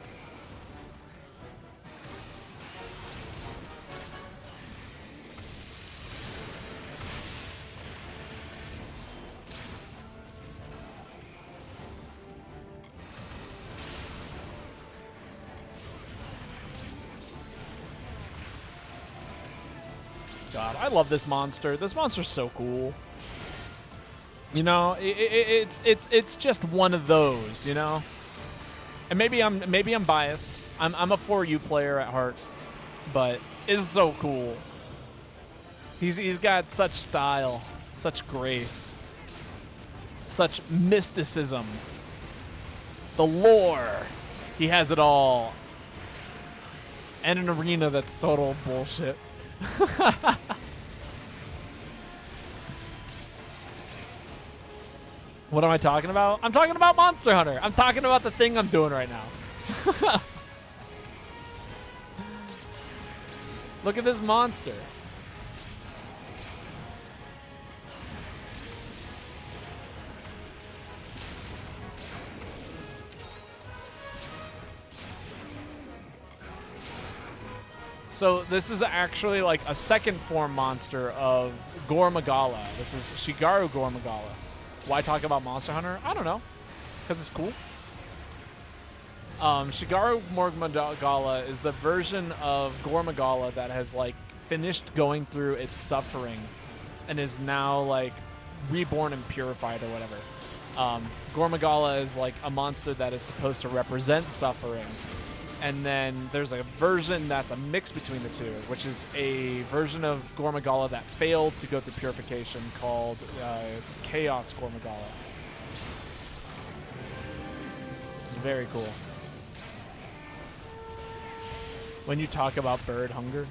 God, I love this monster. This monster's so cool. You know, it's just one of those, you know. And maybe I'm biased. I'm a 4U player at heart, but it's so cool. He's got such style, such grace, such mysticism. The lore, he has it all, and an arena that's total bullshit. What am I talking about? I'm talking about Monster Hunter. I'm talking about the thing I'm doing right now. Look at this monster. So this is actually like a second form monster of Gormagala. This is Shigaru Gormagala. Why talk about Monster Hunter? I don't know. Because it's cool. Shigaru Gormagala is the version of Gormagala that has like finished going through its suffering and is now like reborn and purified or whatever. Gormagala is like a monster that is supposed to represent suffering. And then there's a version that's a mix between the two, which is a version of Gormagala that failed to go through purification called Chaos Gormagala. It's very cool. When you talk about bird hunger,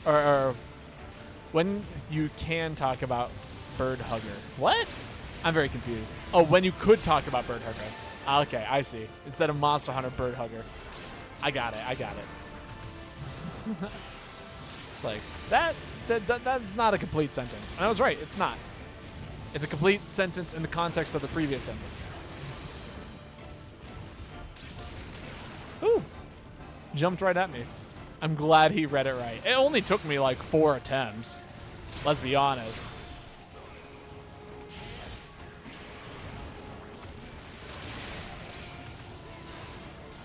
or when you can talk about bird hugger. What? I'm very confused. Oh, when you could talk about bird hugger. Okay, I see. Instead of Monster Hunter, Bird Hugger. I got it. It's like, that's not a complete sentence. And I was right, it's not. It's a complete sentence in the context of the previous sentence. Ooh. Jumped right at me. I'm glad he read it right. It only took me like 4 attempts. Let's be honest.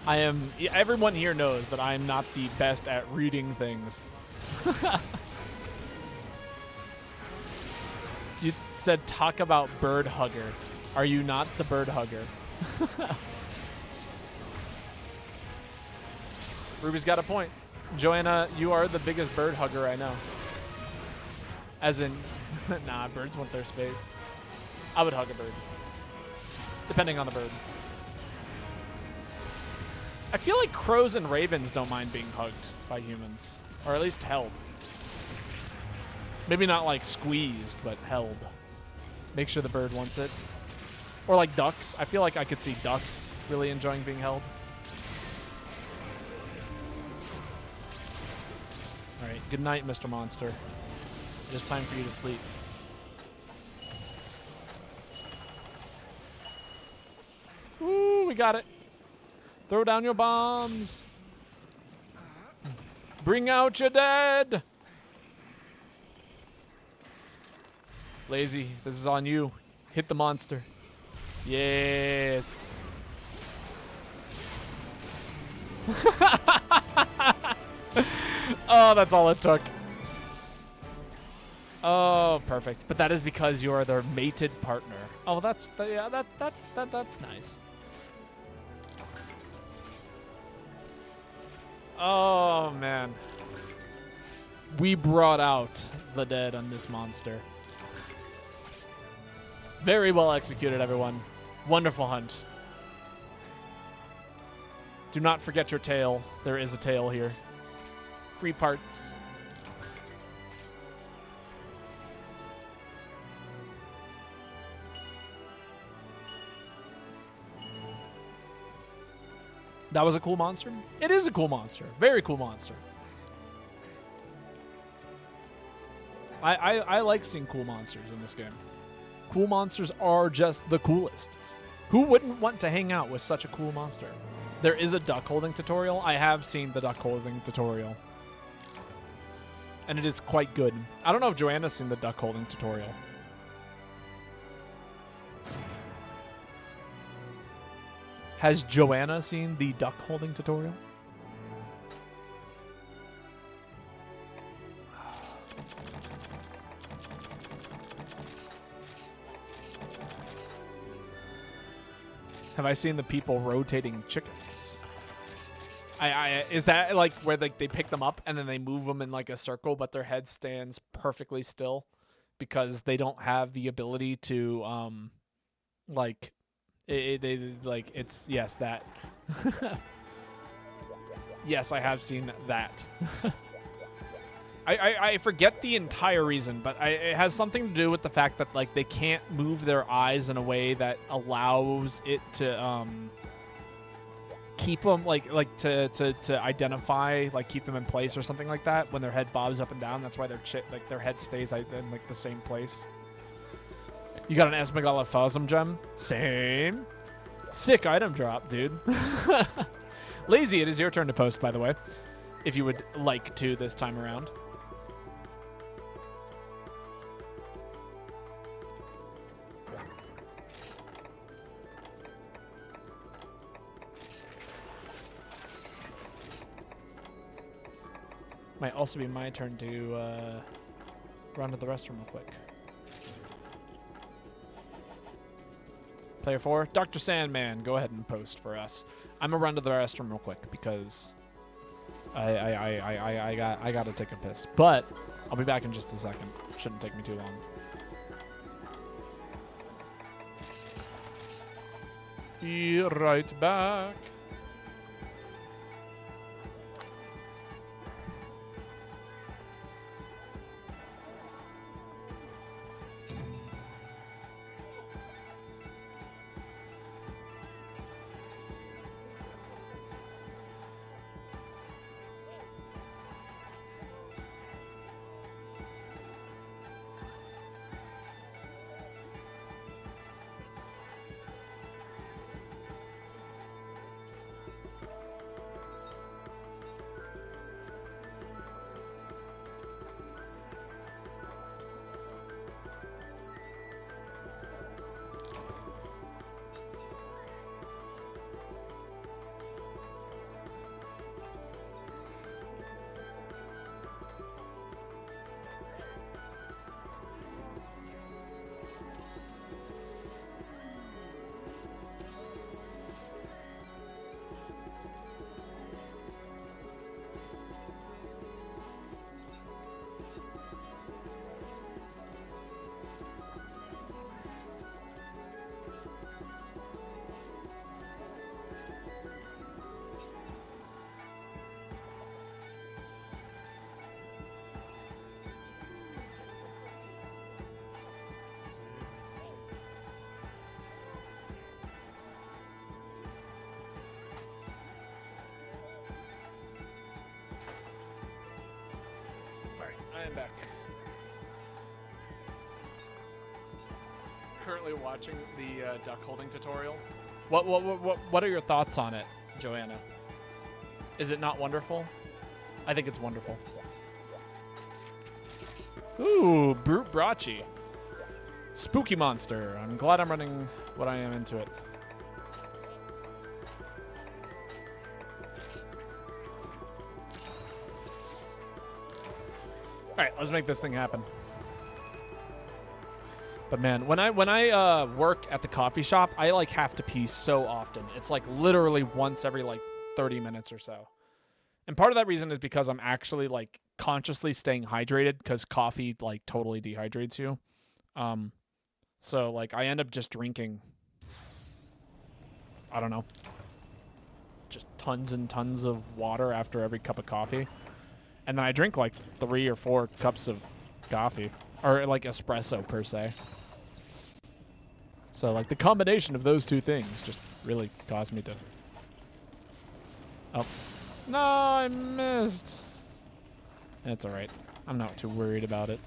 Everyone here knows that I am not the best at reading things. You said talk about bird hugger. Are you not the bird hugger? Ruby's got a point. Joanna, you are the biggest bird hugger I know. As in, nah, birds want their space. I would hug a bird. Depending on the bird. I feel like crows and ravens don't mind being hugged by humans. Or at least held. Maybe not like squeezed, but held. Make sure the bird wants it. Or like ducks. I feel like I could see ducks really enjoying being held. Alright, good night, Mr. Monster. It is time for you to sleep. Woo, we got it. Throw down your bombs. Bring out your dead. Lazy, this is on you. Hit the monster. Yes. Oh, that's all it took. Oh, perfect. But that is because you are their mated partner. Oh, that's nice. Oh, man. We brought out the dead on this monster. Very well executed, everyone. Wonderful hunt. Do not forget your tail. There is a tail here. Free parts. That was a cool monster? It is a cool monster. Very cool monster. I like seeing cool monsters in this game. Cool monsters are just the coolest. Who wouldn't want to hang out with such a cool monster? There is a duck holding tutorial. I have seen the duck holding tutorial. And it is quite good. I don't know if Joanna's seen the duck holding tutorial. Has Joanna seen the duck holding tutorial? Have I seen the people rotating chickens? Is that like where they pick them up and then they move them in like a circle, but their head stands perfectly still because they don't have the ability to like it's yes that. Yes, I have seen that. I forget the entire reason, but it has something to do with the fact that like they can't move their eyes in a way that allows it to keep them to identify, like keep them in place or something like that when their head bobs up and down. That's why their head stays in like the same place. You got an Esmagala Phasm gem? Same. Sick item drop, dude. Lazy, it is your turn to post, by the way, if you would like to this time around. Might also be my turn to run to the restroom real quick. Player 4, Dr. Sandman, go ahead and post for us. I'm gonna run to the restroom real quick because I gotta take a piss. But I'll be back in just a second. Shouldn't take me too long. Be right back. I am back. Currently watching the duck holding tutorial. What are your thoughts on it, Joanna? Is it not wonderful? I think it's wonderful. Ooh, Brute Brachy. Spooky monster. I'm glad I'm running what I am into it. All right, let's make this thing happen. But man, when I work at the coffee shop, I like have to pee so often. It's like literally once every like 30 minutes or so. And part of that reason is because I'm actually like consciously staying hydrated because coffee like totally dehydrates you. So like I end up just drinking I don't know, just tons and tons of water after every cup of coffee. And then I drink like 3 or 4 cups of coffee, or like espresso per se. So like the combination of those 2 things just really caused me to... Oh. No, I missed. That's all right. I'm not too worried about it.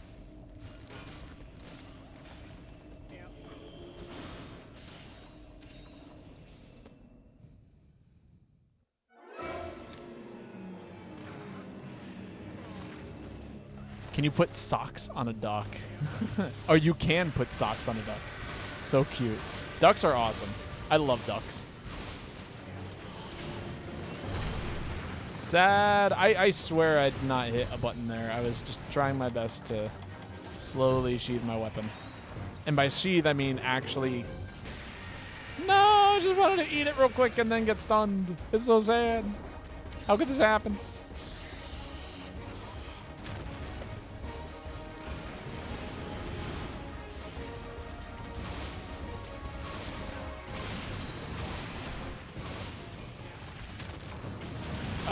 Can you put socks on a duck? Or you can put socks on a duck. So cute. Ducks are awesome. I love ducks. Sad. I swear I did not hit a button there. I was just trying my best to slowly sheathe my weapon. And by sheathe, I mean actually... No, I just wanted to eat it real quick and then get stunned. It's so sad. How could this happen?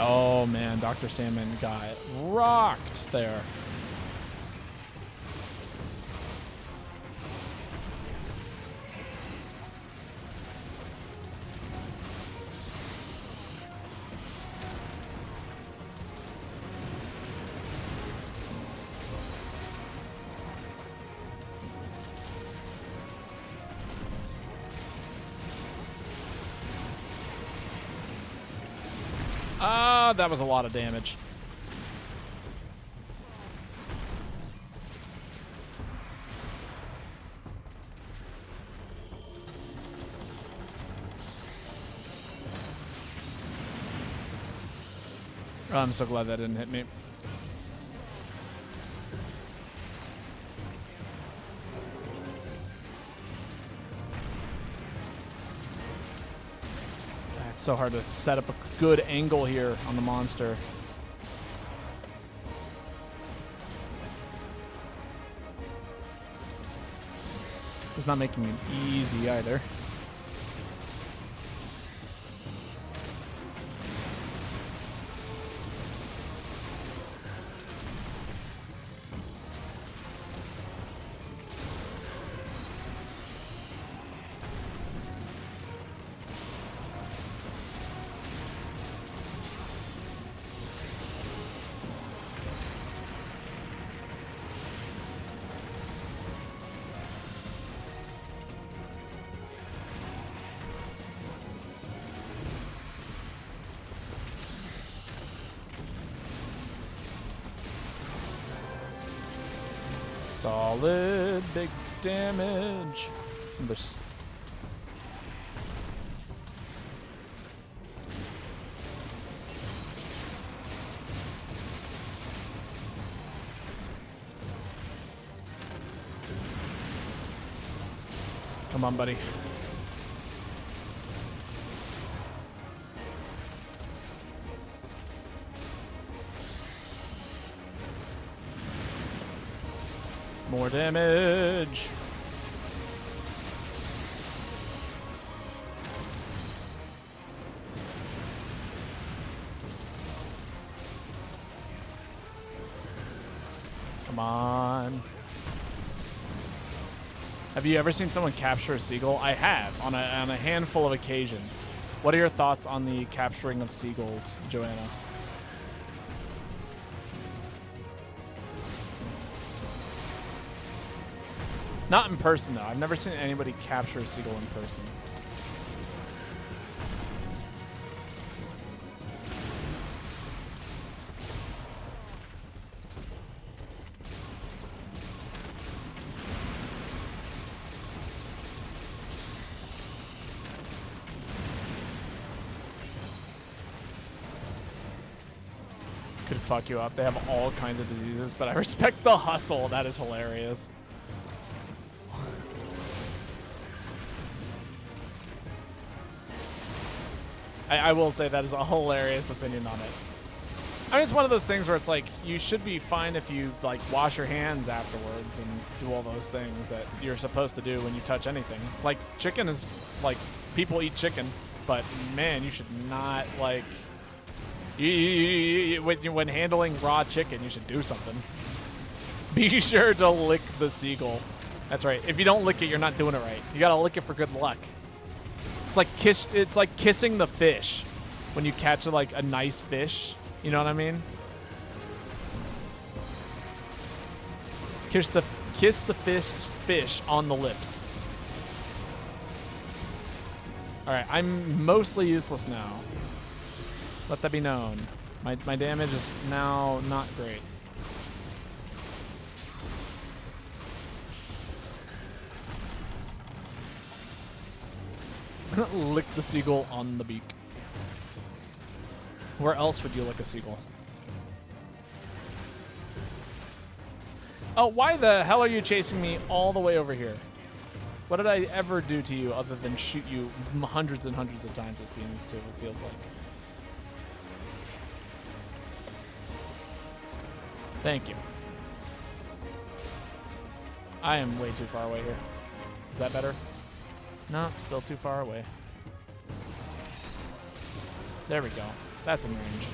Oh man, Dr. Sandman got rocked there. That was a lot of damage. Oh, I'm so glad that didn't hit me. It's so hard to set up a good angle here on the monster. It's not making it easy either. Solid big damage. There's Come on, buddy. More damage. Come on. Have you ever seen someone capture a seagull? I have, on a handful of occasions. What are your thoughts on the capturing of seagulls, Joanna? Not in person, though. I've never seen anybody capture a seagull in person. Could fuck you up. They have all kinds of diseases, but I respect the hustle. That is hilarious. I will say that is a hilarious opinion on it. I mean, it's one of those things where it's like, you should be fine if you, like, wash your hands afterwards and do all those things that you're supposed to do when you touch anything. Like, chicken is, like, people eat chicken. but man, you should not, like, when handling raw chicken, you should do something. Be sure to lick the seagull. That's right. If you don't lick it, you're not doing it right. You gotta lick it for good luck. It's like kissing the fish when you catch like a nice fish. You know what I mean? Kiss the fish on the lips. All right, I'm mostly useless now. Let that be known. My damage is now not great. Lick the seagull on the beak. Where else would you lick a seagull? Oh, why the hell are you chasing me all the way over here? What did I ever do to you other than shoot you hundreds and hundreds of times, it feels like. Thank you. I am way too far away here. Is that better? No, still too far away. There we go. That's in range.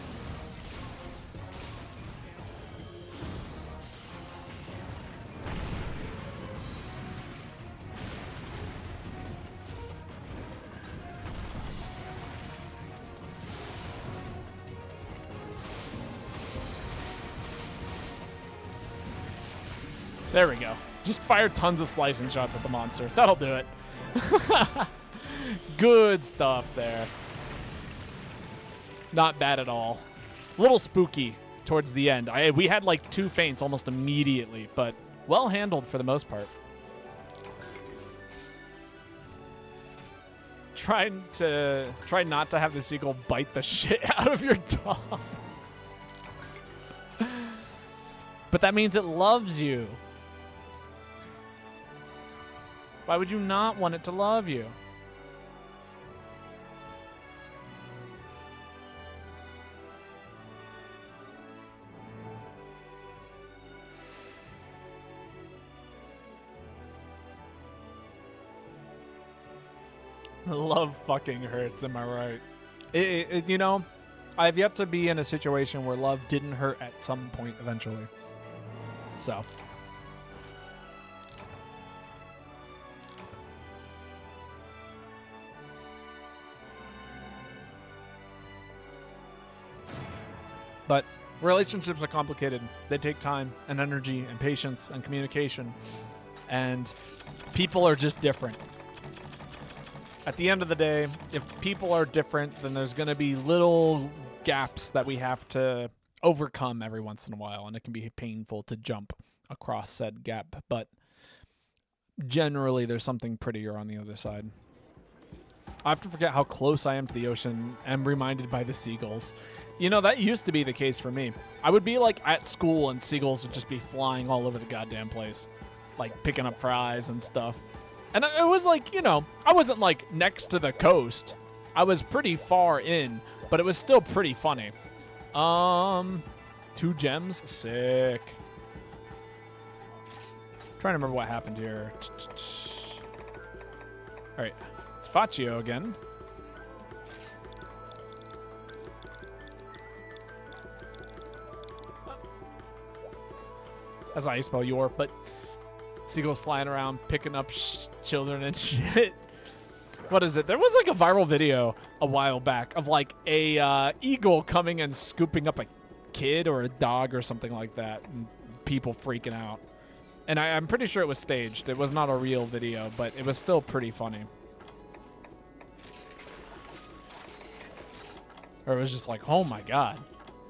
There we go. Just fire tons of slicing shots at the monster. That'll do it. Good stuff there. Not bad at all. A little spooky towards the end. We had like 2 feints almost immediately, but well handled for the most part. Try not to have the seagull bite the shit out of your dog. But that means it loves you. Why would you not want it to love you? Love fucking hurts, am I right? You know, I've yet to be in a situation where love didn't hurt at some point eventually. So. But relationships are complicated. They take time and energy and patience and communication. And people are just different. At the end of the day, if people are different, then there's going to be little gaps that we have to overcome every once in a while. And it can be painful to jump across said gap. But generally, there's something prettier on the other side. I have to forget how close I am to the ocean. I'm reminded by the seagulls. You know, that used to be the case for me. I would be like at school and seagulls would just be flying all over the goddamn place. Like picking up fries and stuff. And it was like, you know, I wasn't like next to the coast. I was pretty far in, but it was still pretty funny. 2 gems? Sick. Trying to remember what happened here. All right. It's Faccio again. That's how you spell your, but seagulls flying around, picking up children and shit. What is it? There was like a viral video a while back of like a eagle coming and scooping up a kid or a dog or something like that, and people freaking out. And I'm pretty sure it was staged. It was not a real video, but it was still pretty funny. Or it was just like, oh my god.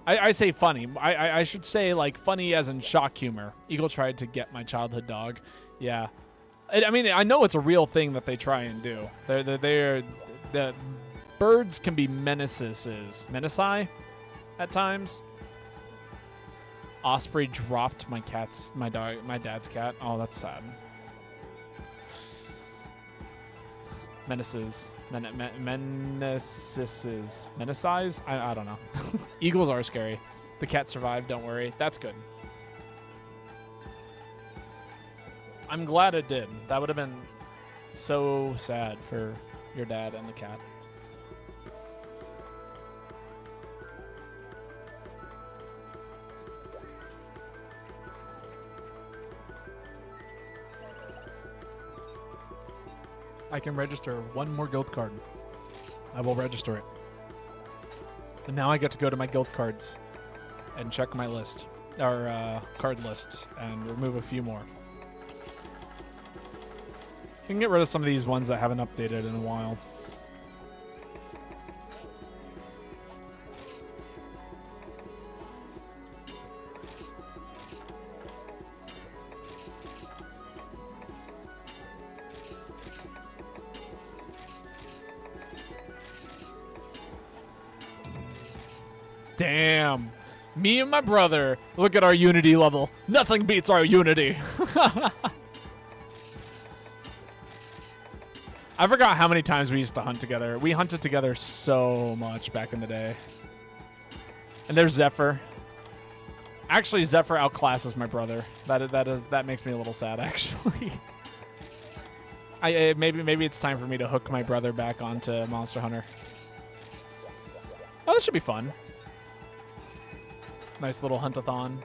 I say funny. I should say like funny as in shock humor. Eagle tried to get my childhood dog. Yeah. I mean, I know it's a real thing that they try and do. The birds can be menaci at times. Osprey dropped my dad's cat. Oh, that's sad. Menaces. Menaces? I don't know. Eagles are scary. The cat survived, don't worry. That's good. I'm glad it did. That would have been so sad for your dad and the cat. I can register one more guild card. I will register it. And now I get to go to my guild cards and check my list, or card list, and remove a few more. You can get rid of some of these ones that haven't updated in a while. Damn. Me and my brother. Look at our unity level. Nothing beats our unity. I forgot how many times we used to hunt together. We hunted together so much back in the day. And there's Zephyr. Actually, Zephyr outclasses my brother. That makes me a little sad, actually. Maybe it's time for me to hook my brother back onto Monster Hunter. Oh, this should be fun. Nice little hunt-a-thon.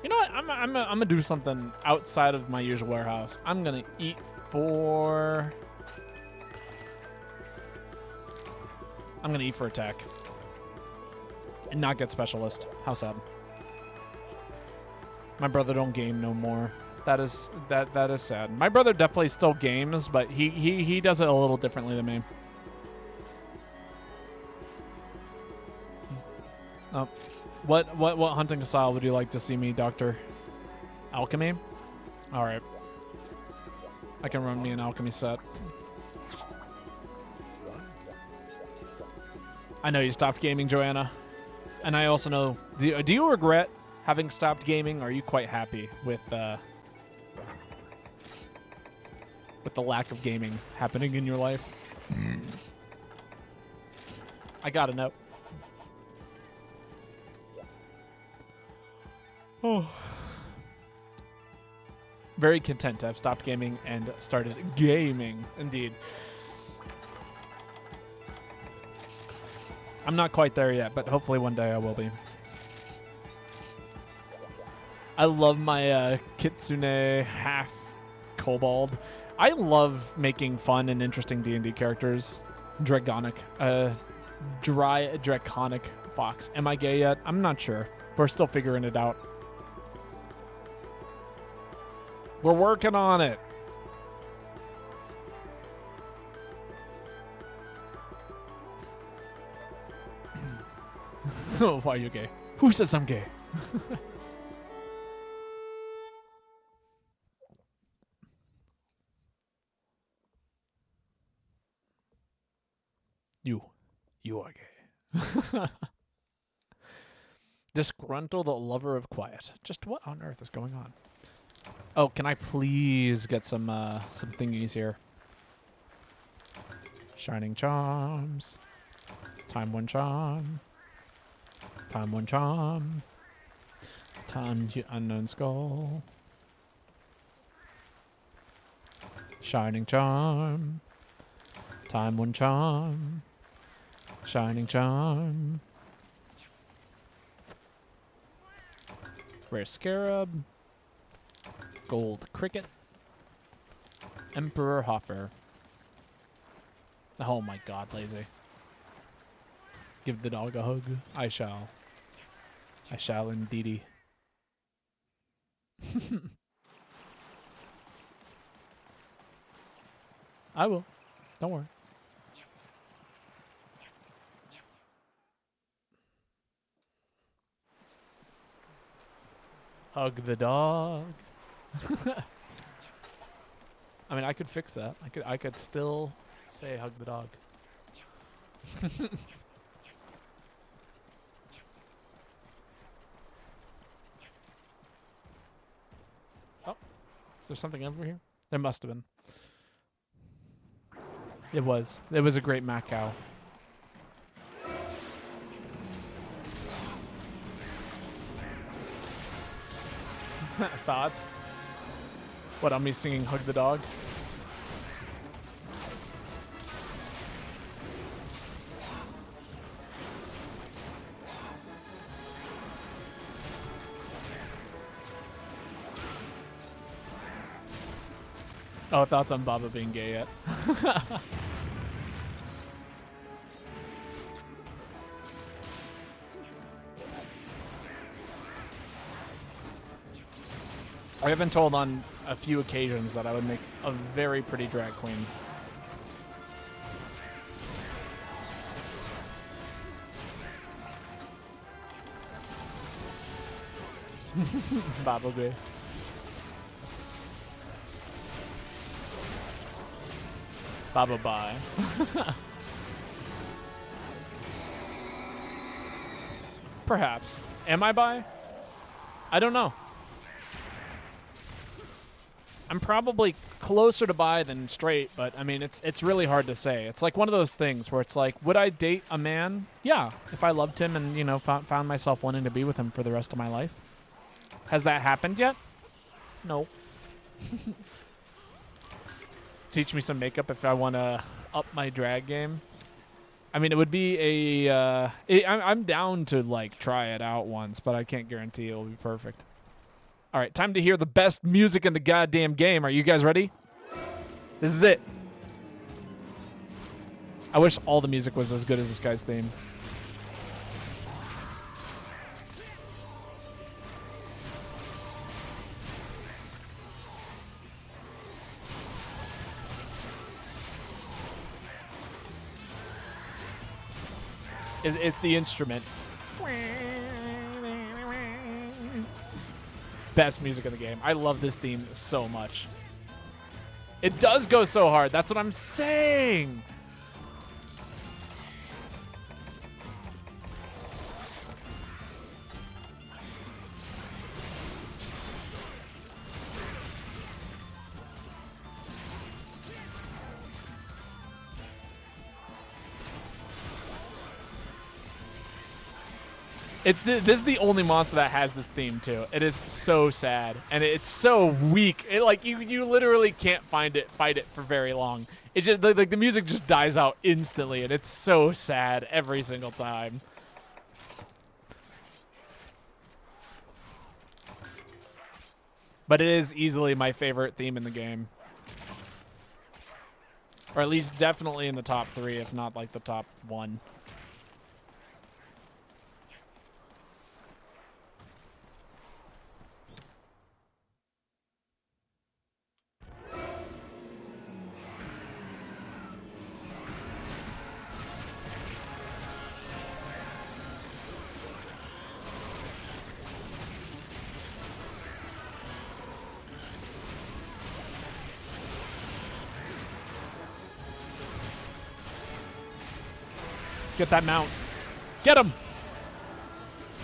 You know what? I'm gonna do something outside of my usual warehouse. I'm gonna eat for... I'm gonna eat for attack. And not get specialist. How sad. My brother don't game no more. That is sad. My brother definitely still games, but he does it a little differently than me. What hunting style would you like to see me, Doctor? Alchemy? Alright. I can run me an alchemy set. I know you stopped gaming, Joanna. And I also know... Do you regret having stopped gaming? Or are you quite happy with the lack of gaming happening in your life? I gotta know. Oh. Very content to have stopped gaming and started gaming. Indeed. I'm not quite there yet, but hopefully one day I will be. I love my Kitsune half kobold. I love making fun and interesting D&D characters. Draconic fox. Am I gay yet? I'm not sure. We're still figuring it out. We're working on it. Oh, why are you gay? Who says I'm gay? You are gay. Disgruntled lover of quiet. Just what on earth is going on? Oh, can I please get some thingies here? Shining charms. Time one charm. Time one charm. Time unknown skull. Shining charm. Time one charm. Shining charm. Rare scarab. Gold cricket. Emperor hopper. Oh my god, lazy. Give the dog a hug. I shall. I shall indeedy. I will. Don't worry. Hug the dog. I mean, I could fix that. I could still say hug the dog. Oh, is there something over here? There must have been. It was. It was a great Macau. Thoughts? What, on me singing Hug the Dog? Oh, thoughts on Baba being gay yet? I have been told on a few occasions that I would make a very pretty drag queen. Baba gay. Baba bye. Perhaps. Am I bi? I don't know. I'm probably closer to bi than straight, but I mean, it's really hard to say. It's like one of those things where it's like, would I date a man? Yeah, if I loved him and, you know, found myself wanting to be with him for the rest of my life. Has that happened yet? No. Teach me some makeup if I want to up my drag game. I mean, it would be a... I'm down to, like, try it out once, but I can't guarantee it'll be perfect. All right, time to hear the best music in the goddamn game. Are you guys ready? This is it. I wish all the music was as good as this guy's theme. It's the instrument. Best music in the game. I love this theme so much. It does go so hard. That's what I'm saying. This is the only monster that has this theme too. It is so sad and it's so weak. It like you literally can't fight it for very long. It just like the music just dies out instantly and it's so sad every single time. But it is easily my favorite theme in the game. Or at least definitely in the top 3, if not like the top 1. Get that mount. Get him!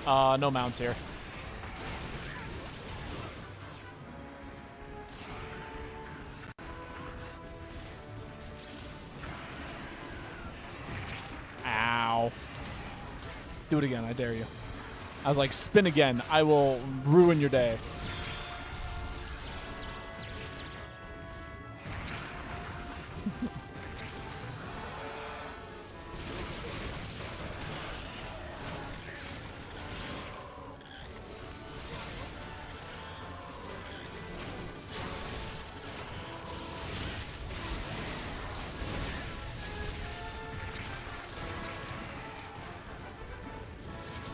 No mounts here. Ow. Do it again, I dare you. I was like, spin again. I will ruin your day.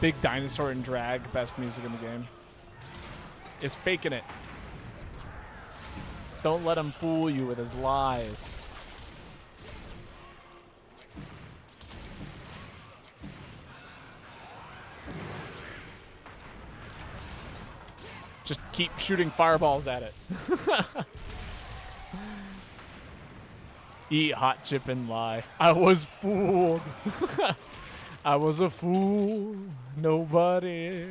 Big dinosaur and drag, best music in the game. Is faking it. Don't let him fool you with his lies. Just keep shooting fireballs at it. Eat hot chip and lie. I was fooled. I was a fool. Nobody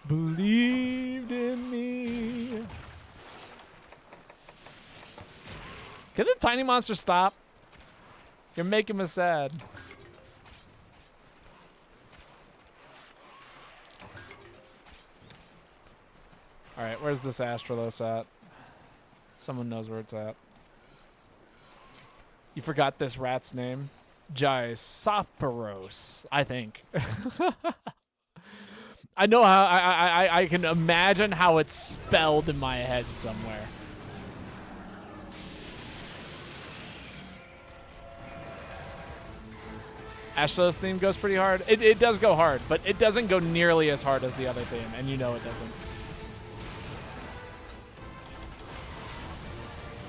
believed in me. Can the tiny monster stop? You're making me sad. All right, where's this Astralos at? Someone knows where it's at. You forgot this rat's name? Gysoporos, I think. I know how I can imagine how it's spelled in my head somewhere. Astro's theme goes pretty hard. It does go hard, but it doesn't go nearly as hard as the other theme, and you know it doesn't.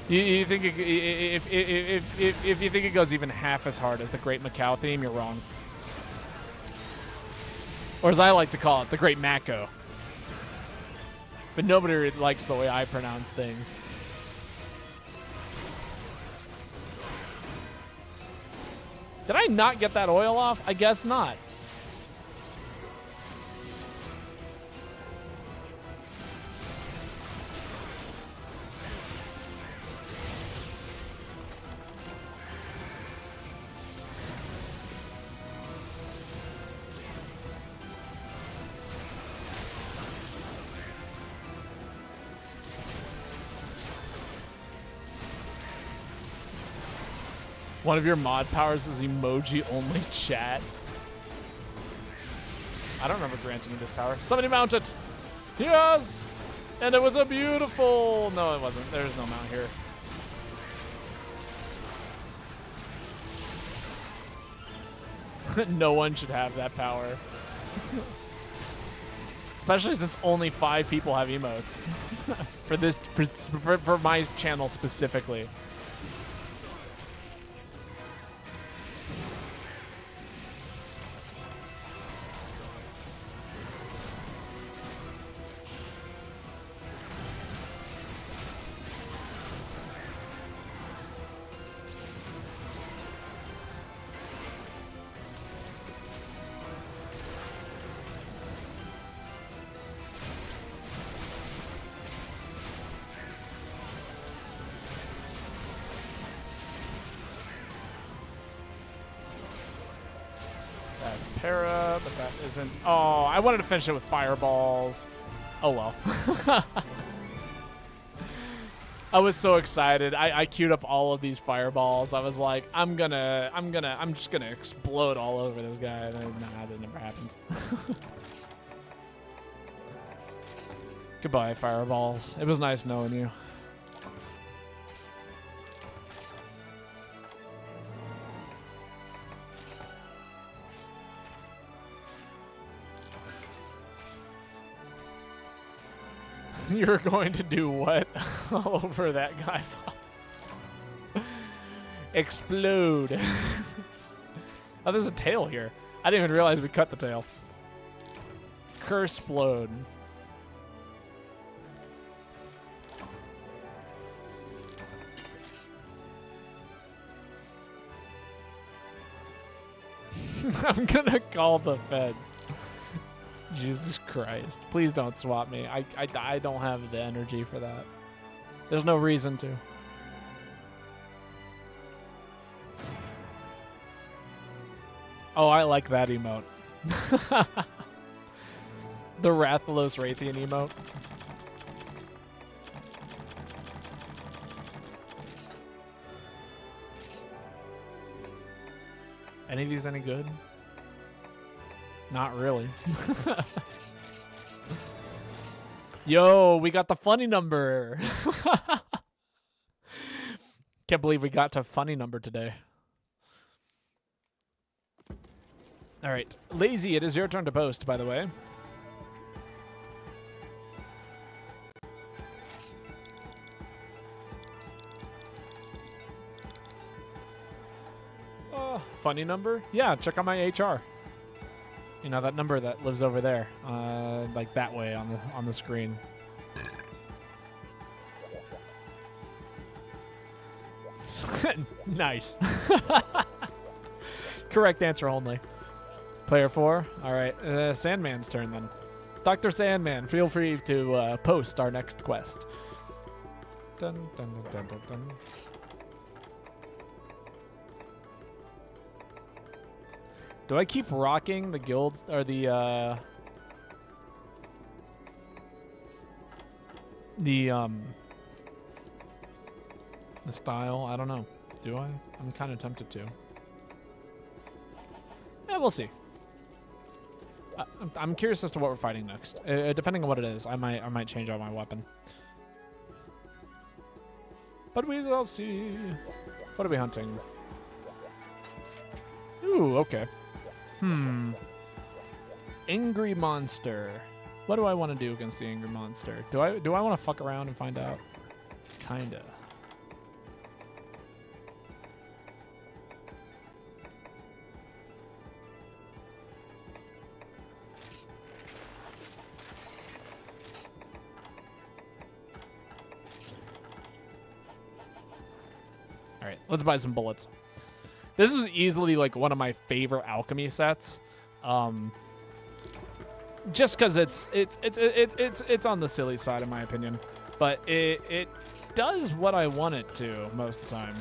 You think if you think it goes even half as hard as the Great Macau theme, you're wrong. Or as I like to call it, the Great Mako. But nobody really likes the way I pronounce things. Did I not get that oil off? I guess not. One of your mod powers is emoji-only chat. I don't remember granting you this power. Somebody mount it! Yes! And it was a beautiful... No, it wasn't. There's no mount here. No one should have that power. Especially since only 5 people have emotes. for my channel specifically. Para, but that isn't. Oh, I wanted to finish it with fireballs. Oh well. I was so excited. I queued up all of these fireballs. I was like, I'm just gonna explode all over this guy. And then, nah, that never happened. Goodbye, fireballs. It was nice knowing you. You're going to do what all over that guy? Explode. Oh, there's a tail here. I didn't even realize we cut the tail. Curseplode. I'm gonna call the feds. Jesus Christ. Please don't swap me. I don't have the energy for that. There's no reason to. Oh, I like that emote. The Rathalos Raytheon emote. Any of these any good? Not really. Yo, we got the funny number. Can't believe we got to funny number today. All right. Lazy, it is your turn to post, by the way. Funny number? Yeah, check out my HR. You know, that number that lives over there, like that way on the screen. Nice. Correct answer only. Player 4. All right, Sandman's turn then. Dr. Sandman, feel free to post our next quest. Dun, dun, dun, dun, dun. Do I keep rocking the guild or the style? I don't know. Do I? I'm kind of tempted to. Yeah, we'll see. I'm curious as to what we're fighting next. Depending on what it is, I might change out my weapon. But we shall see. What are we hunting? Ooh, okay. Angry monster. What do I want to do against the angry monster? Do I want to fuck around and find out? Kinda. All right, let's buy some bullets. This is easily like one of my favorite alchemy sets. Just because it's on the silly side in my opinion, but it does what I want it to most of the time.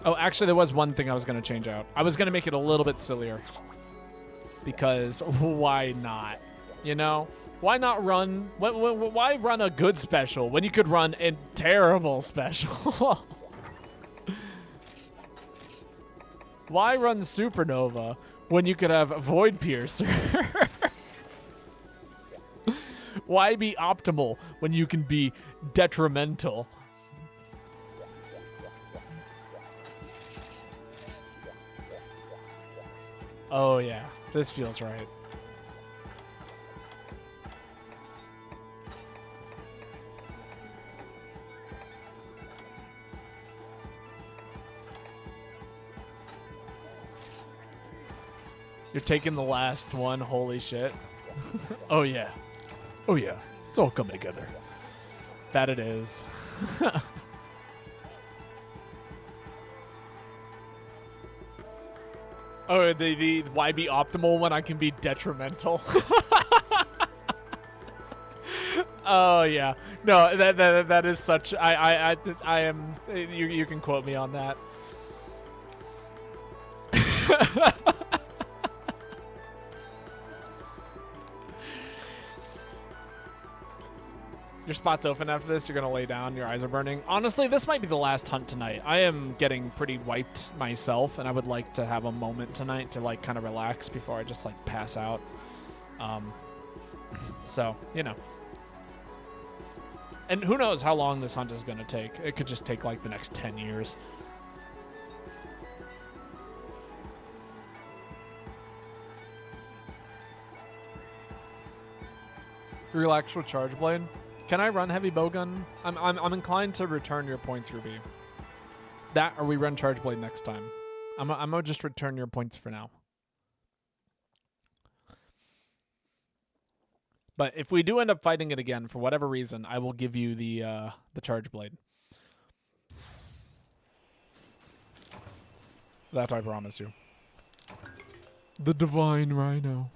Oh, actually, there was one thing I was going to change out. I was going to make it a little bit sillier. Because why not? You know? Why not run... Why run a good special when you could run a terrible special? Why run Supernova when you could have Void Piercer? Why be optimal when you can be detrimental? Oh, yeah. This feels right. You're taking the last one. Holy shit. Oh, yeah. Oh, yeah. It's all coming together. That it is. Oh, the why be optimal when I can be detrimental? Oh yeah, no, that is such. I am. You can quote me on that. Your spot's open after this. You're gonna lay down. Your eyes are burning. Honestly, this might be the last hunt tonight. I am getting pretty wiped myself, and I would like to have a moment tonight to like kind of relax before I just like pass out. So you know, and who knows how long this hunt is gonna take? It could just take like the next 10 years. Relax with Charge Blade. Can I run heavy bowgun? I'm inclined to return your points, Ruby. That or we run Charge Blade next time. I'm gonna just return your points for now. But if we do end up fighting it again for whatever reason, I will give you the Charge Blade. That I promise you. The Divine Rhino.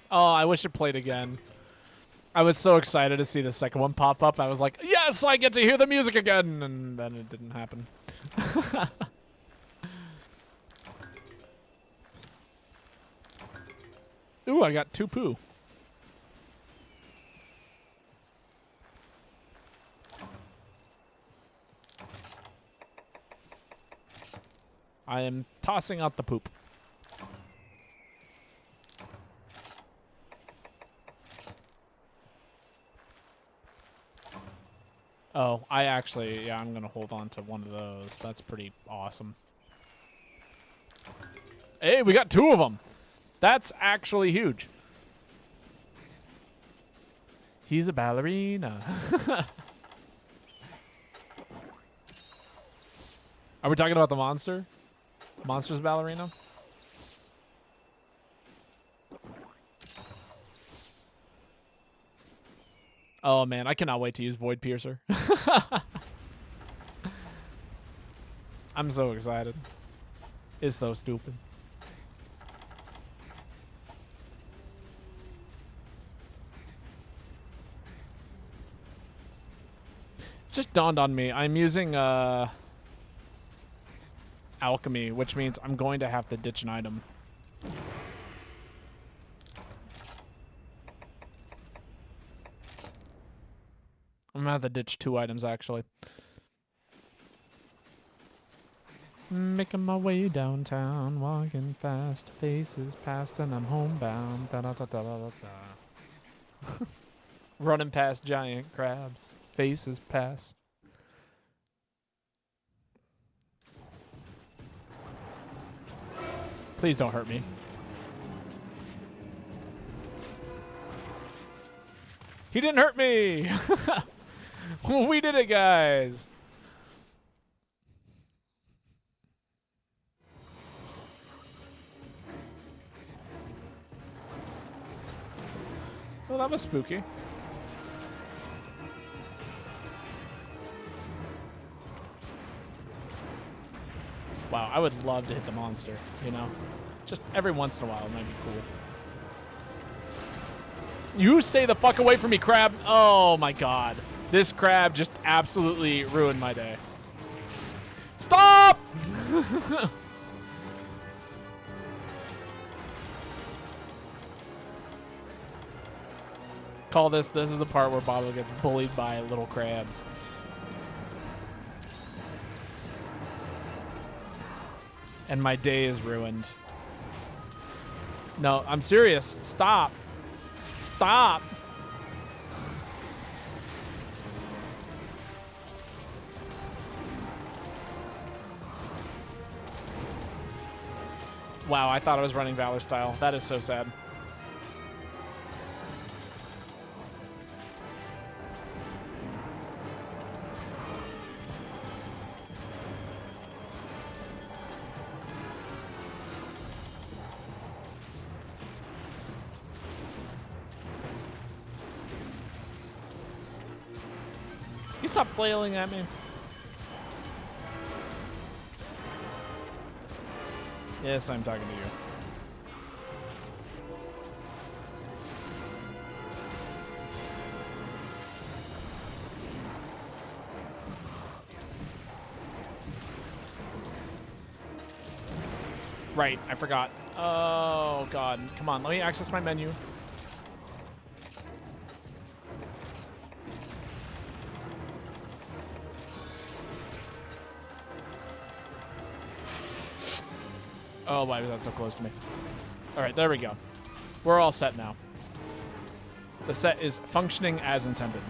Oh, I wish it played again. I was so excited to see the second one pop up. I was like, yes, I get to hear the music again. And then it didn't happen. Ooh, I got 2 poo. I am tossing out the poop. Oh, I actually, yeah, I'm going to hold on to one of those. That's pretty awesome. Hey, we got 2 of them. That's actually huge. He's a ballerina. Are we talking about the monster? Monster's ballerina? Oh man, I cannot wait to use Void Piercer. I'm so excited. It's so stupid. Just dawned on me. I'm using alchemy, which means I'm going to have to ditch an item. gonna have to ditch 2 items, actually. Making my way downtown, walking fast, faces past, and I'm homebound. Da, da, da, da, da, da. Running past giant crabs, faces pass. Please don't hurt me. He didn't hurt me! We did it, guys! Well, that was spooky. Wow, I would love to hit the monster, you know? Just every once in a while, it might be cool. You stay the fuck away from me, crab. Oh my god. This crab just absolutely ruined my day. Stop! Call this is the part where Bobo gets bullied by little crabs. And my day is ruined. No, I'm serious. Stop. Stop. Wow, I thought I was running Valor style. That is so sad. You stop flailing at me. Yes, I'm talking to you. Right, I forgot. Oh, God. Come on, let me access my menu. Oh, why was that so close to me? All right, there we go. We're all set now. The set is functioning as intended.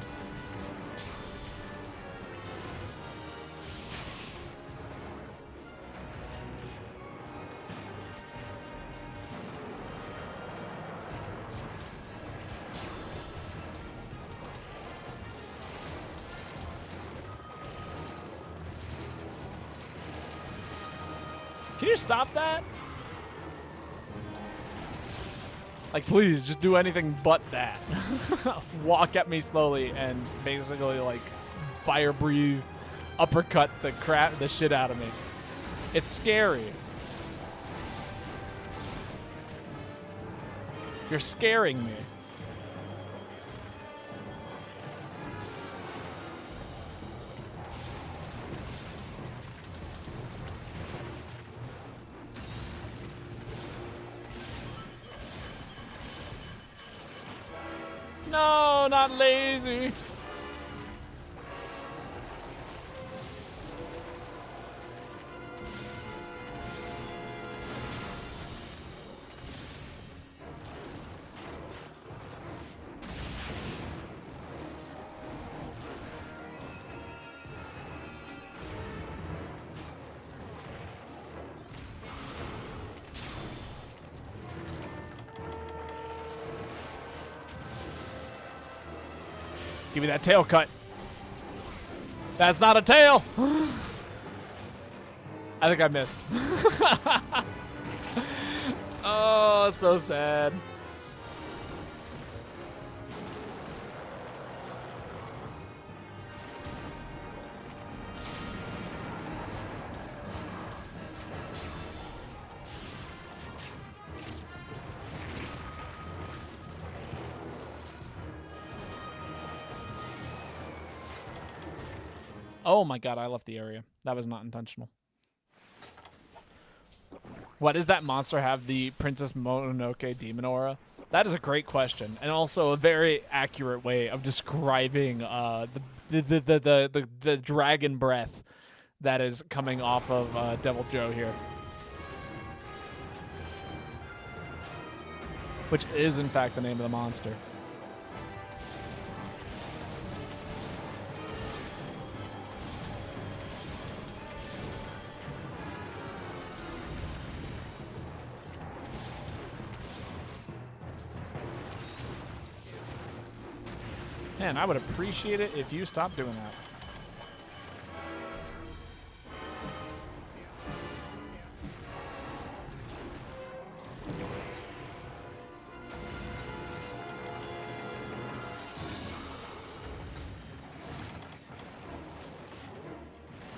Can you stop that? Like, please, just do anything but that. Walk at me slowly and basically, like, fire breathe, uppercut the shit out of me. It's scary. You're scaring me. No, not lazy. Give me that tail cut. That's not a tail. I think I missed. Oh, so sad. Oh my god, I left the area. That was not intentional. What, does that monster have the Princess Mononoke demon aura? That is a great question, and also a very accurate way of describing the the dragon breath that is coming off of Devil Joe here. Which is, in fact, the name of the monster. Man, I would appreciate it if you stopped doing that.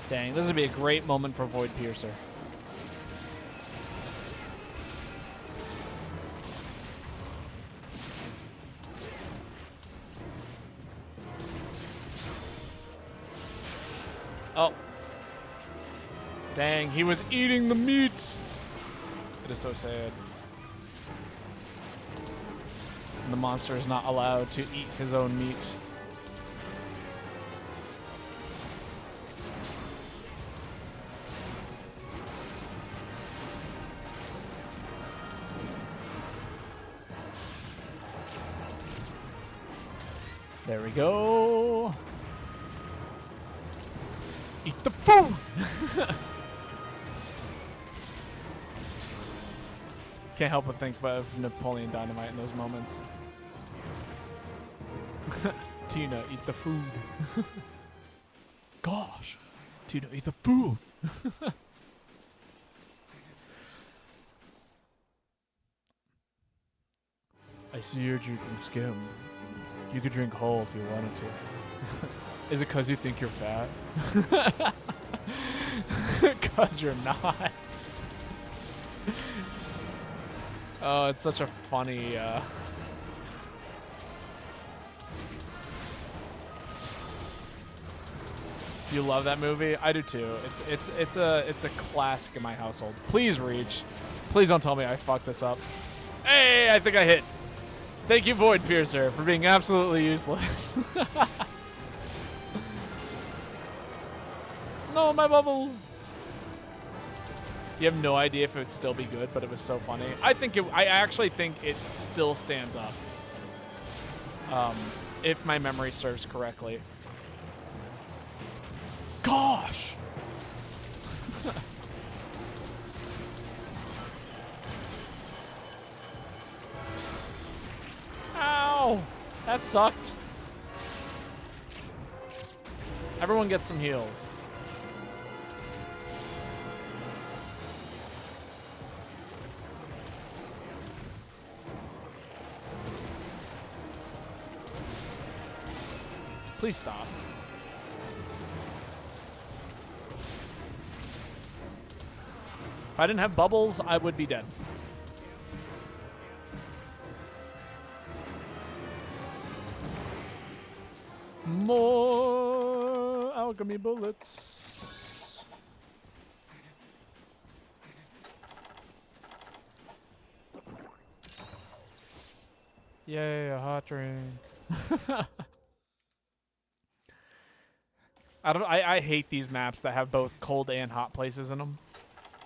Dang, this would be a great moment for Void Piercer. Oh. Dang, he was eating the meat. It is so sad. And the monster is not allowed to eat his own meat. There we go. Eat the food! Can't help but think of Napoleon Dynamite in those moments. Tina, eat the food. Gosh. Tina, eat the food. I see you're drinking skim. You could drink whole if you wanted to. Is it because you think you're fat? Because you're not. Oh, it's such a funny... You love that movie? I do too. It's a classic in my household. Please reach. Please don't tell me I fucked this up. Hey, I think I hit. Thank you, Void Piercer, for being absolutely useless. No, my bubbles. You have no idea if it would still be good, but it was so funny. I actually think it still stands up. If my memory serves correctly. Gosh. Ow! That sucked. Everyone gets some heals. Please stop. If I didn't have bubbles, I would be dead. More alchemy bullets. Yay, a hot drink. I hate these maps that have both cold and hot places in them.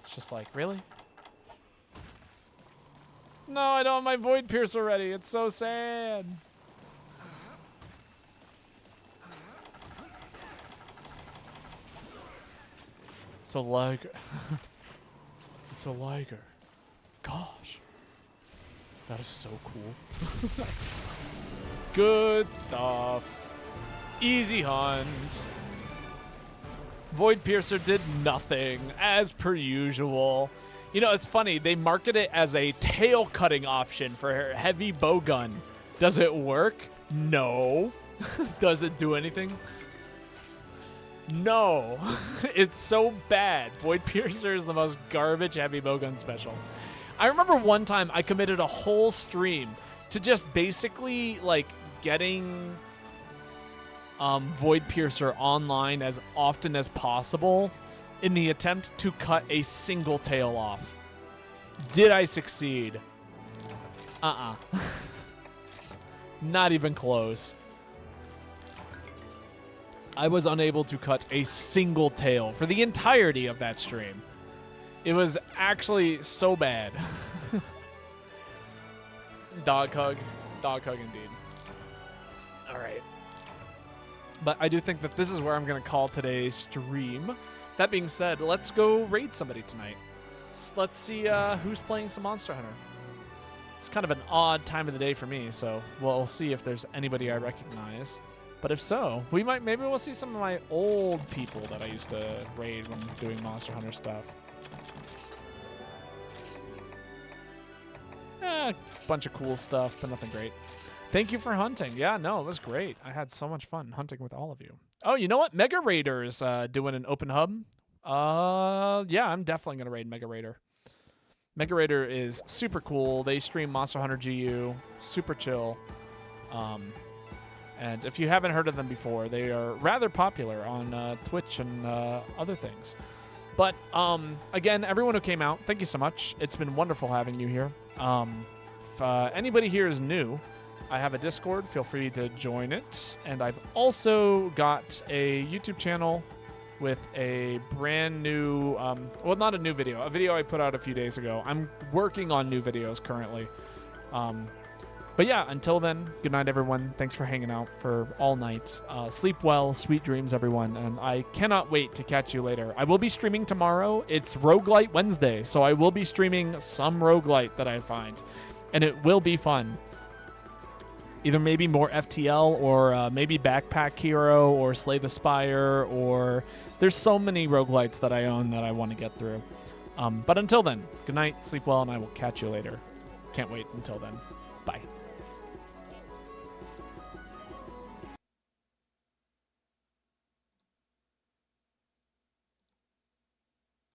It's just like, really? No, I don't have my Void Piercer ready. It's so sad. It's a liger. It's a liger. Gosh. That is so cool. Good stuff. Easy hunt. Void Piercer did nothing, as per usual. You know, it's funny. They market it as a tail-cutting option for heavy bowgun. Does it work? No. Does it do anything? No. It's so bad. Void Piercer is the most garbage heavy bowgun special. I remember one time I committed a whole stream to just basically, like, getting... Void Piercer online as often as possible in the attempt to cut a single tail off. Did I succeed? Not even close. I was unable to cut a single tail for the entirety of that stream. It was actually so bad. Dog hug indeed. All right. But I do think that this is where I'm going to call today's stream. That being said, let's go raid somebody tonight. Let's see who's playing some Monster Hunter. It's kind of an odd time of the day for me, so we'll see if there's anybody I recognize. But if so, maybe we'll see some of my old people that I used to raid when doing Monster Hunter stuff. Bunch of cool stuff, but nothing great. Thank you for hunting. Yeah, no, it was great. I had so much fun hunting with all of you. Oh, you know what? Mega Raider's doing an open hub. Yeah, I'm definitely going to raid Mega Raider. Mega Raider is super cool. They stream Monster Hunter GU. Super chill. And if you haven't heard of them before, they are rather popular on Twitch and other things. But, again, everyone who came out, thank you so much. It's been wonderful having you here. If anybody here is new, I have a Discord. Feel free to join it. And I've also got a YouTube channel with a brand new, well, not a new video, a video I put out a few days ago. I'm working on new videos currently. But yeah, until then, good night, everyone. Thanks for hanging out for all night. Sleep well, sweet dreams, everyone. And I cannot wait to catch you later. I will be streaming tomorrow. It's Roguelite Wednesday, so I will be streaming some roguelite that I find. And it will be fun. Either maybe more FTL or maybe Backpack Hero or Slay the Spire, or there's so many roguelites that I own that I want to get through. But until then, good night, sleep well, and I will catch you later. Can't wait until then. Bye.